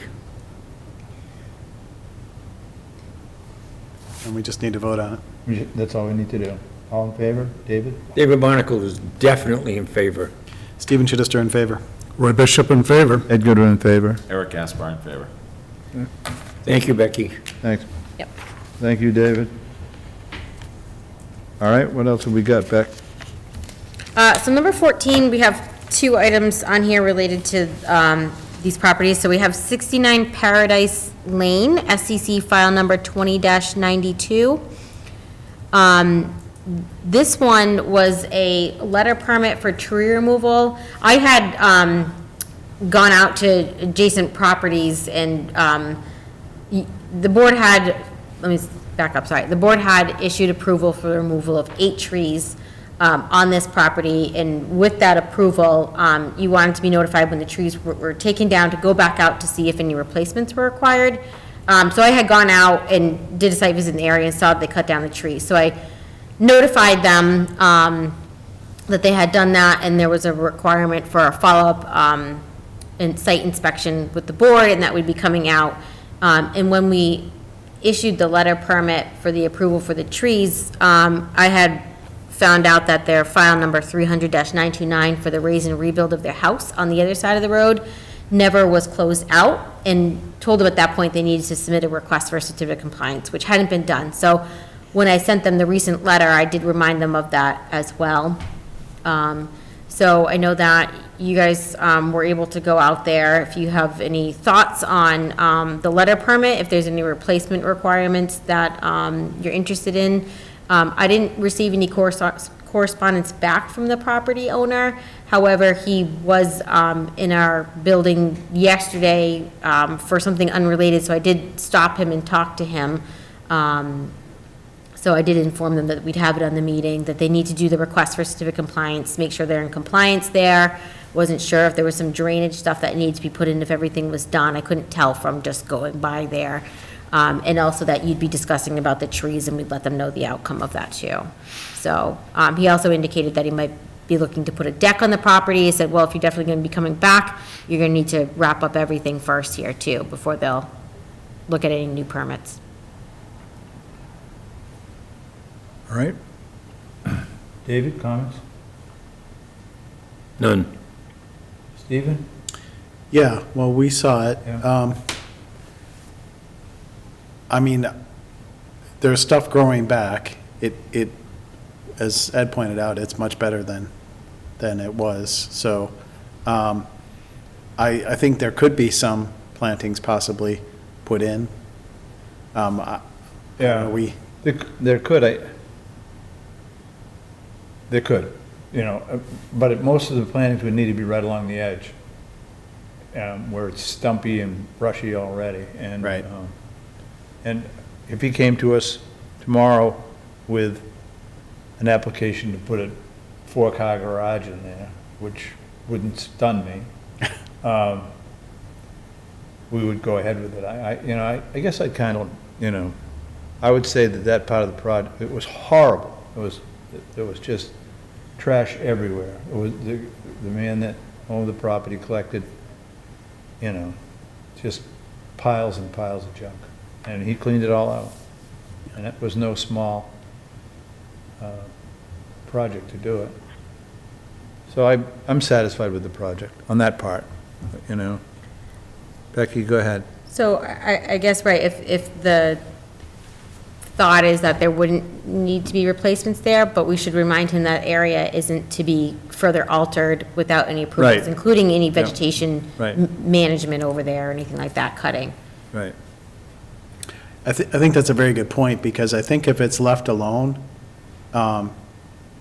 And we just need to vote on it. That's all we need to do. All in favor? David? David Monaco is definitely in favor. Stephen Chittister in favor. Roy Bishop in favor. Ed Goodwin in favor. Eric Gaspar in favor. Thank you, Becky. Thanks. Yep. Thank you, David. All right, what else have we got, Beck? So number 14, we have two items on here related to these properties. So we have 69 Paradise Lane, SCC file number 20-92. This one was a letter permit for tree removal. I had gone out to adjacent properties and the board had, let me back up, sorry. The board had issued approval for the removal of 8 trees on this property, and with that approval, you wanted to be notified when the trees were taken down to go back out to see if any replacements were required. So I had gone out and did a site visit in the area and saw that they cut down the trees. So I notified them that they had done that, and there was a requirement for a follow-up and site inspection with the board, and that would be coming out. And when we issued the letter permit for the approval for the trees, I had found out that their file number 300-929 for the raise and rebuild of their house on the other side of the road never was closed out, and told them at that point they needed to submit a request for a certificate of compliance, which hadn't been done. So when I sent them the recent letter, I did remind them of that as well. So I know that you guys were able to go out there. If you have any thoughts on the letter permit, if there's any replacement requirements that you're interested in. I didn't receive any correspondence back from the property owner. However, he was in our building yesterday for something unrelated, so I did stop him and talk to him. So I did inform them that we'd have it on the meeting, that they need to do the request for certificate of compliance, make sure they're in compliance there. Wasn't sure if there was some drainage stuff that needed to be put in, if everything was done. I couldn't tell from just going by there. And also that you'd be discussing about the trees, and we'd let them know the outcome of that too. So he also indicated that he might be looking to put a deck on the property. He said, well, if you're definitely going to be coming back, you're going to need to wrap up everything first here too, before they'll look at any new permits. All right. David, comments? None. Stephen? Yeah, well, we saw it. Yeah. I mean, there's stuff growing back. It, as Ed pointed out, it's much better than it was. So, I think there could be some plantings possibly put in. Yeah, there could, but most of the plantings would need to be right along the edge, where it's stumpy and brushy already. And, right. And if he came to us tomorrow with an application to put a 4-car garage in there, which wouldn't stun me, we would go ahead with it. I guess I'd kind of, I would say that part of the project, it was horrible. There was just trash everywhere. It was the man that owned the property collected, just piles and piles of junk. And he cleaned it all out. And it was no small project to do it. So I'm satisfied with the project on that part, Becky, go ahead. So I guess, right, if the thought is that there wouldn't need to be replacements there, but we should remind him that area isn't to be further altered without any approvals, Right. including any vegetation Right. management over there or anything like that, cutting. Right. I think that's a very good point, because I think if it's left alone,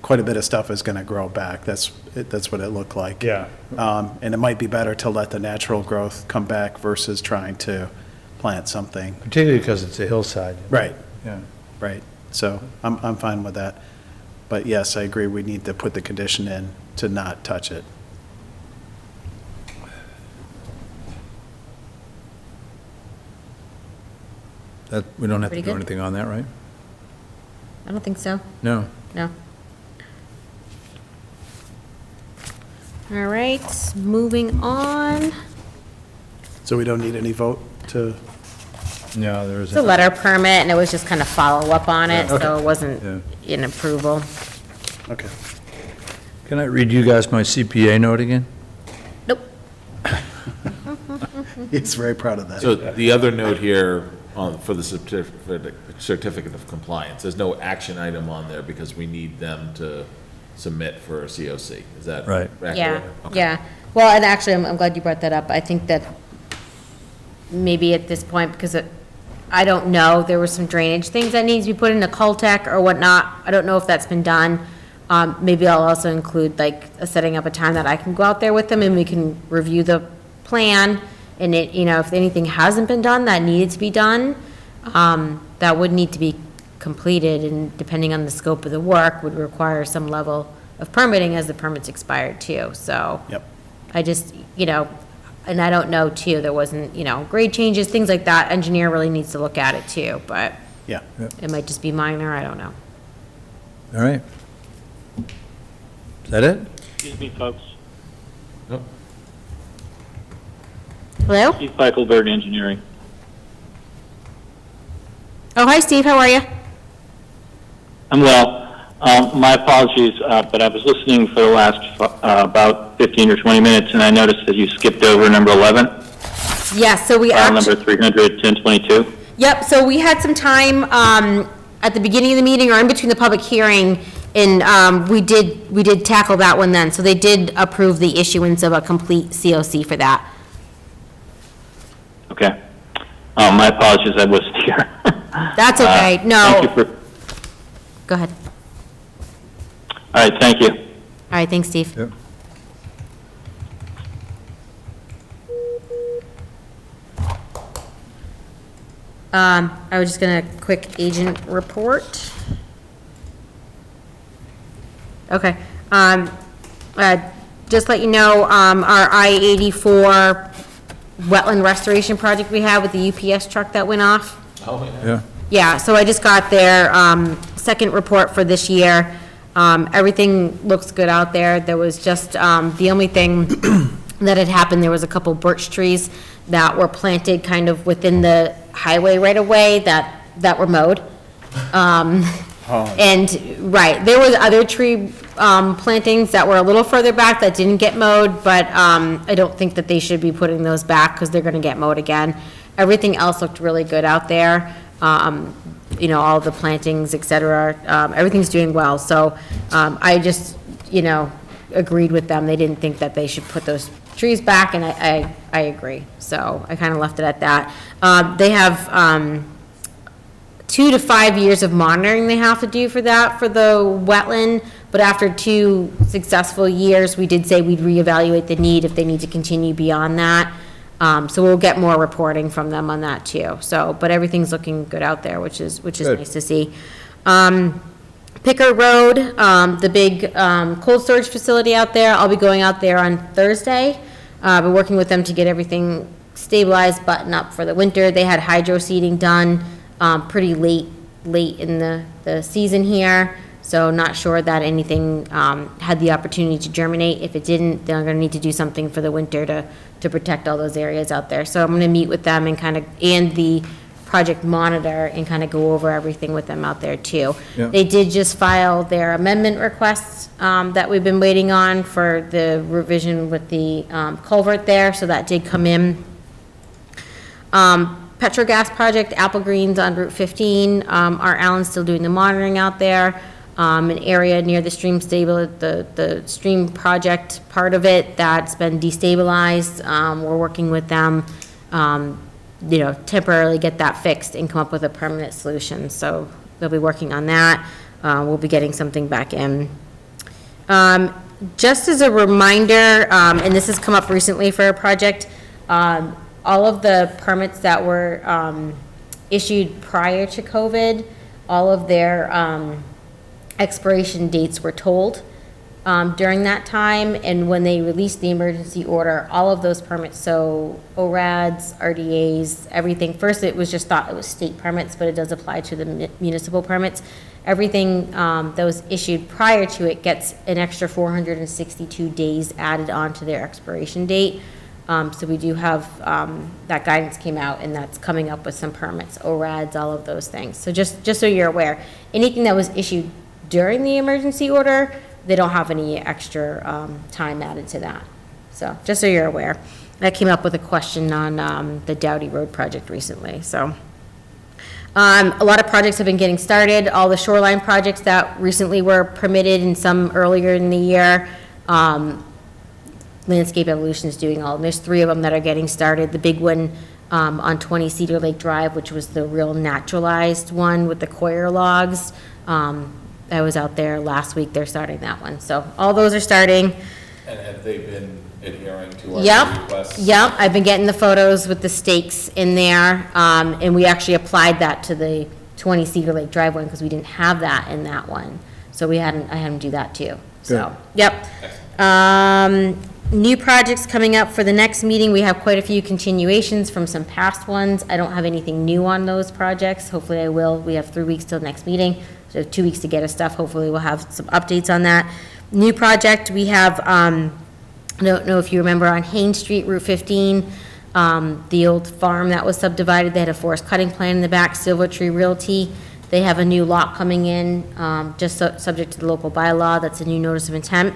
quite a bit of stuff is gonna grow back. That's what it looked like. Yeah. And it might be better to let the natural growth come back versus trying to plant something. Particularly because it's a hillside. Right, Yeah. right. So I'm fine with that. But yes, I agree, we need to put the condition in to not touch it. That, we don't have to Pretty do good. anything on that, right? I don't think so, No. no. All right, moving on. So we don't need any vote to, No, there It's a isn't. letter permit, and it was just kind of follow-up on it, Yeah, so okay. it wasn't Yeah. an approval. okay. Can I read you guys my CPA note again? Nope. He's very proud of that. So the other note here for the certificate of compliance, there's no action item on there because we need them to submit for a COC. Is that Right. accurate? Yeah, Okay. yeah. Well, and actually, I'm glad you brought that up. I think that maybe at this point, because I don't know, there were some drainage things that needs to be put in a Cultec or whatnot. I don't know if that's been done. Maybe I'll also include like setting up a time that I can go out there with them and we can review the plan. And it, you know, if anything hasn't been done that needed to be done, that would need to be completed, and depending on the scope of the work, would require some level of permitting as the permit's expired too, so. Yep. I just, you know, and I don't know too, there wasn't, you know, grade changes, things like that, engineer really needs to look at it too, but Yeah. it might just be minor, I don't know. All right. Is that it? Excuse me, folks. Hello? Steve Eichelberg, Engineering. Oh, hi Steve, how are you? I'm well. My apologies, but I was listening for the last about 15 or 20 minutes, and I noticed that you skipped over number 11, Yes, so we file actually. number 300-1022. Yep, so we had some time, at the beginning of the meeting or in between the public hearing, and, we did tackle that one then. So they did approve the issuance of a complete COC for that. Okay. My apologies, I wasn't here. That's okay, no. Thank you for, Go ahead. all right, thank you. All right, thanks, Steve. Yep. I was just gonna quick agent report. Okay, just let you know, our I-84 wetland restoration project we had with the UPS truck that went off. Oh, yeah. Yeah. Yeah, so I just got their, second report for this year. Everything looks good out there. There was just, the only thing that had happened, there was a couple birch trees that were planted kind of within the highway right away that were mowed. And, right, there was other tree, plantings that were a little further back that didn't get mowed, but, I don't think that they should be putting those back, because they're gonna get mowed again. Everything else looked really good out there. You know, all the plantings, et cetera, everything's doing well, so, I just, you know, agreed with them. They didn't think that they should put those trees back, and I agree, so I kinda left it at that. They have, 2 to 5 years of monitoring they have to do for that, for the wetland, but after 2 successful years, we did say we'd reevaluate the need if they need to continue beyond that. So we'll get more reporting from them on that too, so, but everything's looking good out there, which is Good. nice to see. Picker Road, the big, cold storage facility out there, I'll be going out there on Thursday. Been working with them to get everything stabilized, button up for the winter. They had hydro seeding done, pretty late in the season here. So not sure that anything, had the opportunity to germinate. If it didn't, they're gonna need to do something for the winter to protect all those areas out there. So I'm gonna meet with them and and the project monitor and kind of go over everything with them out there too. Yeah. They did just file their amendment requests, that we've been waiting on for the revision with the, culvert there, so that did come in. Petrogas project, Apple Greens on Route 15, our Alan's still doing the monitoring out there. An area near the stream the stream project part of it that's been destabilized. We're working with them, you know, temporarily get that fixed and come up with a permanent solution. So they'll be working on that. We'll be getting something back in Just as a reminder, and this has come up recently for a project, all of the permits that were issued prior to COVID, all of their expiration dates were told during that time, and when they released the emergency order, all of those permits, so ORADs, RDAs, everything, first it was just thought it was state permits, but it does apply to the municipal permits. Everything that was issued prior to it gets an extra 462 days added on to their expiration date. So we do have, that guidance came out, and that's coming up with some permits, ORADs, all of those things. So just so you're aware, anything that was issued during the emergency order, they don't have any extra time added to that. So just so you're aware. That came up with a question on the Dowdy Road project recently, so. A lot of projects have been getting started. All the shoreline projects that recently were permitted and some earlier in the year, Landscape Evolution is doing all, and there's 3 of them that are getting started. The big one on 20 Cedar Lake Drive, which was the real naturalized one with the coir logs. I was out there last week, they're starting that one. So all those are starting. And have they been adhering to our requests? Yep, I've been getting the photos with the stakes in there, and we actually applied that to the 20 Cedar Lake Drive one, because we didn't have that in that one. So I had them do that too, so, yep. New projects coming up for the next meeting, we have quite a few continuations from some past ones. I don't have anything new on those projects, hopefully I will. We have 3 weeks till next meeting, so 2 weeks to get us stuff, hopefully we'll have some updates on that. New project, we have, I don't know if you remember on Haines Street, Route 15, the old farm that was subdivided, they had a forest cutting plan in the back, Silver Tree Realty. They have a new lot coming in, just subject to the local bylaw, that's a new notice of intent.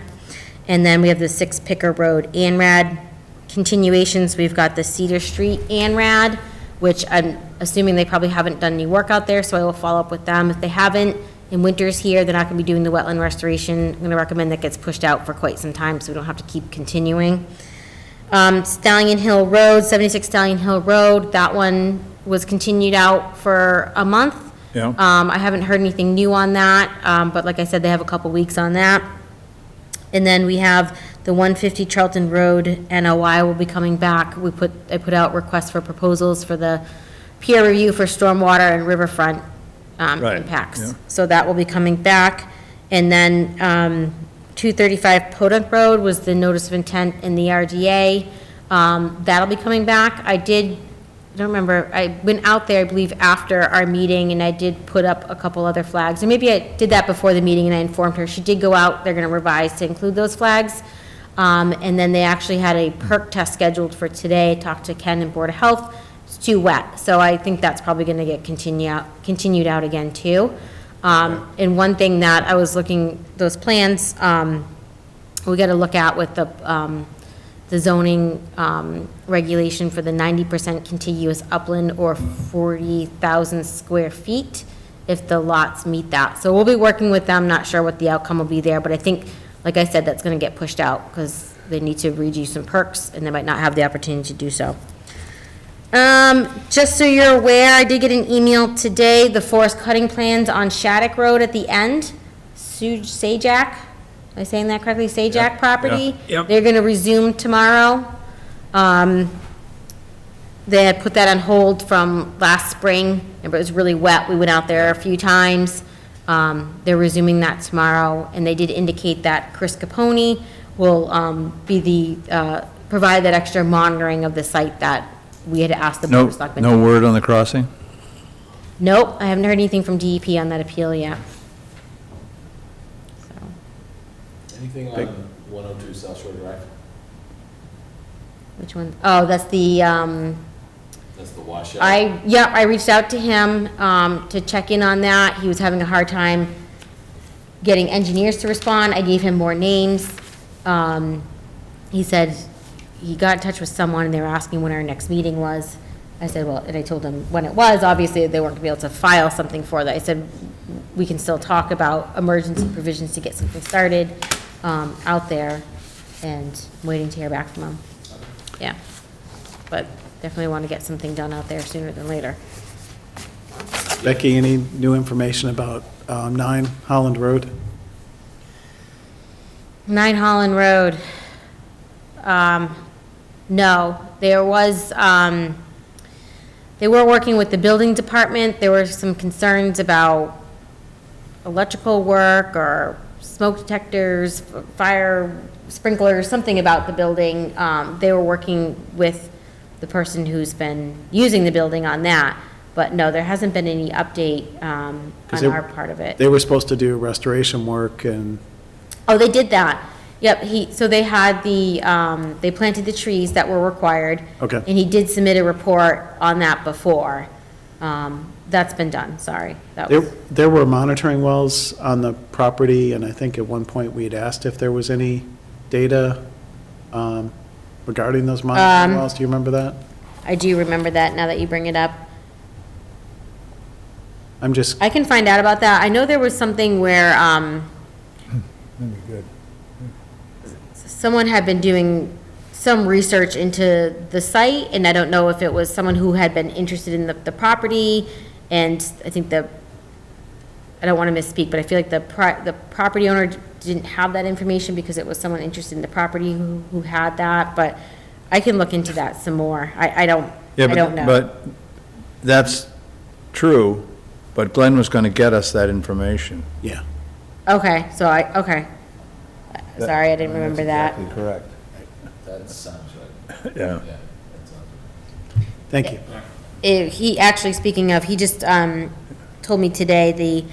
And then we have the 6 Picker Road ANRAD continuations. We've got the Cedar Street ANRAD, which I'm assuming they probably haven't done any work out there, so I will follow up with them. If they haven't, in winter's here, they're not gonna be doing the wetland restoration. I'm gonna recommend that gets pushed out for quite some time, so we don't have to keep continuing. Stallion Hill Road, 76 Stallion Hill Road, that one was continued out for a month. Yeah. I haven't heard anything new on that, but like I said, they have a couple weeks on that. And then we have the 150 Charlton Road NOI will be coming back. I put out requests for proposals for the peer review for stormwater and riverfront impacts. Yeah. So that will be coming back. And then 235 Podunk Road was the notice of intent in the RDA. That'll be coming back. I don't remember, I went out there, I believe, after our meeting, and I did put up a couple other flags. Or maybe I did that before the meeting and I informed her. She did go out, they're gonna revise to include those flags. And then they actually had a perk test scheduled for today. Talked to Ken and Board of Health. It's too wet, so I think that's probably gonna get continued out again too. And one thing that I was looking, those plans, we gotta look at with the zoning regulation for the 90% contiguous upland or 40,000 square feet, if the lots meet that. So we'll be working with them, not sure what the outcome will be there, but I think, like I said, that's gonna get pushed out, because they need to redo some perks, and they might not have the opportunity to do so. Just so you're aware, I did get an email today, the forest cutting plans on Shattuck Road at the end, Sajak, am I saying that correctly? Sajak property? Yep. They're gonna resume tomorrow. They had put that on hold from last spring, but it was really wet. We went out there a few times. They're resuming that tomorrow, and they did indicate that Chris Capone will, be the, provide that extra monitoring of the site that we had asked the Board of Selectmen. No word on the crossing? Nope, I haven't heard anything from DEP on that appeal yet. Anything on 102 South Shore Drive? Which one? Oh, that's the, That's the washout? I reached out to him, to check in on that. He was having a hard time getting engineers to respond. I gave him more names. He said he got in touch with someone and they were asking when our next meeting was. I said, well, and I told them when it was. Obviously, they weren't gonna be able to file something for that. I said, we can still talk about emergency provisions to get something started, out there, and I'm waiting to hear back from them. Yeah, but definitely want to get something done out there sooner than later. Becky, any new information about 9 Holland Road? 9 Holland Road. No, there was, they were working with the building department. There were some concerns about electrical work or smoke detectors, fire sprinklers, something about the building. They were working with the person who's been using the building on that. But no, there hasn't been any update on our part of it. They were supposed to do restoration work and, Oh, they did that. Yep, so they had they planted the trees that were required. Okay. And he did submit a report on that before. That's been done, sorry. That was, there were monitoring wells on the property, and I think at one point we had asked if there was any data regarding those monitoring wells. Do you remember that? I do remember that now that you bring it up. I'm just, I can find out about that. I know there was something where, someone had been doing some research into the site, and I don't know if it was someone who had been interested in the property, and I think I don't want to misspeak, but I feel like the property owner didn't have that information because it was someone interested in the property who had that, but I can look into that some more. I don't know. But that's true, but Glenn was going to get us that information. yeah. Okay, okay. Sorry, I didn't remember that. That's exactly correct. That sounds right. Yeah. Yeah, that sounds right. Thank you. He actually, speaking of, he just told me today the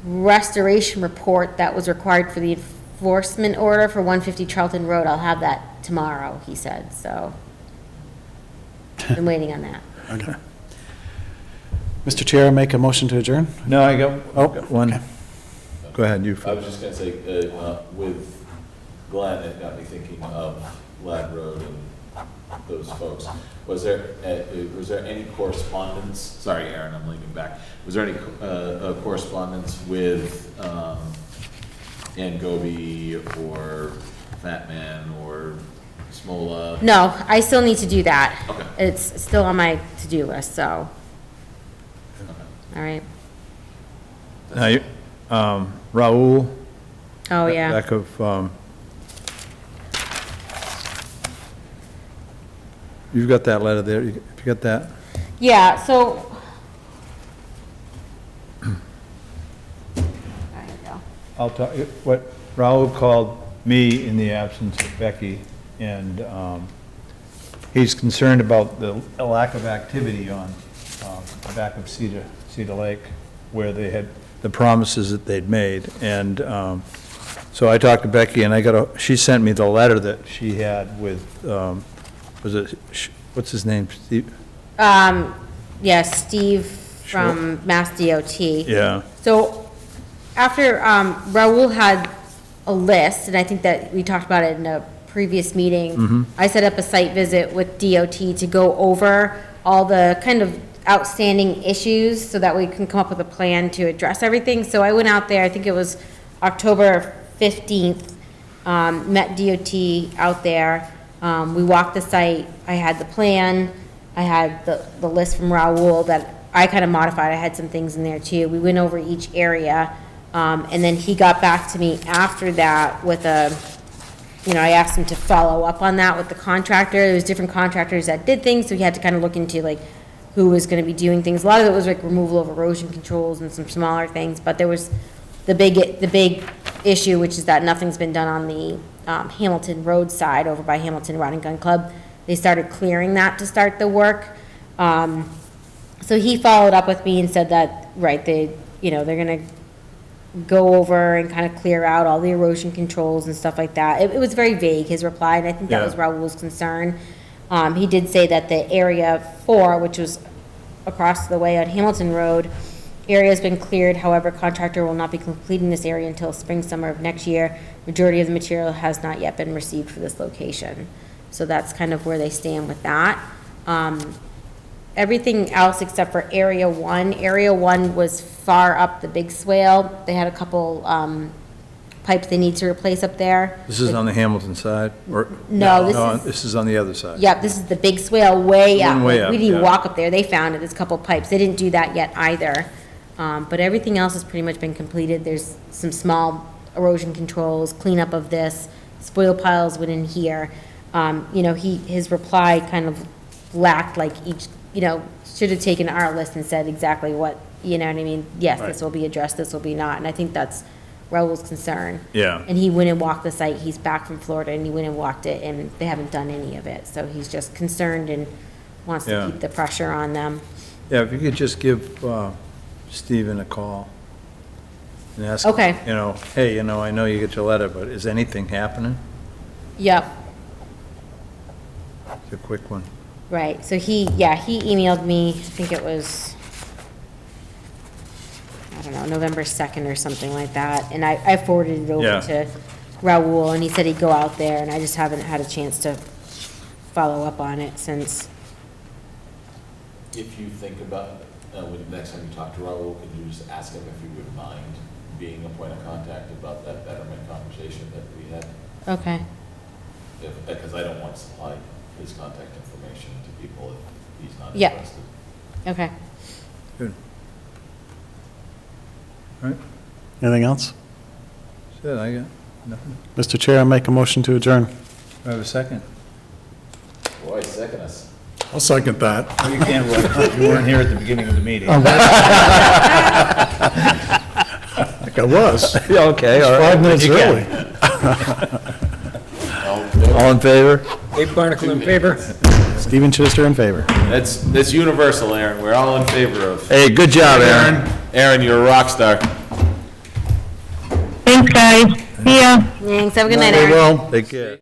restoration report that was required for the enforcement order for 150 Charlton Road, I'll have that tomorrow, he said, so. I'm waiting on that. Okay. Mr. Chair, I make a motion to adjourn? No, I got one. okay. Go ahead, you I first. was just gonna say, with Glenn, it got me thinking of Lad Road and those folks. Was there any correspondence, sorry, Aaron, I'm leaning back. Was there any correspondence with Ann Goby or Fat Man or Smola? No, I still need to do that. Okay. It's still on my to-do list, so, all right. Now, Raul. Oh, yeah. Back of, you've got that letter there, you got that? Yeah, so. There you go. I'll tell you, what Raul called me in the absence of Becky, and he's concerned about the lack of activity on the back of Cedar Lake, where they had the promises that they'd made. And so I talked to Becky, and she sent me the letter that she had with, what's his name, Steve? Yeah, Steve from Mass DOT. Yeah. So after, Raul had a list, and I think that we talked about it in a previous meeting. I set up a site visit with DOT to go over all the kind of outstanding issues so that we can come up with a plan to address everything. So I went out there, I think it was October 15th, met DOT out there. We walked the site. I had the plan. I had the list from Raul that I kind of modified. I had some things in there too. We went over each area. And then he got back to me after that with I asked him to follow up on that with the contractor. There was different contractors that did things, so he had to kind of look into like who was going to be doing things. A lot of it was like removal of erosion controls and some smaller things, but there was the big issue, which is that nothing's been done on the Hamilton Road side over by Hamilton Rod and Gun Club. They started clearing that to start the work. So he followed up with me and said that, right, they're going to go over and kind of clear out all the erosion controls and stuff like that. It was very vague, his reply, and I think that was Raul's concern. He did say that the area 4, which was across the way on Hamilton Road, area has been cleared. However, contractor will not be completing this area until spring, summer of next year. Majority of the material has not yet been received for this location. So that's kind of where they stand with that. Everything else except for area 1. Area 1 was far up the big swale. They had a couple pipes they need to replace up there. This is on the Hamilton side, or? No, this is on the other side. Yep, this is the big swale way up. Way up, We didn't yeah. walk up there. They found it. There's a couple pipes. They didn't do that yet either. But everything else has pretty much been completed. There's some small erosion controls, cleanup of this, spoil piles went in here. You know, his reply kind of lacked like each, you know, should have taken our list and said exactly what, you know what I mean? Yes, this will be addressed, this will be not, and I think that's Raul's concern. Yeah. And he went and walked the site, he's back from Florida, and he went and walked it, and they haven't done any of it, so he's just concerned and wants to Yeah. keep the pressure on them. Yeah, if you could just give Stephen a call and ask him, Okay. you know, hey, you know, I know you get your letter, but is anything happening? Yep, It's a quick one. right, so he emailed me, I think it was, I don't know, November 2nd or something like that, and I forwarded it over Yeah. to Raul, and he said he'd go out there, and I just haven't had a chance to follow up on it since. If you think about, when next time you talk to Raul, could you just ask him if he would mind being a point of contact about that betterment conversation that we had? Okay, Because I don't want to supply his contact information to people if he's not Yeah. interested. okay. Good. All right, Anything else? that's it, I got nothing. Mr. Chair, I make a motion to adjourn. Do I have a second? Boy, second us. I'll second that. You can't, you weren't here at the beginning of the meeting. Like I was. Okay, all right. 5 minutes You can. early. All in favor? Dave Barnacle in favor? Stephen Chittister in favor. That's universal, Aaron. We're all in favor of. Hey, good job, Aaron. Aaron, you're a rock star. Thanks, guys. See ya. Thanks, have a good night, Aaron. Well, take care.